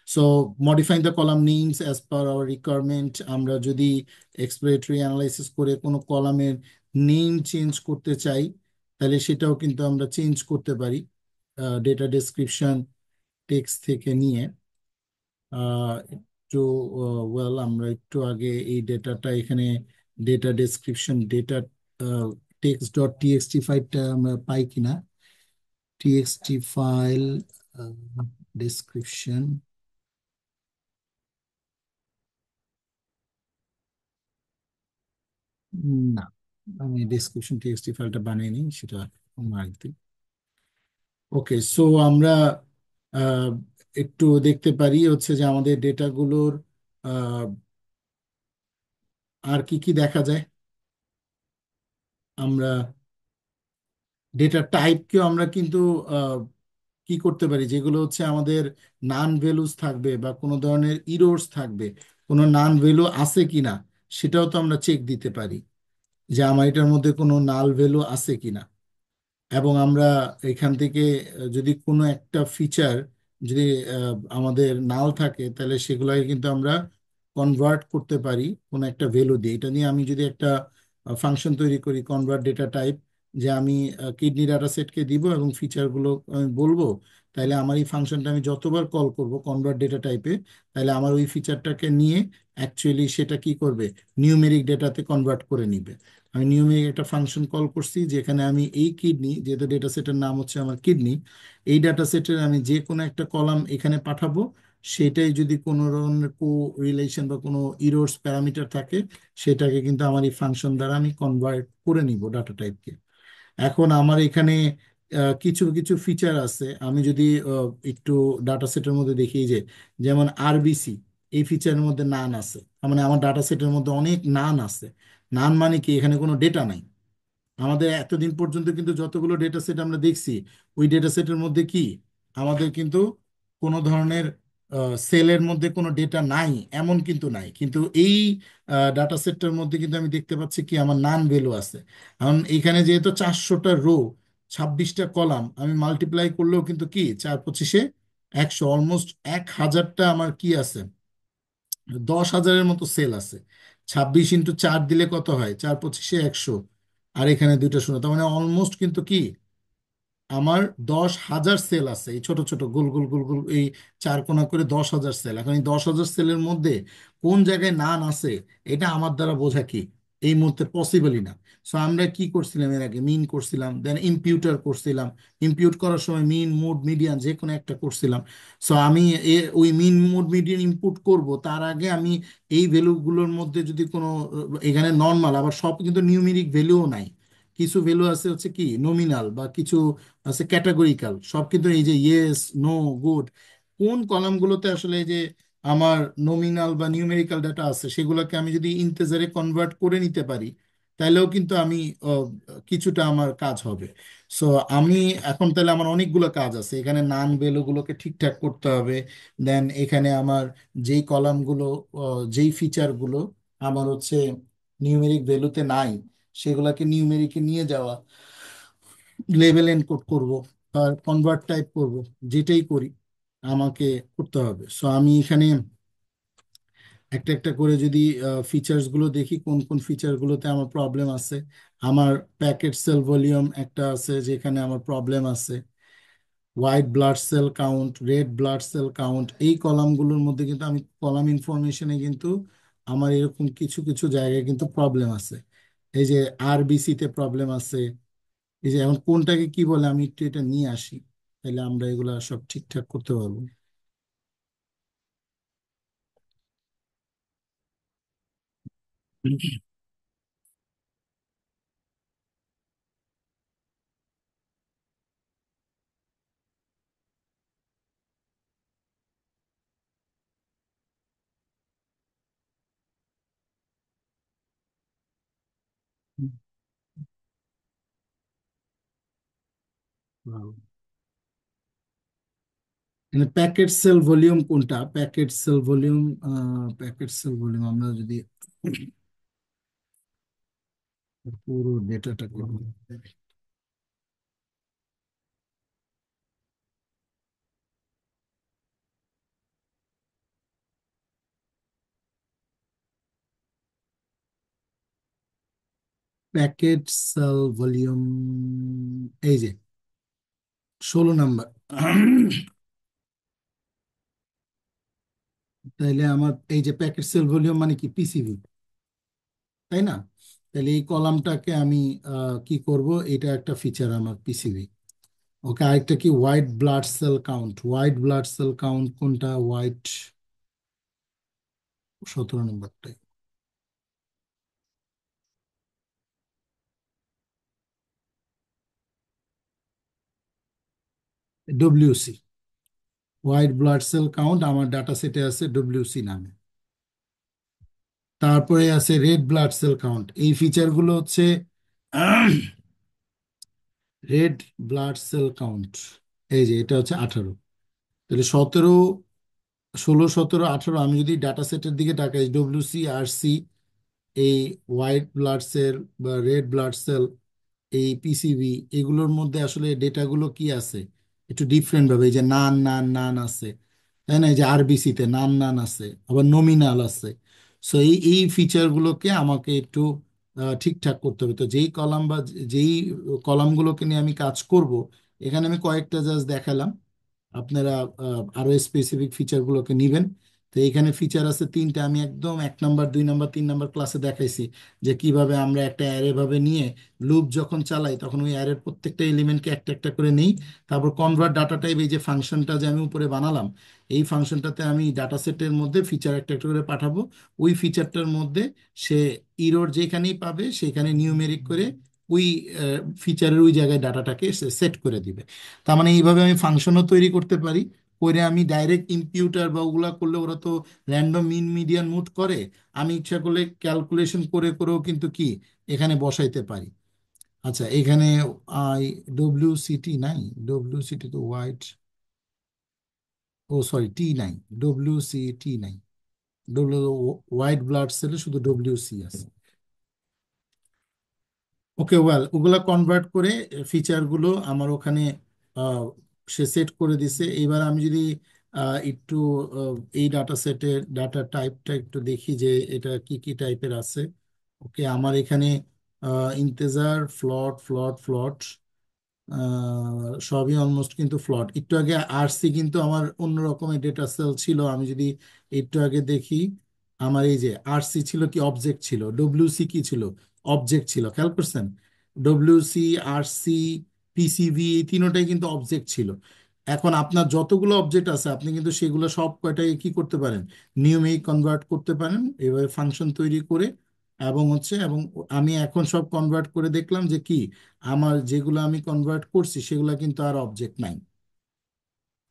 So modifying the column names as per our requirement, আমরা যদি এক্সপ্লোরেটরি অ্যানালাইসিস করে কোনো কলামের নেম চেঞ্জ করতে চাই তাহলে সেটাও কিন্তু আমরা চেঞ্জ করতে পারি ডেটা ডেসক্রিপশন টেক্সট থেকে নিয়ে। একটু ওয়েল, আমরা একটু আগে এই ডেটাটা এখানে data description data text dot TXT ফাইলটা আমরা পাই কিনা, টিএক্সটি ফাইল ডেসক্রিপশন, না, আমি ডেসক্রিপশন টিএক্সটি ফাইলটা বানাইনি, সেটা অন্য একদিন। ওকে, সো আমরা আহ, একটু দেখতে পারি হচ্ছে যে আমাদের ডেটাগুলোর আর কি কি দেখা যায়। আমরা ডেটা টাইপকেও আমরা কিন্তু আহ, কি করতে পারি, যেগুলো হচ্ছে আমাদের নান ভ্যালুস থাকবে বা কোনো ধরনের ইরোর্স থাকবে, কোনো নান ভ্যালু আছে কিনা সেটাও তো আমরা চেক দিতে পারি যে আমার এটার মধ্যে কোনো নাল ভ্যালু আছে কিনা। এবং আমরা এখান থেকে যদি কোনো একটা ফিচার যদি আমাদের নাল থাকে তাহলে সেগুলোকে কিন্তু আমরা কনভার্ট করতে পারি কোনো একটা ভ্যালু দিয়ে। এটা নিয়ে আমি যদি একটা ফাংশন তৈরি করি, কনভার্ট ডেটা টাইপ, যে আমি কিডনি ডাটা সেটকে দিব এবং ফিচারগুলো আমি বলবো, তাহলে আমার এই ফাংশনটা আমি যতবার কল করব কনভার্ট ডেটা টাইপে, তাহলে আমার ওই ফিচারটাকে নিয়ে অ্যাকচুয়ালি সেটা কি করবে, নিউমেরিক ডেটাতে কনভার্ট করে নিবে। আমি নিউমেরিক একটা ফাংশন কল করছি যেখানে আমি এই কিডনি, যেহেতু ডেটা সেটের নাম হচ্ছে আমার কিডনি, এই ডাটা সেটের আমি যে কোনো একটা কলাম এখানে পাঠাবো, সেটাই যদি কোনো ধরনের কো রিলেশন বা কোনো ইরোর্স প্যারামিটার থাকে, সেটাকে কিন্তু আমার এই ফাংশন দ্বারা আমি কনভার্ট করে নিব ডাটা টাইপকে। এখন আমার এখানে কিছু কিছু ফিচার আছে, আমি যদি একটু ডাটা সেটের মধ্যে দেখি যে, যেমন আরবিসি, এই ফিচারের মধ্যে নান আছে। তার মানে আমার ডাটা সেটের মধ্যে অনেক নান আছে। নান মানে কি, এখানে কোনো ডেটা নাই। আমাদের এতদিন পর্যন্ত কিন্তু যতগুলো ডেটা সেট আমরা দেখছি, ওই ডেটা সেটের মধ্যে কি আমাদের কিন্তু কোনো ধরনের সেলের মধ্যে কোনো ডেটা নাই, এমন কিন্তু নাই। কিন্তু এই ডাটা সেটটার মধ্যে কিন্তু আমি দেখতে পাচ্ছি কি আমার নান ভ্যালু আছে। এখন এখানে যেহেতু 400টা রো, 26টা কলাম, আমি মাল্টিপ্লাই করলেও কিন্তু কি 4 × 25 = 100, অলমোস্ট 1000টা আমার কি আছে, 10,000-এর মতো সেল আছে। 26 × 4 দিলে কত হয়, 4 × 25-এ 100, আর এখানে দুইটা শূন্য, তার মানে অলমোস্ট কিন্তু কি আমার 10,000 সেল আছে, এই ছোট ছোট গোল গোল গোল গোল, এই 4 কোণা করে 10,000 সেল। এখন এই 10,000 সেলের মধ্যে কোন জায়গায় নান আছে, এটা আমার দ্বারা বোঝা কি এই মুহূর্তে পসিবলই না। সো আমরা কি করছিলাম, এর আগে মিন করছিলাম, দেন ইম্পিউটার করছিলাম। ইম্পিউট করার সময় মিন, মোড, মিডিয়ান যে কোনো একটা করছিলাম। সো আমি ওই মিন, মোড, মিডিয়ান ইনপুট করব, তার আগে আমি এই ভ্যালুগুলোর মধ্যে যদি কোনো এখানে নর্মাল, আবার সব কিন্তু নিউমেরিক ভ্যালুও নাই, কিছু ভ্যালু আছে হচ্ছে কি নমিনাল, বা কিছু আছে ক্যাটাগরিক্যাল, সব কিন্তু এই যে ইয়েস, নো, গুড, কোন কলামগুলোতে আসলে এই যে আমার নমিনাল বা নিউমেরিক্যাল ডাটা আছে, সেগুলোকে আমি যদি ইন্টিজারে কনভার্ট করে নিতে পারি, তাহলেও কিন্তু আমি কিছুটা আমার কাজ হবে। সো আমি এখন তাহলে আমার অনেকগুলো কাজ আছে, এখানে নান ভ্যালুগুলোকে ঠিকঠাক করতে হবে। দেন এখানে আমার যেই কলামগুলো, যেই ফিচারগুলো আমার হচ্ছে নিউমেরিক ভ্যালুতে নাই, সেগুলোকে নিউমেরিকে নিয়ে যাওয়া, লেভেল এনকোড করব আর কনভার্ট টাইপ করব, যেটাই করি আমাকে করতে হবে। সো আমি এখানে একটা একটা করে যদি ফিচার্স গুলো দেখি, কোন কোন ফিচার গুলোতে আমার প্রবলেম আছে। আমার প্যাকেট সেল ভলিউম একটা আছে যেখানে আমার প্রবলেম আছে। White blood cell count, red blood cell count, এই কলামগুলোর মধ্যে কিন্তু আমি কলাম ইনফরমেশনে কিন্তু আমার এরকম কিছু কিছু জায়গায় কিন্তু প্রবলেম আছে। এই যে আরবিসি তে প্রবলেম আছে। এই যে এখন কোনটাকে কি বলে, আমি একটু এটা নিয়ে আসি, তাহলে আমরা এগুলা সব ঠিকঠাক করতে পারবো। প্যাকেট সেল ভলিউম কোনটা, packet cell volume, packet cell volume আমরা যদি পুরো ডেটাটাকে, প্যাকেট সেল ভলিউম, এই যে 16 নাম্বার। তাইলে আমার এই যে প্যাকেট সেল ভলিউম মানে কি, পিসিভি, তাই না? তাহলে এই কলামটাকে আমি কি করব, এটা একটা ফিচার আমার পিসিভি। ওকে, আরেকটা কি, white blood cell count. White blood cell count কোনটা, হোয়াইট 17 নম্বরটাই, WC. White blood cell count আমার ডাটা সেটে আছে ডব্লিউসি নামে। তারপরে আছে রেড ব্লাড সেল কাউন্ট, এই ফিচারগুলো হচ্ছে রেড ব্লাড সেল কাউন্ট, এই যে এটা হচ্ছে 18। তাহলে 17, 16, 17, 18, আমি যদি ডাটা সেটের দিকে তাকাই, ডব্লিউসি, আর সি, এই হোয়াইট ব্লাড সেল বা রেড ব্লাড সেল, এই পিসিবি, এগুলোর মধ্যে আসলে ডেটাগুলো কি আছে একটু ডিফারেন্ট ভাবে, এই যে নান নান নান আছে, তাই না? এই যে আরবিসি তে নান নান আছে, আবার নমিনাল আছে। সো এই এই ফিচারগুলোকে আমাকে একটু ঠিকঠাক করতে হবে। তো যেই কলাম যেই কলামগুলোকে নিয়ে আমি কাজ করব, এখানে আমি কয়েকটা জাস্ট দেখালাম। আপনারা আরো স্পেসিফিক ফিচারগুলোকে নিবেন। তো এখানে ফিচার আছে তিনটা, আমি একদম 1 নাম্বার 2 নাম্বার 3 নাম্বার ক্লাসে দেখাইছি যে কিভাবে আমরা একটা অ্যারে ভাবে নিয়ে লুপ যখন চালাই তখন ওই অ্যারের প্রত্যেকটা এলিমেন্টকে একটা একটা করে নেই। তারপর কনভার্ট ডাটা টাইপ, এই যে ফাংশনটা যে আমি উপরে বানালাম, এই ফাংশনটাতে আমি ডাটা সেটের মধ্যে ফিচার একটা একটা করে পাঠাবো। ওই ফিচারটার মধ্যে সে ইরোর যেখানেই পাবে সেখানে নিউমেরিক করে ওই ফিচারের ওই জায়গায় ডাটাটাকে সেট করে দিবে। তার মানে এইভাবে আমি ফাংশনও তৈরি করতে পারি। করে আমি ডাইরেক্ট ইম্পিউটার বা ওগুলা করলে ওরা তো র্যান্ডম মিন মিডিয়ান মুট করে, আমি ইচ্ছা করলে ক্যালকুলেশন করে করেও কিন্তু কি এখানে বসাইতে পারি। আচ্ছা, এখানে আই ডব্লিউসিটি নাই, ডব্লিউসিটি তো হোয়াইট, ও সরি টি নাই, ডব্লিউসিটি নাই, ডব্লিউ হোয়াইট ব্লাড সেলে শুধু ডব্লিউসি আছে। ওকে, ওয়েল ওগুলা কনভার্ট করে ফিচারগুলো আমার ওখানে আহ, সে সেট করে দিছে। এবার আমি যদি একটু এই ডাটা সেটের ডাটা টাইপটা একটু দেখি যে এটা কি কি টাইপের আছে। ওকে, আমার এখানে ইন্টেজার, ফ্লট ফ্লট ফ্লট সবই অলমোস্ট কিন্তু ফ্লট। একটু আগে আরসি কিন্তু আমার অন্য রকমের ডেটা সেল ছিল। আমি যদি একটু আগে দেখি, আমার এই যে আরসি ছিল কি অবজেক্ট ছিল, ডব্লিউসি কি ছিল অবজেক্ট ছিল, খেয়াল করছেন? ডব্লিউসি, আরসি, পিসিভি এই তিনোটাই কিন্তু অবজেক্ট ছিল। এখন আপনার যতগুলো অবজেক্ট আছে আপনি কিন্তু সেগুলো সব কয়টাই কি করতে পারেন, নিউমেরিক কনভার্ট করতে পারেন এভাবে ফাংশন তৈরি করে। এবং আমি এখন সব কনভার্ট করে দেখলাম যে কি আমার যেগুলো আমি কনভার্ট করছি সেগুলো কিন্তু আর অবজেক্ট নাই।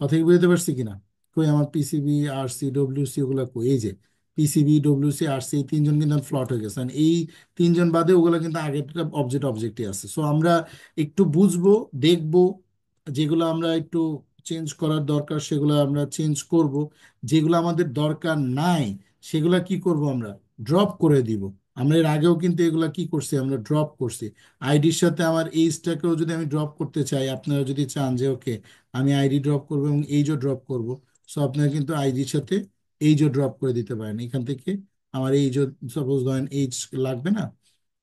কথা কি বুঝতে পারছি কিনা? কই আমার পিসিবি, আরসি, ডব্লিউসি ওগুলো কই? এই যে পিসিবি, ডব্লিউসি, আরসি এই তিনজন কিন্তু ফ্লট হয়ে গেছে। And এই তিনজন বাদে ওগুলো কিন্তু আগেরটা অবজেক্টই আছে। সো আমরা একটু বুঝবো, দেখবো, যেগুলো আমরা একটু চেঞ্জ করার দরকার সেগুলো আমরা চেঞ্জ করব। যেগুলো আমাদের দরকার নাই সেগুলা কি করব, আমরা ড্রপ করে দিব। আমরা এর আগেও কিন্তু এগুলা কি করছি, আমরা ড্রপ করছি। আইডির সাথে আমার এইজটাকেও যদি আমি ড্রপ করতে চাই, আপনারা যদি চান যে ওকে আমি আইডি ড্রপ করবো এবং এইজও ড্রপ করব, সো আপনারা কিন্তু আইডির সাথে এইজও ড্রপ করে দিতে পারেন এখান থেকে। আমার এইজও সাপোজ ধরেন এইজ লাগবে না,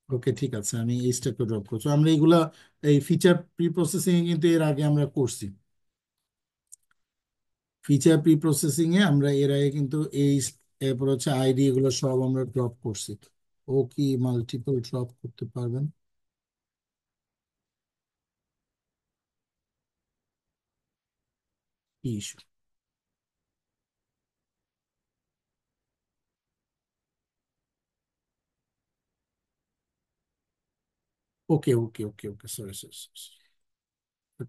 ওকে ঠিক আছে আমি এইজটাকে ড্রপ করছি। আমরা এইগুলা এই ফিচার প্রি প্রসেসিং কিন্তু এর আগে আমরা করছি। ফিচার প্রি প্রসেসিং এ আমরা এর আগে কিন্তু এই, এরপর হচ্ছে আইডি, এগুলো সব আমরা ড্রপ করছি। ও কি মাল্টিপল ড্রপ করতে পারবেন? ইস্যু। ওকে ওকে ওকে ওকে, সরি সরি,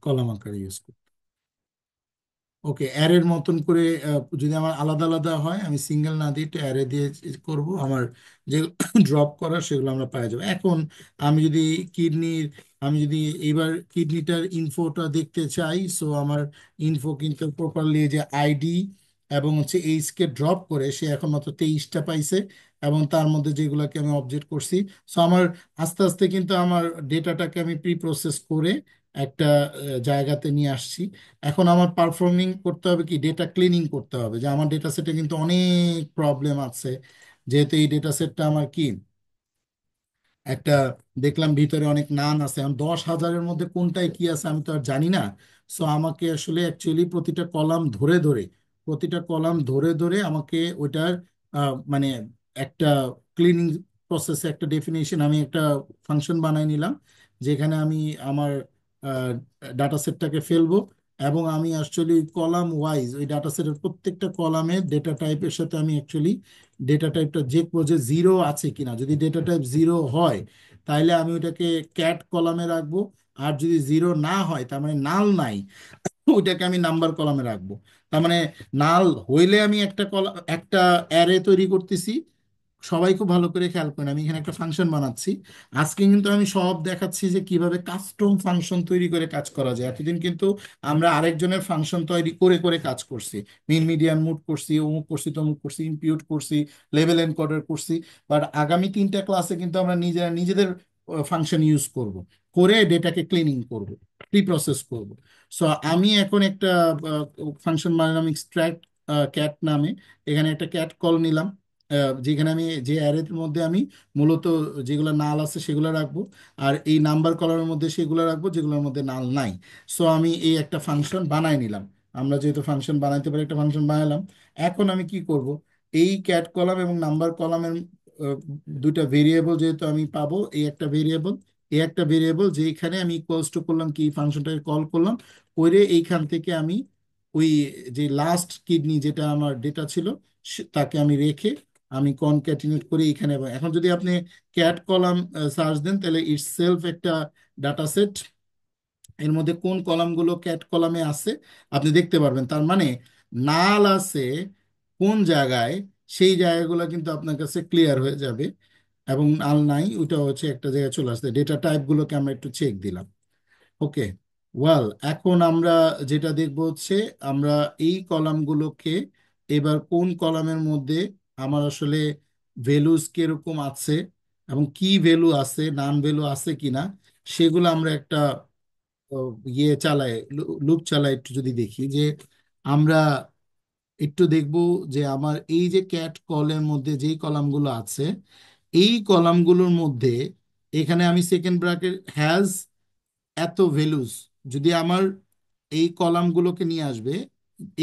কলাম আকারে ইউজ। ওকে, অ্যারের মতন করে যদি আমার আলাদা আলাদা হয় আমি সিঙ্গেল না দিয়ে অ্যারে দিয়ে করব, আমার যে ড্রপ করার সেগুলো আমরা পাই যাবো। এখন আমি যদি কিডনির, আমি যদি এবার কিডনিটার ইনফোটা দেখতে চাই, সো আমার ইনফো কিন্তু প্রপারলি যে আইডি এবং হচ্ছে এইজকে ড্রপ করে সে এখন মাত্র 23টা পাইছে, এবং তার মধ্যে যেগুলোকে আমি অবজেক্ট করছি। সো আমার আস্তে আস্তে কিন্তু আমার ডেটাটাকে আমি প্রি প্রসেস করে একটা জায়গাতে নিয়ে আসছি। এখন আমার পারফর্মিং করতে হবে কি, ডেটা ক্লিনিং করতে হবে, যে আমার ডেটা সেটে কিন্তু অনেক প্রবলেম আছে। যেহেতু এই ডেটা সেটটা আমার কি একটা, দেখলাম ভিতরে অনেক নান আছে, এখন 10,000-এর মধ্যে কোনটায় কি আছে আমি তো আর জানি না। সো আমাকে আসলে অ্যাকচুয়ালি প্রতিটা কলাম ধরে ধরে আমাকে ওইটার মানে একটা ক্লিনিং প্রসেসে একটা ডেফিনেশন, আমি একটা ফাংশন বানাই নিলাম যেখানে আমি আমার ডাটা সেটটাকে ফেলবো, এবং আমি অ্যাকচুয়ালি কলাম ওয়াইজ ওই ডাটা সেটের প্রত্যেকটা কলামের ডেটা টাইপের সাথে আমি অ্যাকচুয়ালি ডেটা টাইপটা দেখবো যে জিরো আছে কিনা। যদি ডেটা টাইপ জিরো হয় তাহলে আমি ওইটাকে ক্যাট কলামে রাখবো, আর যদি জিরো না হয় তার মানে নাল নাই, ওইটাকে আমি নাম্বার কলামে রাখবো। তার মানে নাল হইলে আমি একটা অ্যারে তৈরি করতেছি। সবাই খুব ভালো করে খেয়াল করেন, আমি এখানে একটা ফাংশন বানাচ্ছি। আজকে কিন্তু আমি সব দেখাচ্ছি যে কিভাবে কাস্টম ফাংশন তৈরি করে কাজ করা যায়। এতদিন কিন্তু আমরা আরেকজনের ফাংশন তৈরি করে করে কাজ করছি, মিন মিডিয়ান মুট করছি, অমুক করছি, তমুক করছি, ইম্পিউট করছি, লেভেল এনকোডার করছি। বাট আগামী 3টা ক্লাসে কিন্তু আমরা নিজেরা নিজেদের ফাংশন ইউজ করব, করে ডেটাকে ক্লিনিং করব, প্রি প্রসেস করব। সো আমি এখন একটা ফাংশন বানালাম এক্সট্রাক্ট ক্যাট নামে। এখানে একটা ক্যাট কল নিলাম, যেখানে আমি যে অ্যারের মধ্যে আমি মূলত যেগুলো নাল আছে সেগুলো রাখবো, আর এই নাম্বার কলামের মধ্যে সেগুলো রাখবো যেগুলোর মধ্যে নাল নাই। সো আমি এই একটা ফাংশন বানাই নিলাম। আমরা যেহেতু ফাংশন বানাইতে পারি, একটা ফাংশন বানালাম। এখন আমি কি করব, এই ক্যাট কলাম এবং নাম্বার কলামের দুইটা ভেরিয়েবল যেহেতু আমি পাবো, এই একটা ভেরিয়েবল, এই একটা ভেরিয়েবল, যেখানে আমি ইকুয়ালস টু করলাম কি, ফাংশনটাকে কল করলাম, করে এইখান থেকে আমি ওই যে লাস্ট কিডনি যেটা আমার ডেটা ছিল তাকে আমি রেখে আমি কনক্যাটিনেট করি এখানে। এবং এখন যদি আপনি ক্যাট কলাম সার্চ দেন, তাহলে ইটস সেলফ একটা ডাটা সেট, এর মধ্যে কোন কলামগুলো ক্যাট কলামে আছে আপনি দেখতে পারবেন। তার মানে নাল আছে কোন জায়গায়, সেই জায়গাগুলো কিন্তু আপনার কাছে ক্লিয়ার হয়ে যাবে। এবং নাল নাই ওইটা হচ্ছে একটা জায়গায় চলে আসছে। ডেটা টাইপগুলোকে আমরা একটু চেক দিলাম। ওকে, ওয়েল, এখন আমরা যেটা দেখব হচ্ছে আমরা এই কলামগুলোকে এবার কোন কলামের মধ্যে আমার আসলে ভ্যালুস কিরকম আছে এবং কি ভ্যালু আছে, নান ভ্যালু আছে কিনা, সেগুলো আমরা একটা ইয়ে চালাই, লুপ চালাই, একটু যদি দেখি যে আমরা একটু দেখব যে আমার এই যে ক্যাট কলের মধ্যে যেই কলামগুলো আছে, এই কলামগুলোর মধ্যে এখানে আমি সেকেন্ড ব্র্যাকেট হ্যাজ এত ভ্যালুস, যদি আমার এই কলামগুলোকে নিয়ে আসবে।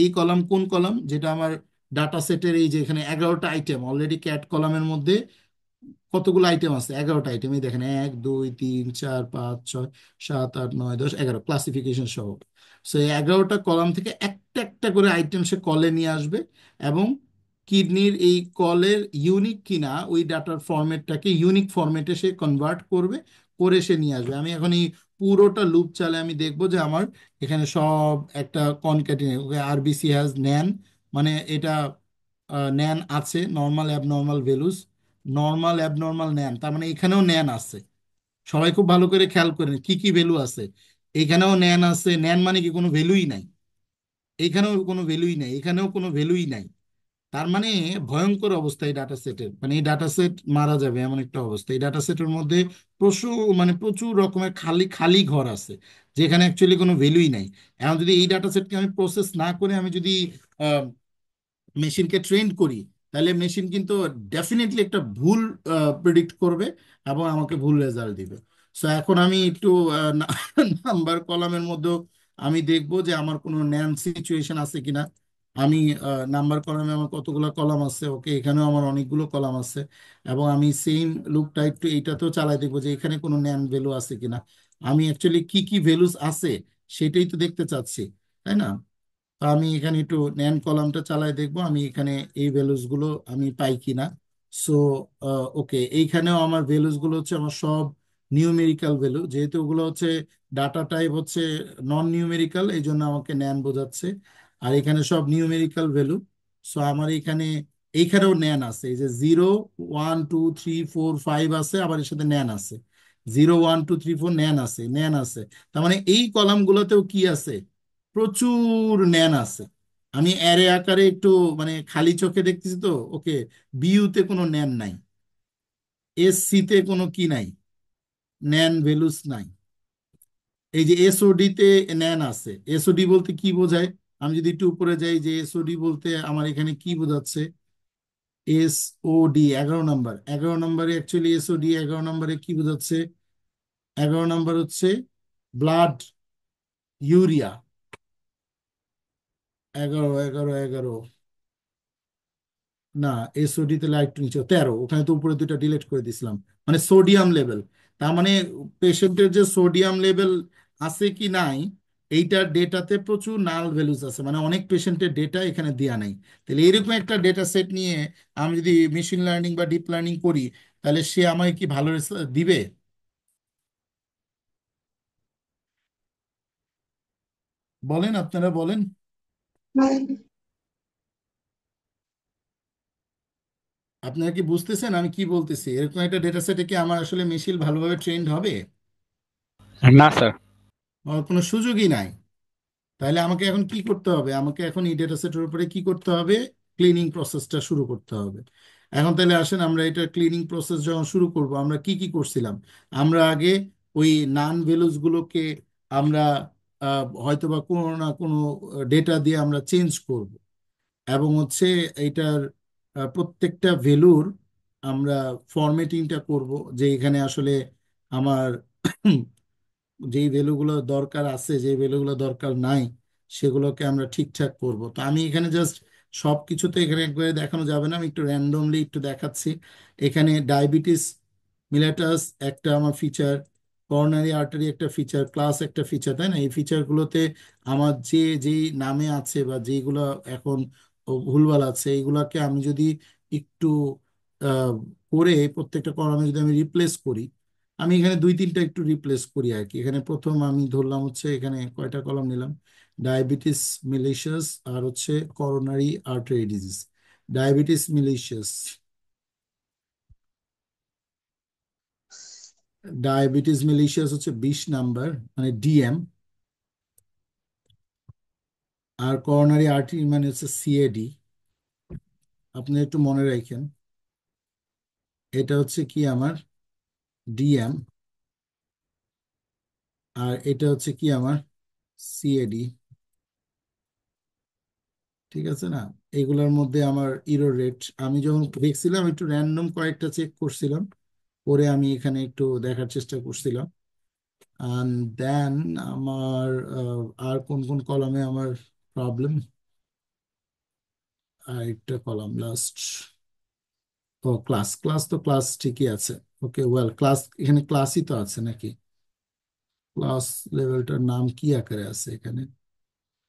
এই কলাম কোন কলাম, যেটা আমার ডাটা সেটের এই যে এখানে 11টা আইটেম অলরেডি ক্যাট কলামের মধ্যে। কতগুলো আইটেম আছে? 11টা আইটেম। এই দেখেন, 1 2 3 4 5 6 7 8 9 10 11 ক্লাসিফিকেশন সহ। সো এই 11টা কলাম থেকে একটা একটা করে আইটেম সে কলে নিয়ে আসবে, এবং কিডনির এই কলের ইউনিক কিনা ওই ডাটার ফরম্যাটটাকে ইউনিক ফরম্যাটে সে কনভার্ট করবে, করে সে নিয়ে আসবে। আমি এখন এই পুরোটা লুপ চালে আমি দেখবো যে আমার এখানে সব একটা কনক্যাটিনেট আরবিসি হ্যাজ নেন, মানে এটা নেন আছে, normal abnormal values, normal abnormal নেন, তার মানে এখানেও নেন আছে। সবাই খুব ভালো করে খেয়াল করেন কি কি ভ্যালু আছে। এখানেও নেন আছে, নেন মানে কি কোনো ভ্যালুই নাই, এখানেও কোনো ভ্যালুই নাই, এখানেও কোনো ভ্যালুই নাই। তার মানে ভয়ঙ্কর অবস্থা এই ডাটা সেটের, মানে এই ডাটা সেট মারা যাবে এমন একটা অবস্থা। এই ডাটা সেটের মধ্যে প্রচুর, মানে প্রচুর রকমের খালি খালি ঘর আছে, যেখানে অ্যাকচুয়ালি কোনো ভ্যালুই নাই। এখন যদি এই ডাটা সেটকে আমি প্রসেস না করে আমি যদি মেশিনকে ট্রেন করি, তাহলে মেশিন কিন্তু ডেফিনেটলি একটা ভুল প্রেডিক্ট করবে এবং আমাকে ভুল রেজাল্ট দিবে। সো এখন আমি একটু নাম্বার কলামের মধ্যে আমি দেখবো যে আমার কোনো ন্যান সিচুয়েশন আছে কিনা। আমি নাম্বার কলামে আমার কতগুলো কলাম আছে, ওকে, এখানেও আমার অনেকগুলো কলাম আছে। এবং আমি সেম লুপটা একটু এইটাতেও চালাই দেখবো যে এখানে কোনো ন্যান ভ্যালু আছে কিনা। আমি অ্যাকচুয়ালি কি কি ভ্যালুস আছে সেটাই তো দেখতে চাচ্ছি, তাই না? তো আমি এখানে একটু নেন কলামটা চালাই দেখবো আমি এখানে এই ভ্যালুস গুলো আমি পাই কিনা। সো ওকে, এইখানেও আমার ভ্যালুস গুলো হচ্ছে আমার সব নিউমেরিক্যাল ভ্যালু, যেহেতু ওগুলো হচ্ছে ডাটা টাইপ হচ্ছে নন নিউমেরিক্যাল, এই জন্য আমাকে নেন বোঝাচ্ছে। আর এখানে সব নিউমেরিক্যাল ভ্যালু। সো আমার এখানে এইখানেও নেন আছে, এই যে 0 1 2 3 4 5 আছে, আবার এর সাথে নেন আছে। 0 1 2 3 4 নেন আছে, নেন আছে। তার মানে এই কলামগুলোতেও কি আছে? প্রচুর ন্যান আছে। আমি অ্যারে আকারে একটু মানে খালি চোখে দেখতেছি তো, ওকে, বিইউতে কোনো ন্যান নাই, এস সিতে কোনো কি নাই, ন্যান ভ্যালুস নাই। এই যে এসওডি তে ন্যান আছে। এসওডি বলতে কি বোঝায়? আমি যদি একটু উপরে যাই, যে এসওডি বলতে আমার এখানে কি বোঝাচ্ছে, এসওডি 11 নম্বর, 11 নম্বরে অ্যাকচুয়ালি এসওডি 11 নম্বরে কি বোঝাচ্ছে? 11 নম্বর হচ্ছে ব্লাড ইউরিয়া। 11 11 11, না, এসওডি তে লাইট নিচে 13, ওখানে তো উপরে দুটো ডিলিট করে দিছিলাম। মানে সোডিয়াম লেভেল, তার মানে পেশেন্টের যে সোডিয়াম লেভেল আছে কি নাই, এইটার ডেটাতে প্রচুর নাল ভ্যালুস আছে, মানে অনেক পেশেন্টের ডেটা এখানে দেয়া নাই। তাহলে এরকম একটা ডেটা সেট নিয়ে আমি যদি মেশিন লার্নিং বা ডিপ লার্নিং করি, তাহলে সে আমায় কি ভালো রেজাল্ট দিবে? বলেন, আপনারা বলেন। আপনারা কি বুঝতেছেন আমি কি বলতেছি? এরকম একটা ডেটা সেটে কি আমার আসলে মেশিন ভালোভাবে ট্রেন্ড হবে? না স্যার। আমার কোনো সুযোগই নাই। তাহলে আমাকে এখন কি করতে হবে? আমাকে এখন এই ডেটা সেটের উপরে কি করতে হবে? ক্লিনিং প্রসেসটা শুরু করতে হবে। এখন তাহলে আসেন, আমরা এটা ক্লিনিং প্রসেস যখন শুরু করব, আমরা কি কি করছিলাম? আমরা আগে ওই নান ভ্যালুস গুলোকে আমরা হয়তোবা কোনো না কোনো ডেটা দিয়ে আমরা চেঞ্জ করব, এবং হচ্ছে এইটার প্রত্যেকটা ভ্যালুর আমরা ফরম্যাটিংটা করব, যে এখানে আসলে আমার যেই ভ্যালুগুলো দরকার আছে, যে ভ্যালুগুলো দরকার নাই, সেগুলোকে আমরা ঠিকঠাক করব। তো আমি এখানে জাস্ট সব কিছু তো এখানে একবারে দেখানো যাবে না, আমি একটু র্যান্ডমলি একটু দেখাচ্ছি। এখানে ডায়াবেটিস মিলেটাস একটা আমার ফিচার, করোনারি আর্টারি একটা ফিচার, ক্লাস একটা ফিচার, তাই না? এই ফিচারগুলোতে আমার যেই নামে আছে বা যেগুলো এখন ভুলভাল আছে, এইগুলাকে আমি যদি একটু আহ, করে প্রত্যেকটা কলামে যদি আমি রিপ্লেস করি, আমি এখানে দুই তিনটা একটু রিপ্লেস করি আর কি। এখানে প্রথম আমি ধরলাম হচ্ছে, এখানে কয়টা কলাম নিলাম, ডায়াবেটিস মিলিশিয়াস আর হচ্ছে coronary artery disease. Diabetes mellitus, diabetes mellitus হচ্ছে 20 নাম্বার, মানে ডিএম। আর করোনারি আর্টারি মানে হচ্ছে সিএডি। আপনি একটু মনে রাখেন, এটা হচ্ছে কি আমার ডিএম, আর এটা হচ্ছে কি আমার সিএডি। ঠিক আছে না? এগুলোর মধ্যে আমার ইরোর রেট, আমি যখন দেখছিলাম একটু র্যান্ডম কয়েকটা চেক করছিলাম, করে আমি এখানে একটু দেখার চেষ্টা করছিলাম। অ্যান্ড দেন আমার আর কোন কোন কলামে আমার প্রবলেম, আর একটা কলাম লাস্ট, ও ক্লাস, ক্লাস তো ক্লাস ঠিকই আছে। ওকে, ওয়েল ক্লাস, এখানে ক্লাসই তো আছে নাকি? ক্লাস লেভেলটার নাম কি আকারে আছে এখানে?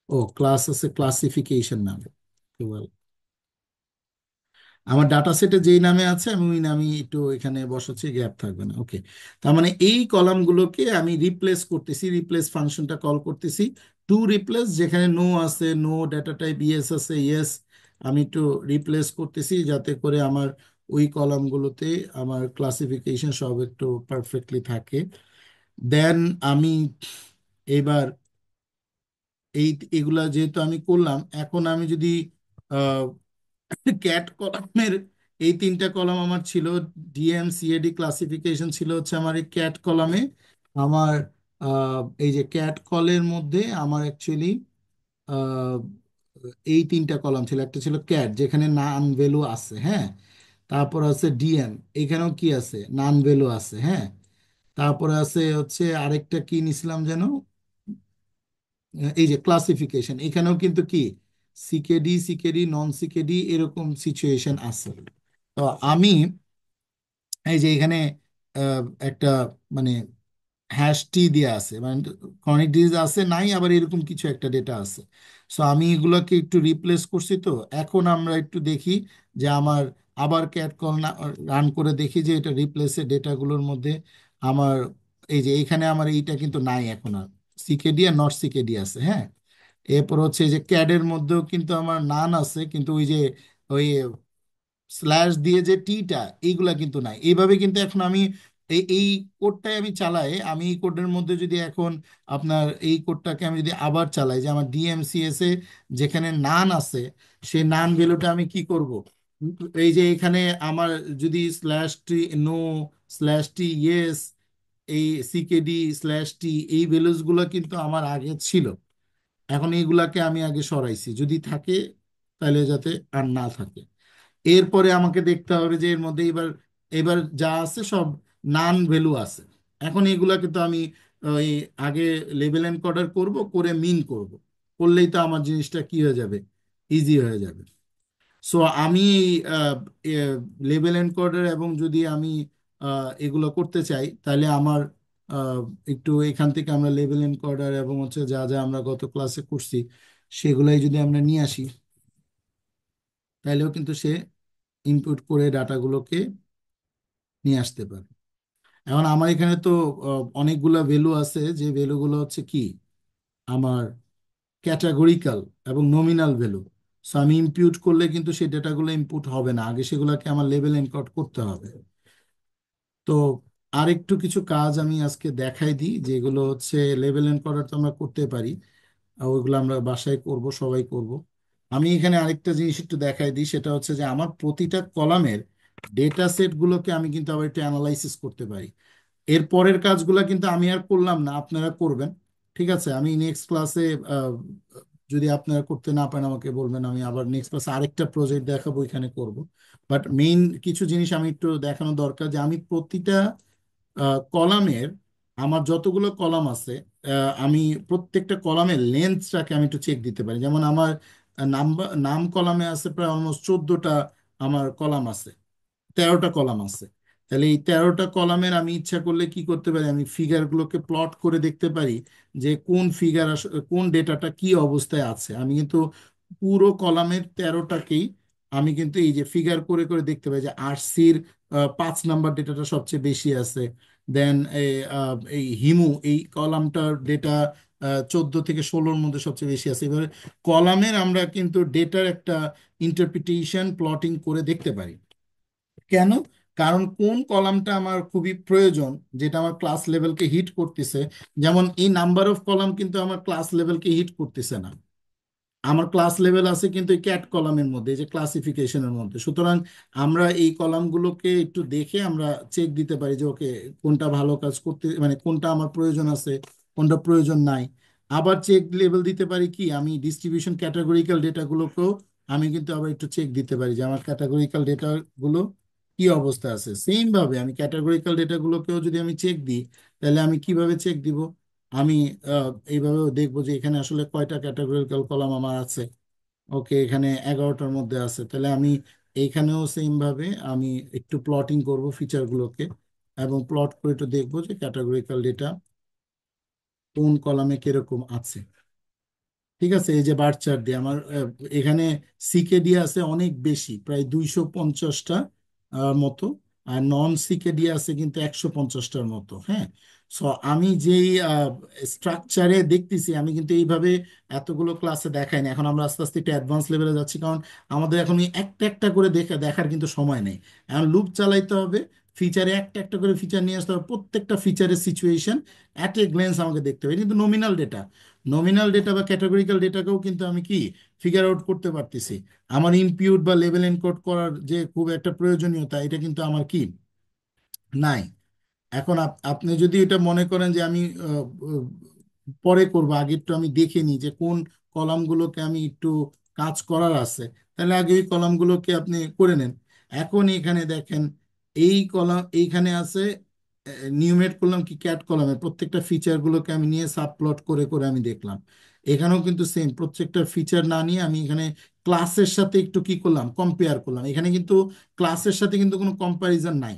ও ক্লাস আছে, ক্লাসিফিকেশন নামে। ওয়েল, আমার ডাটা সেটে যেই নামে আছে আমি ওই নামই একটু এখানে বসাচ্ছি, গ্যাপ থাকবে না। ওকে, তার মানে এই কলামগুলোকে আমি রিপ্লেস করতেছি, রিপ্লেস ফাংশনটা কল করতেছি। টু রিপ্লেস, যেখানে নো আছে নো, ডাটা টাইপ ইয়েস আছে ইয়েস, আমি একটু রিপ্লেস করতেছি যাতে করে আমার ওই কলামগুলোতে আমার ক্লাসিফিকেশন সব একটু পারফেক্টলি থাকে। দেন আমি এবার এই এগুলা যেহেতু আমি করলাম, এখন আমি যদি ক্যাট কলামের, এই তিনটা কলাম আমার ছিল, ডিএম সিএডি ক্লাসিফিকেশন ছিল হচ্ছে আমার এই ক্যাট কলামে। আমার এই যে ক্যাট কলের মধ্যে আমার অ্যাকচুয়ালি এই তিনটা কলাম ছিল। একটা ছিল ক্যাট, যেখানে নান ভ্যালু আছে, হ্যাঁ। তারপর আছে ডিএম, এখানেও কি আছে, নান ভ্যালু আছে, হ্যাঁ। তারপরে আছে হচ্ছে আরেকটা কি নিছিলাম যেন, এই যে ক্লাসিফিকেশন, এখানেও কিন্তু কি সিকেডি, সিকেডি, নন সিকেডি, এরকম সিচুয়েশন আছে। তো আমি এই যে এখানে একটা মানে হ্যাশটি দেওয়া আছে, মানে ক্রনিক ডিজিজ আছে নাই, আবার এরকম কিছু একটা ডেটা আছে। সো আমি এগুলোকে একটু রিপ্লেস করছি। তো এখন আমরা একটু দেখি যে আমার আবার ক্যাট কল রান করে দেখি যে এটা রিপ্লেসের ডেটাগুলোর মধ্যে আমার এই যে এখানে আমার এইটা কিন্তু নাই এখন আর, সিকেডি আর নট সিকেডি আছে, হ্যাঁ। এরপর হচ্ছে এই যে ক্যাডের মধ্যেও কিন্তু আমার নান আছে, কিন্তু ওই যে ওই স্ল্যাশ দিয়ে যে টিটা, এইগুলা কিন্তু নাই। এইভাবে কিন্তু এখন আমি এই কোডটাই আমি চালাই, আমি এই কোডের মধ্যে যদি এখন আপনার এই কোডটাকে আমি যদি আবার চালাই, যে আমার ডিএমসিএস এ যেখানে নান আছে, সেই নান ভ্যালুটা আমি কি করব, এই যে এখানে আমার যদি slash T no, slash T yes, এই সিকেডি স্ল্যাশ টি, এই ভ্যালুস গুলো কিন্তু আমার আগে ছিল। এখন এইগুলাকে আমি আগে সরাইছি, যদি থাকে তাহলে যাতে আর না থাকে। এরপরে আমাকে দেখতে হবে যে এর মধ্যে এবার এবার যা আছে সব নান ভ্যালু আছে। এখন এগুলাকে তো আমি ওই আগে লেবেল এনকোডার করব, করে মিন করব, করলেই তো আমার জিনিসটা কি হয়ে যাবে, ইজি হয়ে যাবে। সো আমি লেবেল এনকোডার এবং যদি আমি এগুলো করতে চাই, তাহলে আমার আহ, একটু এখান থেকে আমরা লেবেল এনকোডার এবং হচ্ছে যা যা আমরা গত ক্লাসে করছি সেগুলাই যদি আমরা নিয়ে আসি, তাহলেও কিন্তু সে ইনপুট করে ডাটাগুলোকে নিয়ে আসতে পারে। এখন আমার এখানে তো অনেকগুলা ভ্যালু আছে, যে ভ্যালুগুলো হচ্ছে কি আমার ক্যাটাগরিক্যাল এবং নমিনাল ভ্যালু। সো আমি ইম্পিউট করলে কিন্তু সেই ডেটাগুলো ইনপুট হবে না, আগে সেগুলোকে আমার লেবেল এনকোড করতে হবে। তো আরেকটু কিছু কাজ আমি আজকে দেখাই দিই, যেগুলো হচ্ছে লেবেল এনকোডার তো আমরা করতে পারি, আর ওইগুলো আমরা বাসায় করব, সবাই করব। আমি এখানে আরেকটা জিনিস একটু দেখাই দিই, সেটা হচ্ছে যে আমার প্রতিটা কলামের ডেটা সেট গুলোকে আমি কিন্তু আবার একটু অ্যানালাইসিস করতে পারি। এর পরের কাজগুলো কিন্তু আমি আর করলাম না, আপনারা করবেন। ঠিক আছে, আমি নেক্সট ক্লাসে যদি আপনারা করতে না পারেন আমাকে বলবেন, আমি আবার নেক্সট ক্লাসে আরেকটা প্রজেক্ট দেখাবো, এখানে করব। বাট মেইন কিছু জিনিস আমি একটু দেখানো দরকার, যে আমি প্রতিটা কলামের, আমার যতগুলো কলাম আছে আমি প্রত্যেকটা কলামের লেন্থটাকে আমি একটু চেক দিতে পারি। যেমন আমার নাম কলামে আছে প্রায় অলমোস্ট 14টা আমার কলাম আছে, 13টা কলাম আছে। তাহলে এই 13টা কলামের আমি ইচ্ছা করলে কি করতে পারি, আমি ফিগারগুলোকে প্লট করে দেখতে পারি যে কোন ফিগার, কোন ডেটাটা কি অবস্থায় আছে। আমি কিন্তু পুরো কলামের 13টাকেই আমি কিন্তু এই যে ফিগার করে করে দেখতে পাই যে আরসির 5 নাম্বার ডেটাটা সবচেয়ে বেশি আছে। দেন এই হিমু এই কলামটার ডেটা 14 থেকে 16-র মধ্যে সবচেয়ে বেশি আছে। এবারে কলামের আমরা কিন্তু ডেটার একটা ইন্টারপ্রিটেশন প্লটিং করে দেখতে পারি। কেন? কারণ কোন কলামটা আমার খুবই প্রয়োজন, যেটা আমার ক্লাস লেভেলকে হিট করতেছে। যেমন এই নাম্বার অফ কলাম কিন্তু আমার ক্লাস লেভেলকে হিট করতেছে না, আমার ক্লাস লেভেল আছে কিন্তু এই ক্যাট কলামের মধ্যে, এই যে ক্লাসিফিকেশনের মধ্যে। সুতরাং আমরা এই কলামগুলোকে একটু দেখে আমরা চেক দিতে পারি যে ওকে কোনটা ভালো কাজ করতে, মানে কোনটা আমার প্রয়োজন আছে, কোনটা প্রয়োজন নাই। আবার চেক লেভেল দিতে পারি কি, আমি ডিস্ট্রিবিউশন ক্যাটাগরিক্যাল ডেটাগুলোকেও আমি কিন্তু আবার একটু চেক দিতে পারি যে আমার ক্যাটাগরিক্যাল ডেটাগুলো কি অবস্থা আছে। সেম ভাবে আমি ক্যাটাগরিক্যাল ডেটাগুলোকেও যদি আমি চেক দিই, তাহলে আমি কিভাবে চেক দিব, আমি এইভাবেও দেখবো যে এখানে আসলে কয়টা ক্যাটাগরিক্যাল কলাম আমার আছে। ওকে, এখানে 11টার মধ্যে আছে। তাহলে আমি এইখানেও সেম ভাবে আমি একটু প্লটিং করব ফিচারগুলোকে, এবং প্লট করে একটু দেখবো যে ক্যাটাগরিক্যাল ডেটা কোন কলামে কিরকম আছে। ঠিক আছে, এই যে বার চার্ট দিয়ে আমার এখানে সিকেডি আছে অনেক বেশি, প্রায় 250টা মতো। আর নন সিকেডি আছে কিন্তু 150টার মতো। হ্যাঁ, সো আমি যেই স্ট্রাকচারে দেখতেছি, আমি কিন্তু এইভাবে এতগুলো ক্লাসে দেখাই না। এখন আমরা আস্তে আস্তে একটু অ্যাডভান্স লেভেলে যাচ্ছি, কারণ আমাদের এখন এই একটা একটা করে দেখার কিন্তু সময় নেই। এখন লুপ চালাইতে হবে, ফিচারে একটা একটা করে ফিচার নিয়ে আসতে হবে, প্রত্যেকটা ফিচারের সিচুয়েশন অ্যাট এ গ্লেন্স আমাকে দেখতে হবে। এটা কিন্তু নমিনাল ডেটা, নমিনাল ডেটা বা ক্যাটাগরিক্যাল ডেটাকেও কিন্তু আমি কি ফিগার আউট করতে পারতেছি। আমার ইনপিউট বা লেভেল এনকোড করার যে খুব একটা প্রয়োজনীয়তা, এটা কিন্তু আমার কি নাই। এখন আপনি যদি এটা মনে করেন যে আমি পরে করব, আগে একটু আমি দেখে নিই যে কোন কলামগুলোকে আমি একটু কাজ করার আছে, তাহলে আগে ওই কলামগুলোকে আপনি করে নেন। এখন এখানে দেখেন এই কলাম এইখানে আছে, নিউমেট করলাম কি ক্যাট কলামে প্রত্যেকটা ফিচারগুলোকে আমি নিয়ে সাবপ্লট করে করে আমি দেখলাম। এখানেও কিন্তু সেম, প্রত্যেকটা ফিচার না নিয়ে আমি এখানে ক্লাসের সাথে একটু কি করলাম, কম্পেয়ার করলাম। এখানে কিন্তু ক্লাসের সাথে কিন্তু কোনো কম্প্যারিজন নাই।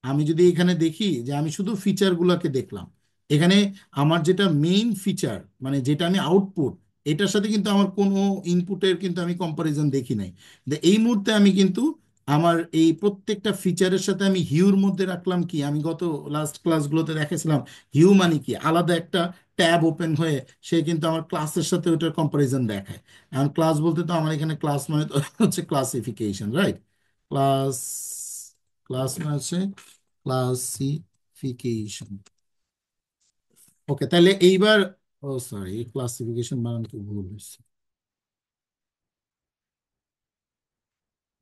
আমি যদি এখানে দেখি যে আমি শুধু ফিচারগুলোকে দেখলাম, এখানে আমার যেটা মেইন ফিচার, মানে যেটা আমি আউটপুট, এটার সাথে কিন্তু আমার কোনো ইনপুটের কিন্তু আমি কম্পারিজন দেখি নাই। এই মুহূর্তে আমি কিন্তু আমার এই প্রত্যেকটা ফিচারের সাথে আমি হিউর মধ্যে রাখলাম কি, আমি গত লাস্ট ক্লাসগুলোতে দেখেছিলাম হিউ মানে কি, আলাদা একটা ট্যাব ওপেন হয়ে সে কিন্তু আমার ক্লাসের সাথে ওটার কম্পারিজন দেখায়। এখন ক্লাস বলতে তো আমার এখানে ক্লাস মানে তো হচ্ছে ক্লাসিফিকেশন, রাইট? ক্লাস, ক্লাস মানে হচ্ছে ক্লাসিফিকেশন। ওকে, তাহলে এইবার, ও সরি, ক্লাসিফিকেশন বানান কি ভুল হয়েছে,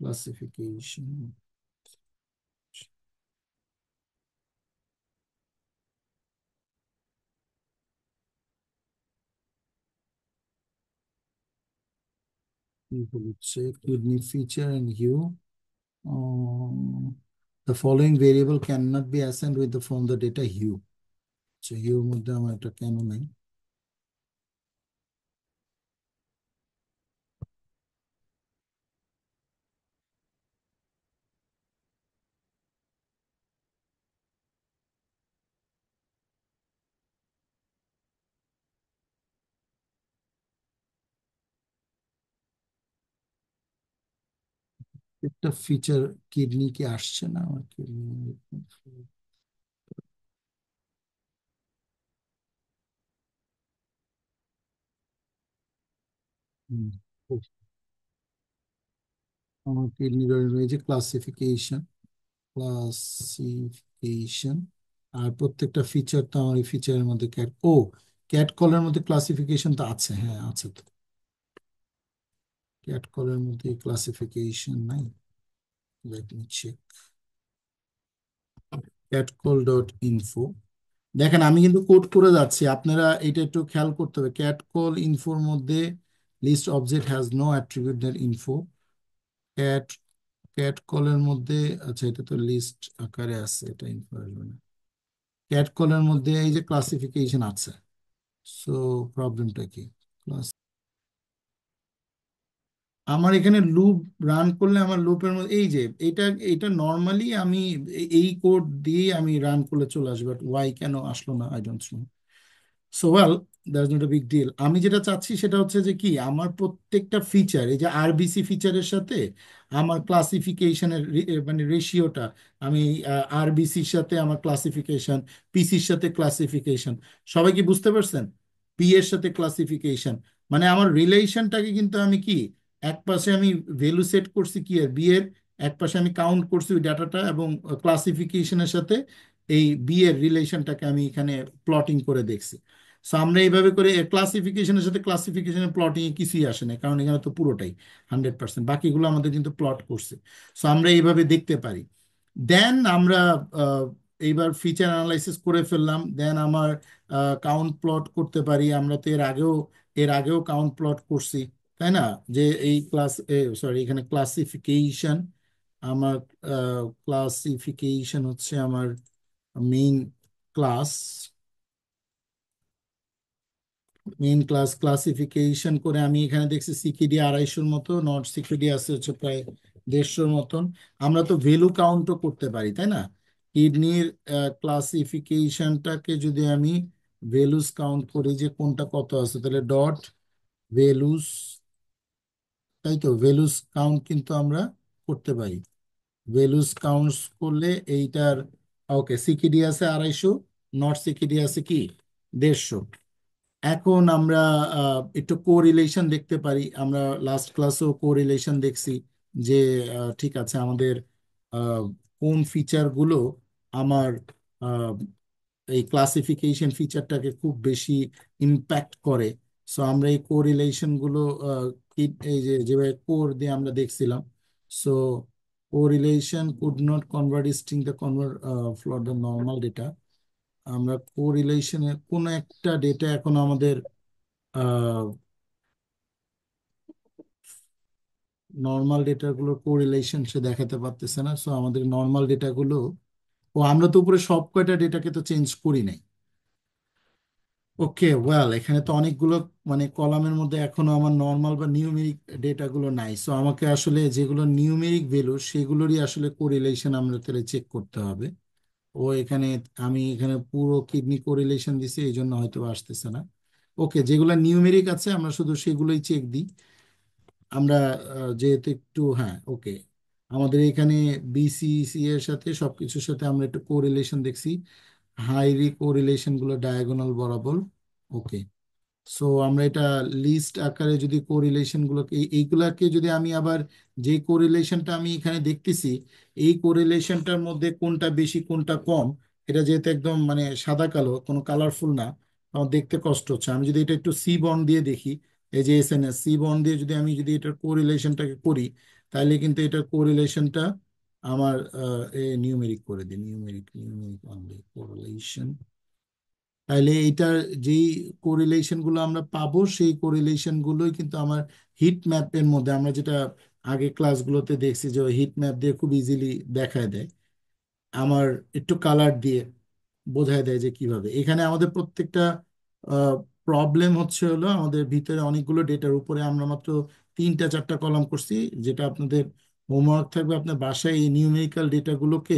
ক্লাসিফিকেশন। কি বলছে, kidney feature and hue, the following variable cannot be assigned with the from the data hue. আচ্ছা, হিউর মধ্যে আমার এটা কেন নাই? একটা ফিচার কিডনি কি আসছে না আমার কিডনি? আমার কিডনি রয়েছে ক্লাসিফিকেশন, ক্লাসিফিকেশন। আর প্রত্যেকটা ফিচার তো আমার এই ফিচারের মধ্যে ক্যাট, ও ক্যাট কলের মধ্যে ক্লাসিফিকেশন তো আছে, হ্যাঁ আছে তো। ক্যাট কলের মধ্যে ক্লাসিফিকেশন নাই, let me check. Catcall dot info, দেখেন আমি কিন্তু কোড করে যাচ্ছি, আপনারা এটা একটু খেয়াল করতে হবে। ক্যাটকল ইনফোর মধ্যে list object has no attribute that info. Cat cat কলের মধ্যে, আচ্ছা এটা তো লিস্ট আকারে আছে, এটা ইনফো আসবে না। ক্যাট কলের মধ্যে এই যে ক্লাসিফিকেশন আছে, সো প্রবলেমটা কি? ক্লাস আমার এখানে লুপ রান করলে আমার লুপের মধ্যে এই যে এটা এটা নর্মালি আমি এই কোড দিয়ে আমি রান করলে চলে আসবে, বাট ওয়াই কেন আসলো না I don't know. So well, that's not a big deal. আমি যেটা চাচ্ছি সেটা হচ্ছে যে কি আমার প্রত্যেকটা ফিচার, এই যে আরবিসি ফিচারের সাথে আমার ক্লাসিফিকেশনের মানে রেশিওটা, আমি আরবিসির সাথে আমার ক্লাসিফিকেশন, পিসির সাথে ক্লাসিফিকেশন, সবাই কি বুঝতে পারছেন? পি এর সাথে ক্লাসিফিকেশন, মানে আমার রিলেশনটাকে কিন্তু আমি কি এক পাশে আমি ভ্যালু সেট করছি কি এর, বি এর, এক পাশে আমি কাউন্ট করছি ওই ডাটাটা, এবং ক্লাসিফিকেশনের সাথে এই বি এর রিলেশনটাকে আমি এখানে প্লটিং করে দেখছি। সো আমরা এইভাবে করে ক্লাসিফিকেশনের সাথে ক্লাসিফিকেশনের প্লটিং এ কিছুই আসে না, কারণ এখানে তো পুরোটাই 100%, বাকিগুলো আমাদের কিন্তু প্লট করছে। সো আমরা এইভাবে দেখতে পারি। দেন আমরা আহ, এইবার ফিচার অ্যানালাইসিস করে ফেললাম, দেন আমার কাউন্ট প্লট করতে পারি। আমরা তো এর আগেও কাউন্ট প্লট করছি, তাই না? যে এই সরি, এখানে ক্লাসিফিকেশন, আমার ক্লাসিফিকেশন হচ্ছে আমার মেইন ক্লাস। ক্লাসিফিকেশন করে আমি এখানে দেখছি সিকিডি 250-র মতো, নট সিকিডি আছে হচ্ছে প্রায় 150-র মতন। আমরা তো ভ্যালু কাউন্টও করতে পারি, তাই না? কিডনির ক্লাসিফিকেশনটাকে যদি আমি ভ্যালুস কাউন্ট করি যে কোনটা কত আছে, তাহলে ডট ভ্যালুস, তাই তো ভ্যালুস কাউন্ট কিন্তু আমরা করতে পারি। ভ্যালুস কাউন্টস করলে এইটার, ওকে, সিকিডি আছে 250, নট সিকিডি আছে কি 150। এখন আমরা একটু কোরিলেশন দেখতে পারি। আমরা লাস্ট ক্লাসেও কোরিলেশন দেখছি যে ঠিক আছে, আমাদের আহ, কোন ফিচারগুলো আমার আহ, এই ক্লাসিফিকেশন ফিচারটাকে খুব বেশি ইম্প্যাক্ট করে। সো আমরা এই কোরিলেশন গুলো এই যে যেভাবে কোর দিয়ে আমরা দেখছিলাম। So correlation could not convert string the convert for the normal data. আমরা কোরিলেশনের কোন একটা ডেটা এখন আমাদের নর্মাল ডেটাগুলো কোরিলেশন সে দেখাতে পারতেছে না। সো আমাদের নর্মাল ডেটাগুলো, ও আমরা তো উপরে সব কয়টা ডেটাকে তো চেঞ্জ করি নাই। ওকে, ওয়েল, এখানে তো অনেকগুলো মানে কলামের মধ্যে এখনো আমার নর্মাল বা নিউমেরিক ডেটাগুলো নাই। সো আমাকে আসলে যেগুলো নিউমেরিক ভ্যালু সেগুলোরই আসলে কোরিলেশন আমরা তাহলে চেক করতে হবে। ও এখানে, আমি এখানে পুরো কিডনি কোরিলেশন দিছি, এই জন্য হয়তো আসতেছে না। ওকে, যেগুলো নিউমেরিক আছে আমরা শুধু সেগুলোই চেক দিই। আমরা যেহেতু একটু, হ্যাঁ, ওকে, আমাদের এখানে বিসিসি এর সাথে সবকিছুর সাথে আমরা একটু কোরিলেশন দেখছি, হাইলি কোরিলেশন গুলো ডায়াগোনাল বরাবর। ওকে, সো আমরা এটা লিস্ট আকারে যদি কোরিলেশন গুলোকে এইগুলাকে যদি আমি আবার, যে কোরিলেশনটা আমি এখানে দেখতেছি, এই কোরিলেশনটার মধ্যে কোনটা বেশি কোনটা কম, এটা যেহেতু একদম মানে সাদা কালো, কোনো কালারফুল না, আমার দেখতে কষ্ট হচ্ছে। আমি যদি এটা একটু সি বন্ড দিয়ে দেখি, এই যে এসএনএস সি বন্ড দিয়ে যদি আমি যদি এটার কোরিলেশনটাকে করি, তাহলে কিন্তু এটার কোরিলেশনটা আমার নিউমেরিক করে দিই, নিউমেরিক নিউমেরিক অনলি কোরিলেশন। তাহলে এইটার যেই কোরিলেশন গুলো আমরা পাবো সেই কোরিলেশন গুলোই কিন্তু আমার হিট ম্যাপের মধ্যে, আমরা যেটা আগে ক্লাসগুলোতে দেখছি যে হিট ম্যাপ দিয়ে খুব ইজিলি দেখায় দেয়, আমার একটু কালার দিয়ে বোঝায় দেয় যে কিভাবে। এখানে আমাদের প্রত্যেকটা প্রবলেম হচ্ছে হলো আমাদের ভিতরে অনেকগুলো ডেটার উপরে আমরা মাত্র 3-4টা কলাম করছি। যেটা আপনাদের হোমওয়ার্ক থাকবে, আপনার বাসায় এই নিউমেরিক্যাল ডেটাগুলোকে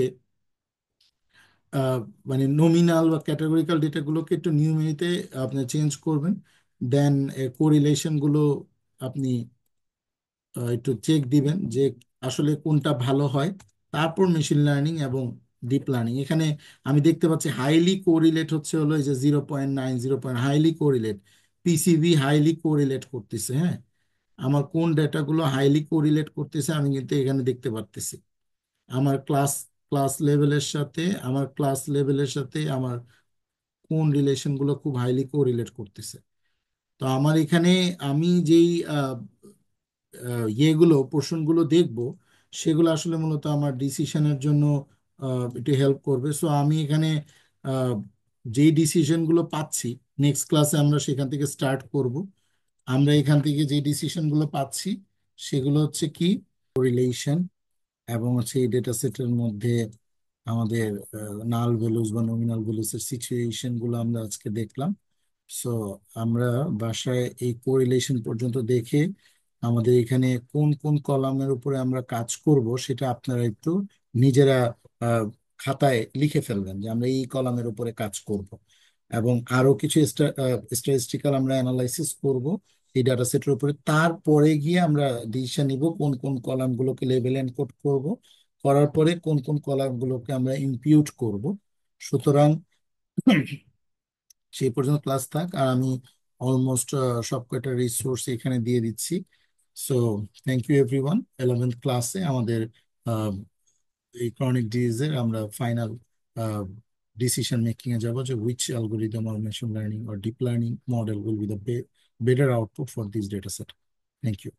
আহ, মানে নমিনাল বা ক্যাটাগরিক্যাল ডেটাগুলোকে একটু নিউমেরিতে আপনি চেঞ্জ করবেন। দেন কোরিলেশন গুলো আপনি একটু চেক দিবেন যে আসলে কোনটা ভালো হয়। তারপর মেশিন লার্নিং এবং ডিপ লার্নিং, এখানে আমি দেখতে পাচ্ছি হাইলি কোরিলেট হচ্ছে হলো এই যে 0.9, 0. Highly correlate, PCB highly correlate করতেছে। হ্যাঁ, আমার কোন ডেটাগুলো হাইলি কোরিলেট করতেছে আমি কিন্তু এখানে দেখতে পারতেছি। আমার ক্লাস লেভেলের সাথে আমার কোন রিলেশনগুলো খুব হাইলি কোরিলেট করতেছে। তো আমার এখানে আমি যেই ইয়েগুলো পোর্শনগুলো দেখবো, সেগুলো আসলে মূলত আমার ডিসিশনের জন্য একটু হেল্প করবে। সো আমি এখানে আহ, যেই ডিসিশনগুলো পাচ্ছি, নেক্সট ক্লাসে আমরা সেখান থেকে স্টার্ট করব। আমরা এখান থেকে যে ডিসিশনগুলো পাচ্ছি সেগুলো হচ্ছে কি রিলেশন, এবং হচ্ছে এই ডেটা সেটের মধ্যে আমাদের নাল ভ্যালুস বা নমিনাল ভ্যালুস এর সিচুয়েশন গুলো আমরা আজকে দেখলাম। সো আমরা বাসায় এই কোরিলেশন পর্যন্ত দেখে আমাদের এখানে কোন কোন কলামের উপরে আমরা কাজ করব সেটা আপনারা একটু নিজেরা আহ, খাতায় লিখে ফেলবেন যে আমরা এই কলামের উপরে কাজ করব, এবং আরো কিছু স্ট্যাটিস্টিক্যাল আমরা অ্যানালাইসিস করব এই ডাটা সেটের উপরে। তারপরে গিয়ে আমরা ডিসিশন নিব কোন কোন কলামগুলোকে লেবেল এনকোড করব, করার পরে কোন কোন কলামগুলোকে আমরা ইম্পিউট করব। সুতরাং সেই পর্যন্ত ক্লাস থাক, আর আমি অলমোস্ট সব কয়টা রিসোর্স এখানে দিয়ে দিচ্ছি। So thank you everyone. 11th ক্লাসে আমাদের আহ, এই ক্রনিক ডিজিজের আমরা ফাইনাল ডিসিশন মেকিং এ যাব যে which algorithm or machine learning or deep learning model will be the better output for this data set. Thank you.